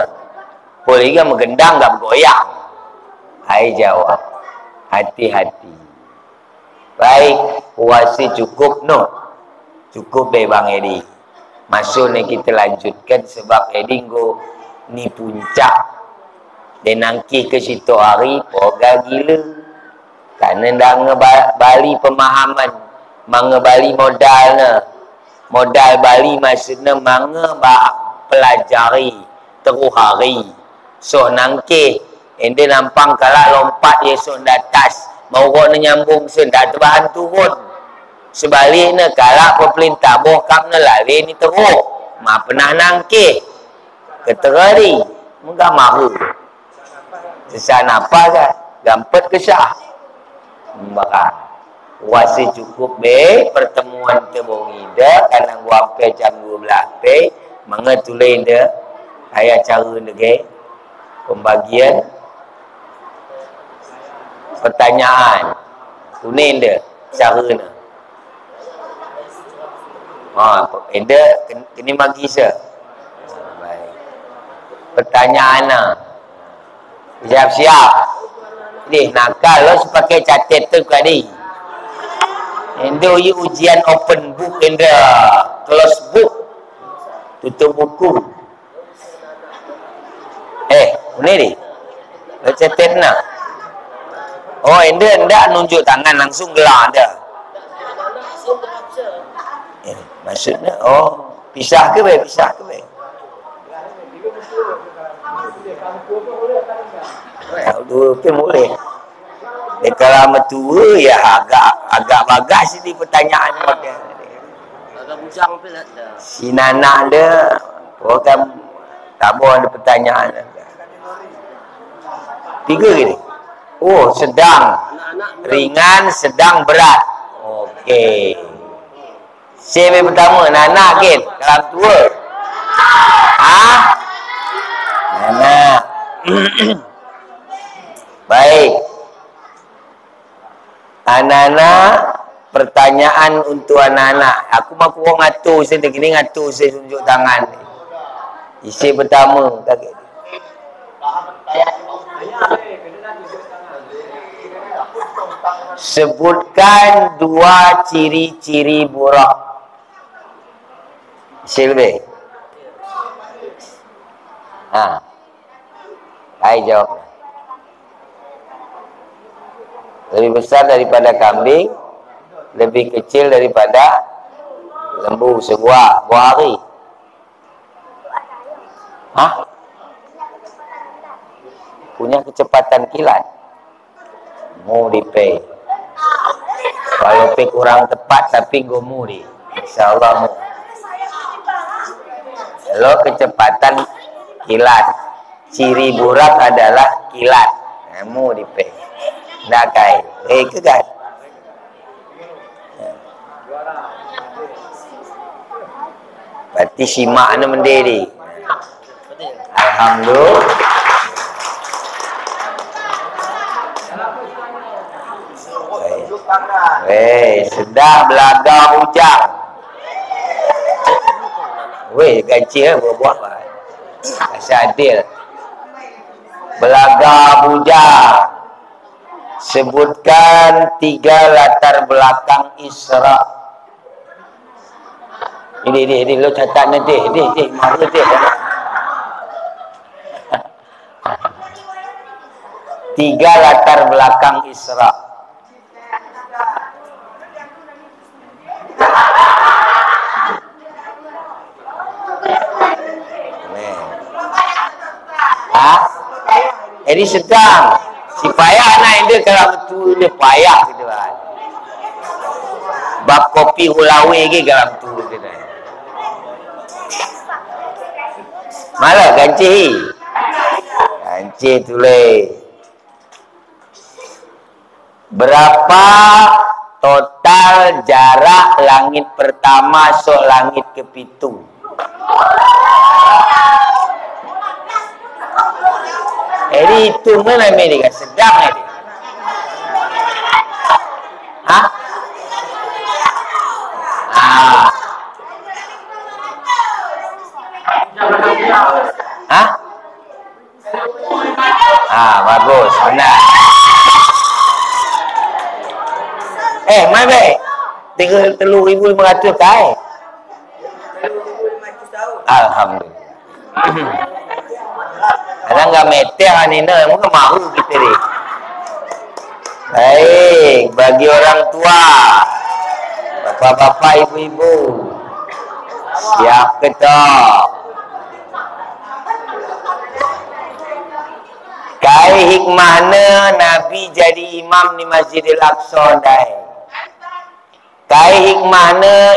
Boleh kan menggendang tak bergoyang. Hai jawab. Hati-hati. Baik. Puasa cukup no. Cukup deh Bang Edi. Masuk ni kita lanjutkan sebab Edi ni puncak. Dan nangkih ke situ hari poga gila. Karena dah ngebali pemahaman, mengebali modalnya. Modal bali maksudnya pelajari terus hari. So nangkih, ende nampang kalau lompat ye so datas, mau nyambung so tak terbahan turun. Sebaliknya kalau pemerintah bokapnya lali ni teruk. Ma pernah nangkih. Keterari, enggak mahu. Sesak nafas kan? Gampet kesah. Maka puasa cukup be pertemuan tebong ida karena gua sampai jam 12 be mengetulai ida ayat cara nege pembagian pertanyaan kuning ida cara na. Ida kini bagi se. Baik. Pertanyaan na. Siap-siap. Ni nakal lo sepakai catat tu tadi. Endo ujian open book enda. Close book. Tutup buku. Ini ni. Lo catat nak. Oh, enda nunjuk tangan langsung gelar anda. Maksudnya pisah ke be? Pisah ke be? Dua pun boleh. Kalau metua ya agak bagas ini pertanyaan dia. Agak bujang pula dah. Si Nana dia program tak boleh ada pertanyaan. Tiga gini. Oh, sedang. Ringan, sedang, berat. Okey. Saya pertama Nana kan, dalam tua. Nana. Baik. Anak-anak, pertanyaan untuk anak-anak. Aku mahu orang ngatur saya begini, ngatur saya tunjuk tangan. Isi pertama. Sebutkan dua ciri-ciri burak. Isi lebih. Hai jawab. Lebih besar daripada kambing, lebih kecil daripada lembu sebuah hari. Punya kecepatan kilat. Mau dipay. Kalau pay kurang tepat tapi go muri. Insyaallah mu. Kalau kecepatan kilat, ciri burak adalah kilat. Mau dipay. Dah kai. Ke kan? Berarti simak ni mendiri. Alhamdulillah. Sedang belaga bujang. Gaji buat apa? Kasih adil. Belaga bujang. Sebutkan 3 latar belakang Isra. Ini lo catat ni deh, mana deh. 3 latar belakang Isra. Jadi sedang. Si payah naik dia kalau betul dia payah gitu kan. Bab kopi ulawe ke kalau betul dia naik. Malah ganci. Ganci tulis. Berapa total jarak langit pertama sok langit kepitu? Itu mana Amerika sedang ini. Hah? Hah? Bagus, benar. Mai baik. 3,500 tahun. Alhamdulillah. Ada enggak meter ni nak, muka mahu kita ni. Baik, bagi orang tua, bapak-bapak, ibu-ibu, siap ke tak? Kai hikmahna Nabi jadi imam di Masjidil Aqsa dai. Kai hikmahna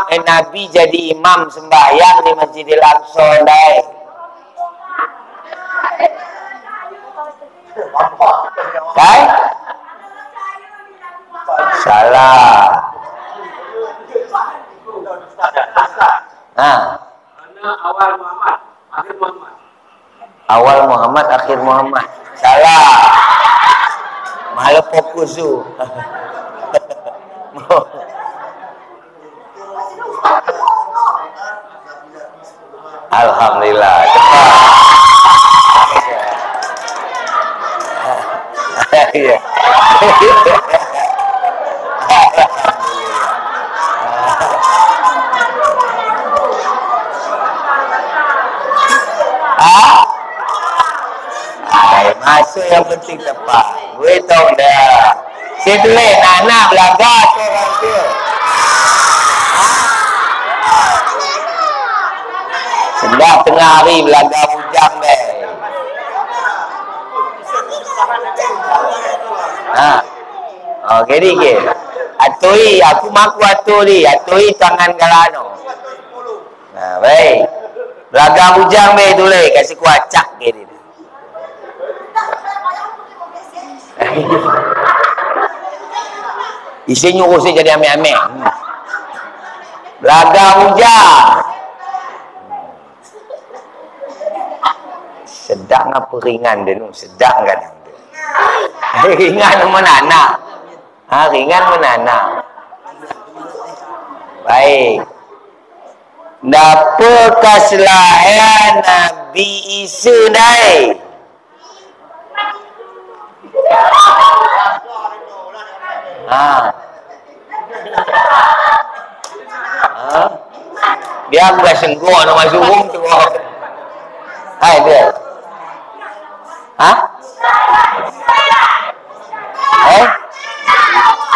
Nabi jadi imam sembahyang di Masjidil Aqsa dai. Kai? Salah. Awal Muhammad, akhir Muhammad. Awal Muhammad, akhir Muhammad. Salah. Malah fokus tu. Alhamdulillah. Ya. Masuk yang penting tepat. Gue tahu dah. Saya tulis anak belaga tu orang tu. Sedap tengah hari belaga bujang deh. Jadi ke? Atui, aku maku atui, atui tangan galano. Baik. Belaga bujang deh tulis, kasih kuacak ke dia. Isi nyuruh saya jadi amik-amik. Belaga hujang. Sedap apa ringan dia tu? Sedap kadang tu. Ringan menana. Ringan menana. Baik. Napa kesalahan Nabi Isa dai? Dia bukan senggol nak masuk rumah tu. Hai dia.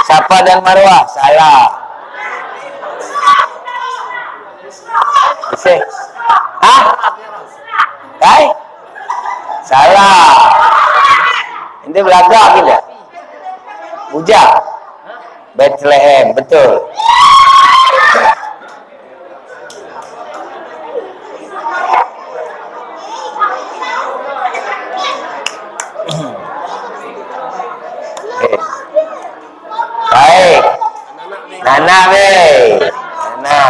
Safa dan Marwah salah. Hai? Salah. Ini belagak kita. Bujang. Bethlehem, betul. Baik. Nana be. Nana.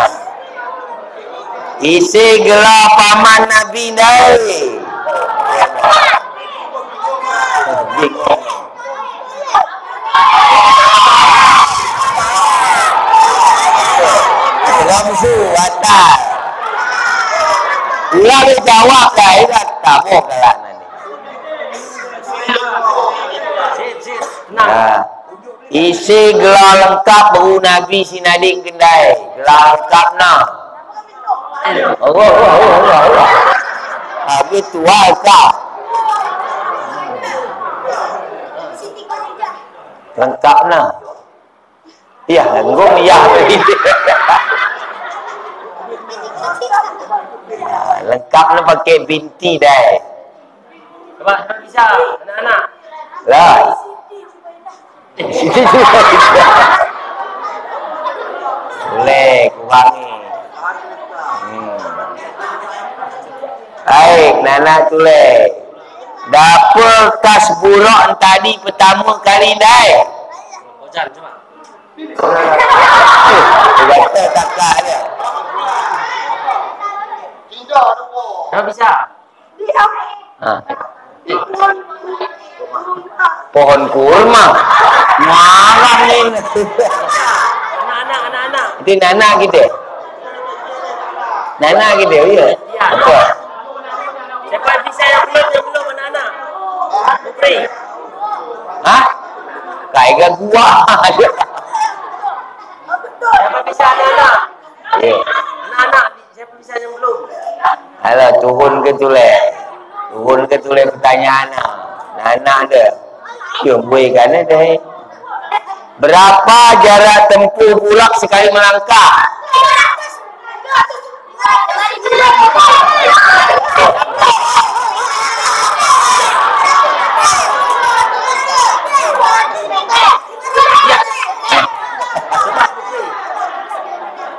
Isi gelar paman Nabi dai. Bingung. Ramsu wadah. Ulang dia jawab dah, dia tak boh galak nanti. Isi gelar lengkap baru Nabi Sinading Kendai. Gelar lengkap nah. Allah. Habis tua kah? Lengkap nah. Ya, lenggong ya. Lengkap nak pakai binti dah. Sebab bisa anak-anak. Lah. Siti juga bisa. Boleh kurangi. Baik, Nana tulis. Dapur kas buruk tadi pertama kali dah. Hujan cuma. Kata takak dia. Dah bisa. pohon kurma. Marah ni. Anak-anak. Itu Nana kita. Nana kita, ya. Betul. Siapa bisa yang belum anak-anak? Putri. Hah? Kayak gua. Siapa bisa anak-anak? Ya. Anak-anak, siapa bisa yang belum? Alah, turun ke tule pertanyaan. Nana ada. Boleh kan ada. Berapa jarak tempuh bulak sekali melangkah?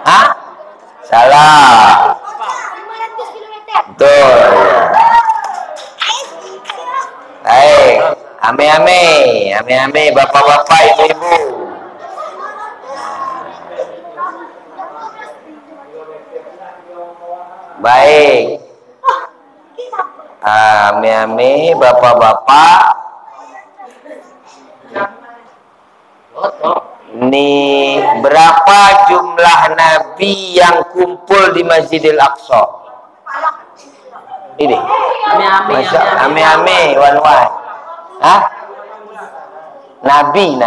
Hah? Salah. Betul. Baik. Ame-ame, bapak-bapak, ibu-ibu. Baik. Ame-ame, bapak-bapak. Ni berapa jumlah nabi yang kumpul di Masjidil Aqsa? Ini. Ame-ame, wan-wan. Hah? Nabi.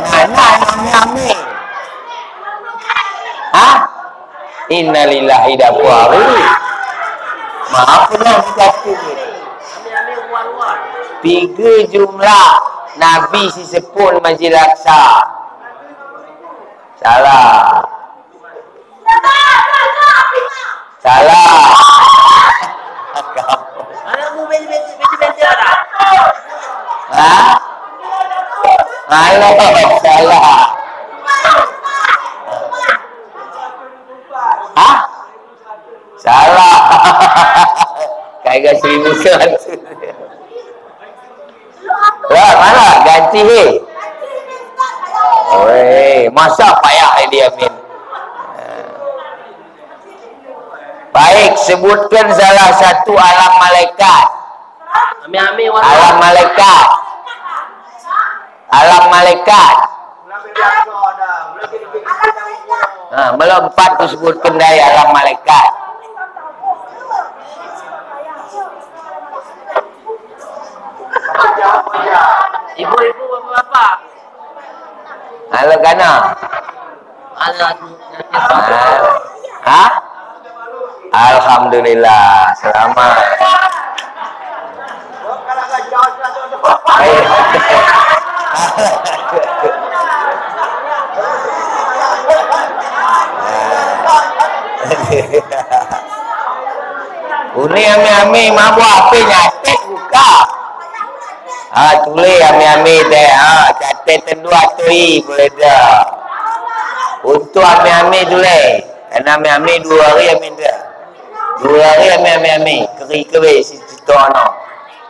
Nana, ame-ame. Hah? Innalillahi dapwari. Maaf lah kita. 3 jumlah nabi sisepun Masjid Aqsa. Salah. Anakmu baju-baju dah. Hah? Alah, salah. Hah? Salah. Kayak 1100. Lah, mana? Ganti he. Oi, masa payah dia Amin. Baik, sebutkan salah satu alam malaikat. Alam malaikat. Melompat disebutkan dari alam malaikat. Ibu-ibu, bapak-bapak. Halo kana. Hah? Alhamdulillah, selamat. Uni ame-ame mabu apa nyatet buka. Tulis ame-ame teh. Catat terdua tui boleh dah. Untuk ame-ame tulis. Karena ame-ame 2 hari ame dah. 2 hari ame-ame. Keri-keri si cito-ano.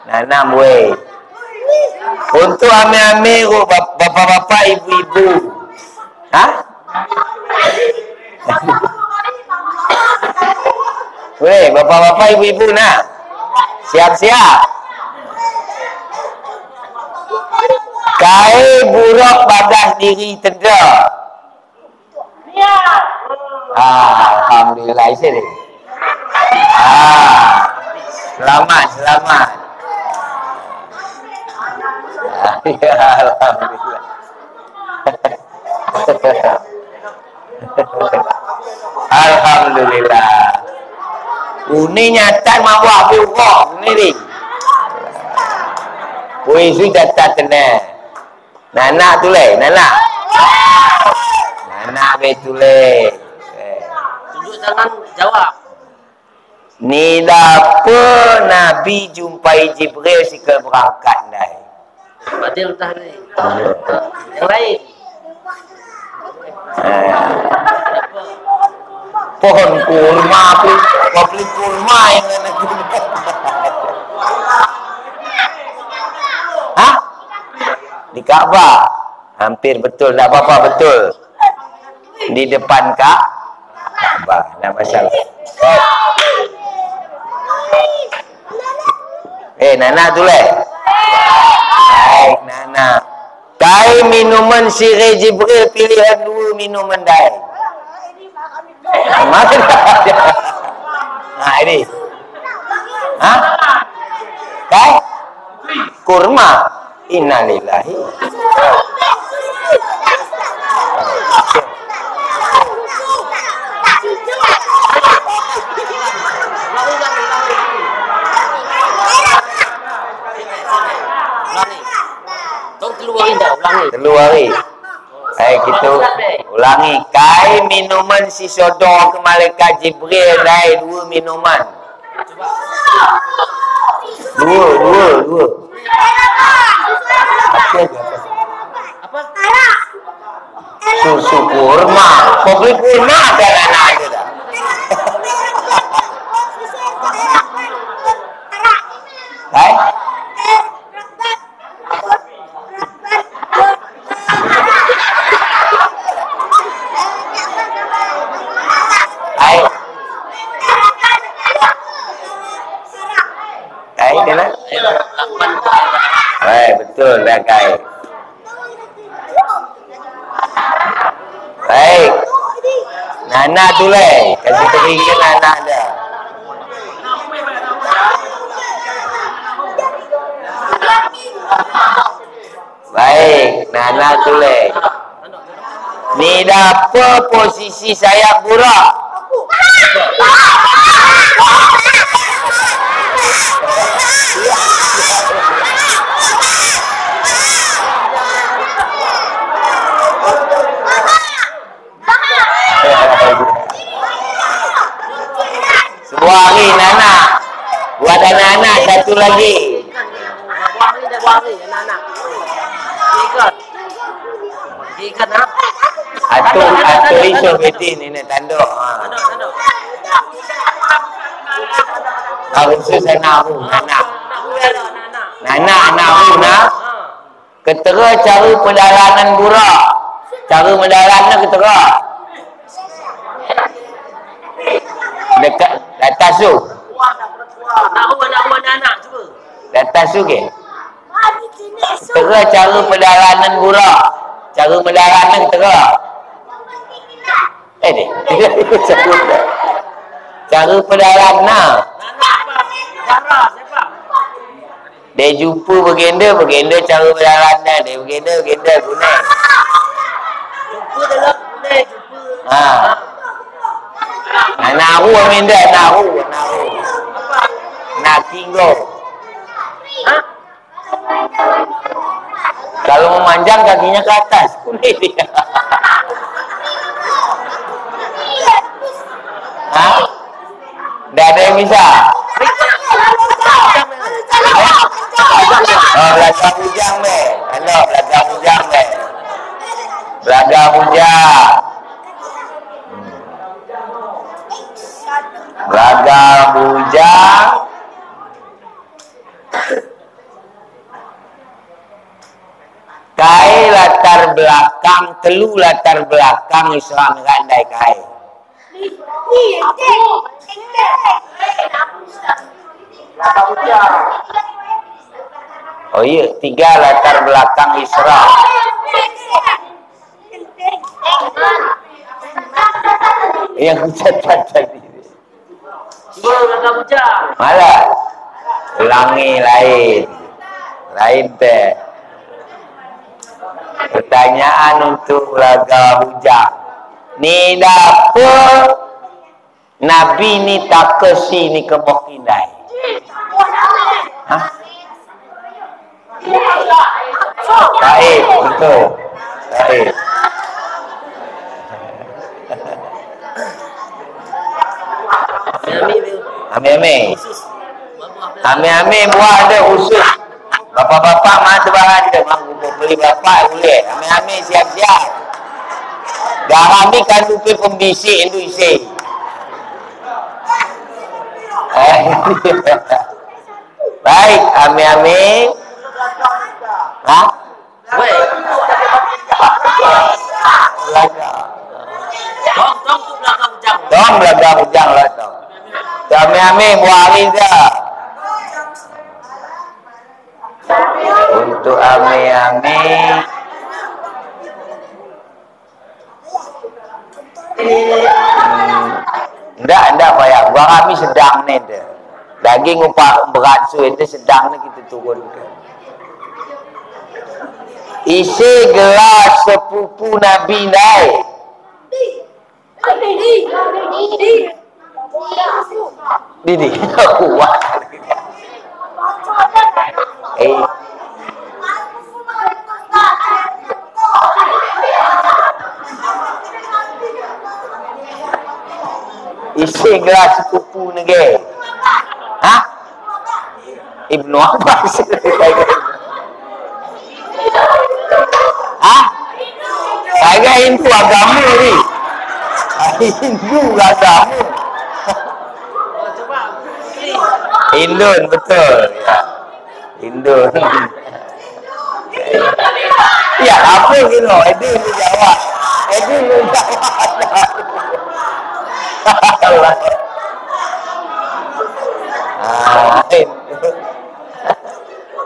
Nanam weh. Untuk ame-ame bapak-bapak, ibu-ibu. Hah? Weh, bapak-bapak, ibu-ibu nak. Siap-siap. Kai buruk bagas diri tenda. Alhamdulillah isi ni. Selamat. Ya, alhamdulillah. Alhamdulillah. Uni nyata mau apa kok ni ni. Puisi catat tenang. Nana tulis, Nana betulis. Tunjuk tangan, jawab. Ni dapa Nabi jumpai Jibril sikal berangkat dah. Badil tahri. Yang lain. Pohon kurma tu, beli kurma yang nak. Hah? Di Kaabah. Hampir betul, tak apa-apa betul. Di depan Kaabah, tak masalah. Nana tulis. Baik, Nana. Kai minuman Sirih Jibril pilihan 2 minuman dai. Mana ada? Nah, ini. Hah? Kai? Kurma. Innalillahi. Ulangi. Kita ulangi. Kai minuman si sodor ke malaikat Jibril dai 2 minuman. Dua. Apa? Susu kurma. Kopi kurma ada anak ada dah. Hai? Betul dah Kai. Baik. Nana tulis. Kasih teringin Nana ada. Baik. Nana tulis. Ni dapa posisi sayap burak? Sebuah hari Nana. Buat anak-anak satu lagi. Ikat nak? Atau isu betin ini tanduk. Khusus anak aku, Nana nak. Ketera cara pendalanan burak. Cara mendalannya ketera. Dekat atas tu. Anak cuba. Atas tu ke? Ketera cara pendalanan burak. Cara mendalannya ketera. Ni. Cara pendalanan. Dia jumpa bergenda cara berjalannya. Dia bergenda guna. Jumpa dalam guna, jumpa. Anak aku amin dah, anak aku. Nak tinggal. Kalau memanjang kakinya ke atas, kulit dia. Dah ada yang bisa. Belakang bujang be. Belakang bujang be. Belakang bujang. Belakang bujang. Kai latar belakang, telu latar belakang Islam ngandai kai. Oh iya, 3 latar belakang Isra. Yang catat tadi. Cuba belakang bujang. Malah. Ulangi lain teh. Pertanyaan untuk laga bujang. Ni dapur Nabi ni tak kesi ni kemungkinan. Hah? Baik, betul. Baik. Ami-ami buah ada khusus. Bapak-bapak mah tebahan dia mampu beli bapak boleh. Ami-ami siap-siap. Garam ni kan lupa pembisik itu isi. Baik, ami-ami. Hah? Dong belakang bujang lah tu. Ami-ami buah hari dah. Untuk ame-ame Ndak payah. Gua kami sedang ni dah. Daging upah berat su itu sedang ni kita turunkan. Isi gelas sepupu Nabi naik. Didi, kuat. Isi gelas sepupu negeri. Hah? Ibnu Abbas. Hah? Saya Hindu agama ni. Hindu agama. Indon betul ya. Indon. Ya apa gitu? Edin jawab. Edin jawab.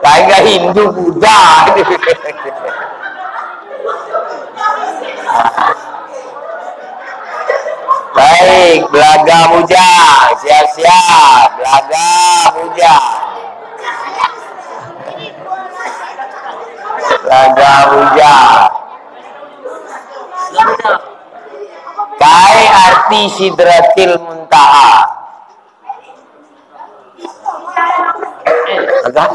Kagak Hindu Buddha. Baik, belaga bujang, siap-siap, belaga bujang, belaga bujang. Kai arti sidratil muntaha. Agak?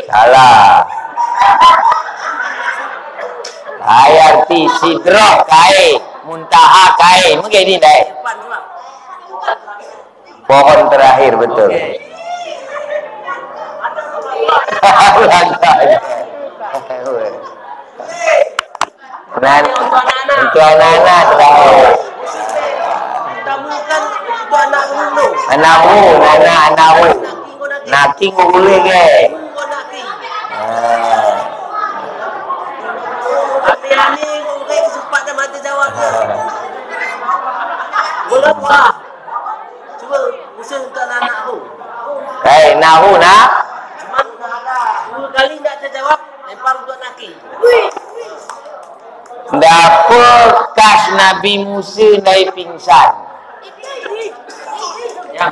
Salah. Kai arti sidra kai, muntaha kai. Mungkin ini dai. Pohon terakhir betul. Untuk anak-anak terakhir. Anakmu, anakmu. Naki boleh ke? Hati-hati, boleh kesempatan mati jawab. Boleh apa? Cuba usul untuk anak-anakku. Baik, nahu nak. Cuma 2 kali tak terjawab, lempar untuk naki. Dapur kas Nabi Musa naik pingsan. Jam.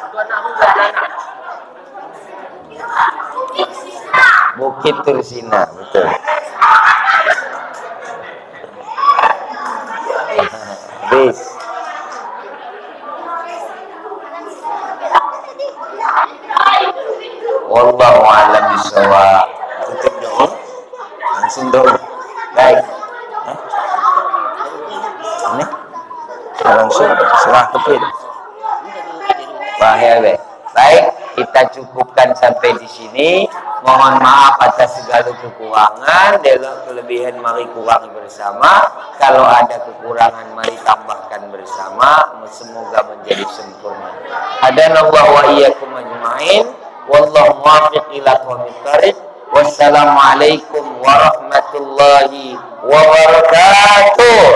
Untuk anakku beranak. Bukit Tursina, betul. Habis. Wallahu a'lam bishawab. Tutup dulu. Langsung dulu. Baik. Ini langsung serah kepit. Bahaya. Baik, kita cukupkan sampai di sini. Mohon maaf atas segala kekurangan. Dalam kelebihan mari kurangi bersama. Kalau ada kekurangan mari tambahkan bersama. Semoga menjadi sempurna. Hadanallahu wa iyyakum ajma'in. Wallahu muwaffiq ila aqwamit thoriq. Wassalamualaikum warahmatullahi wabarakatuh.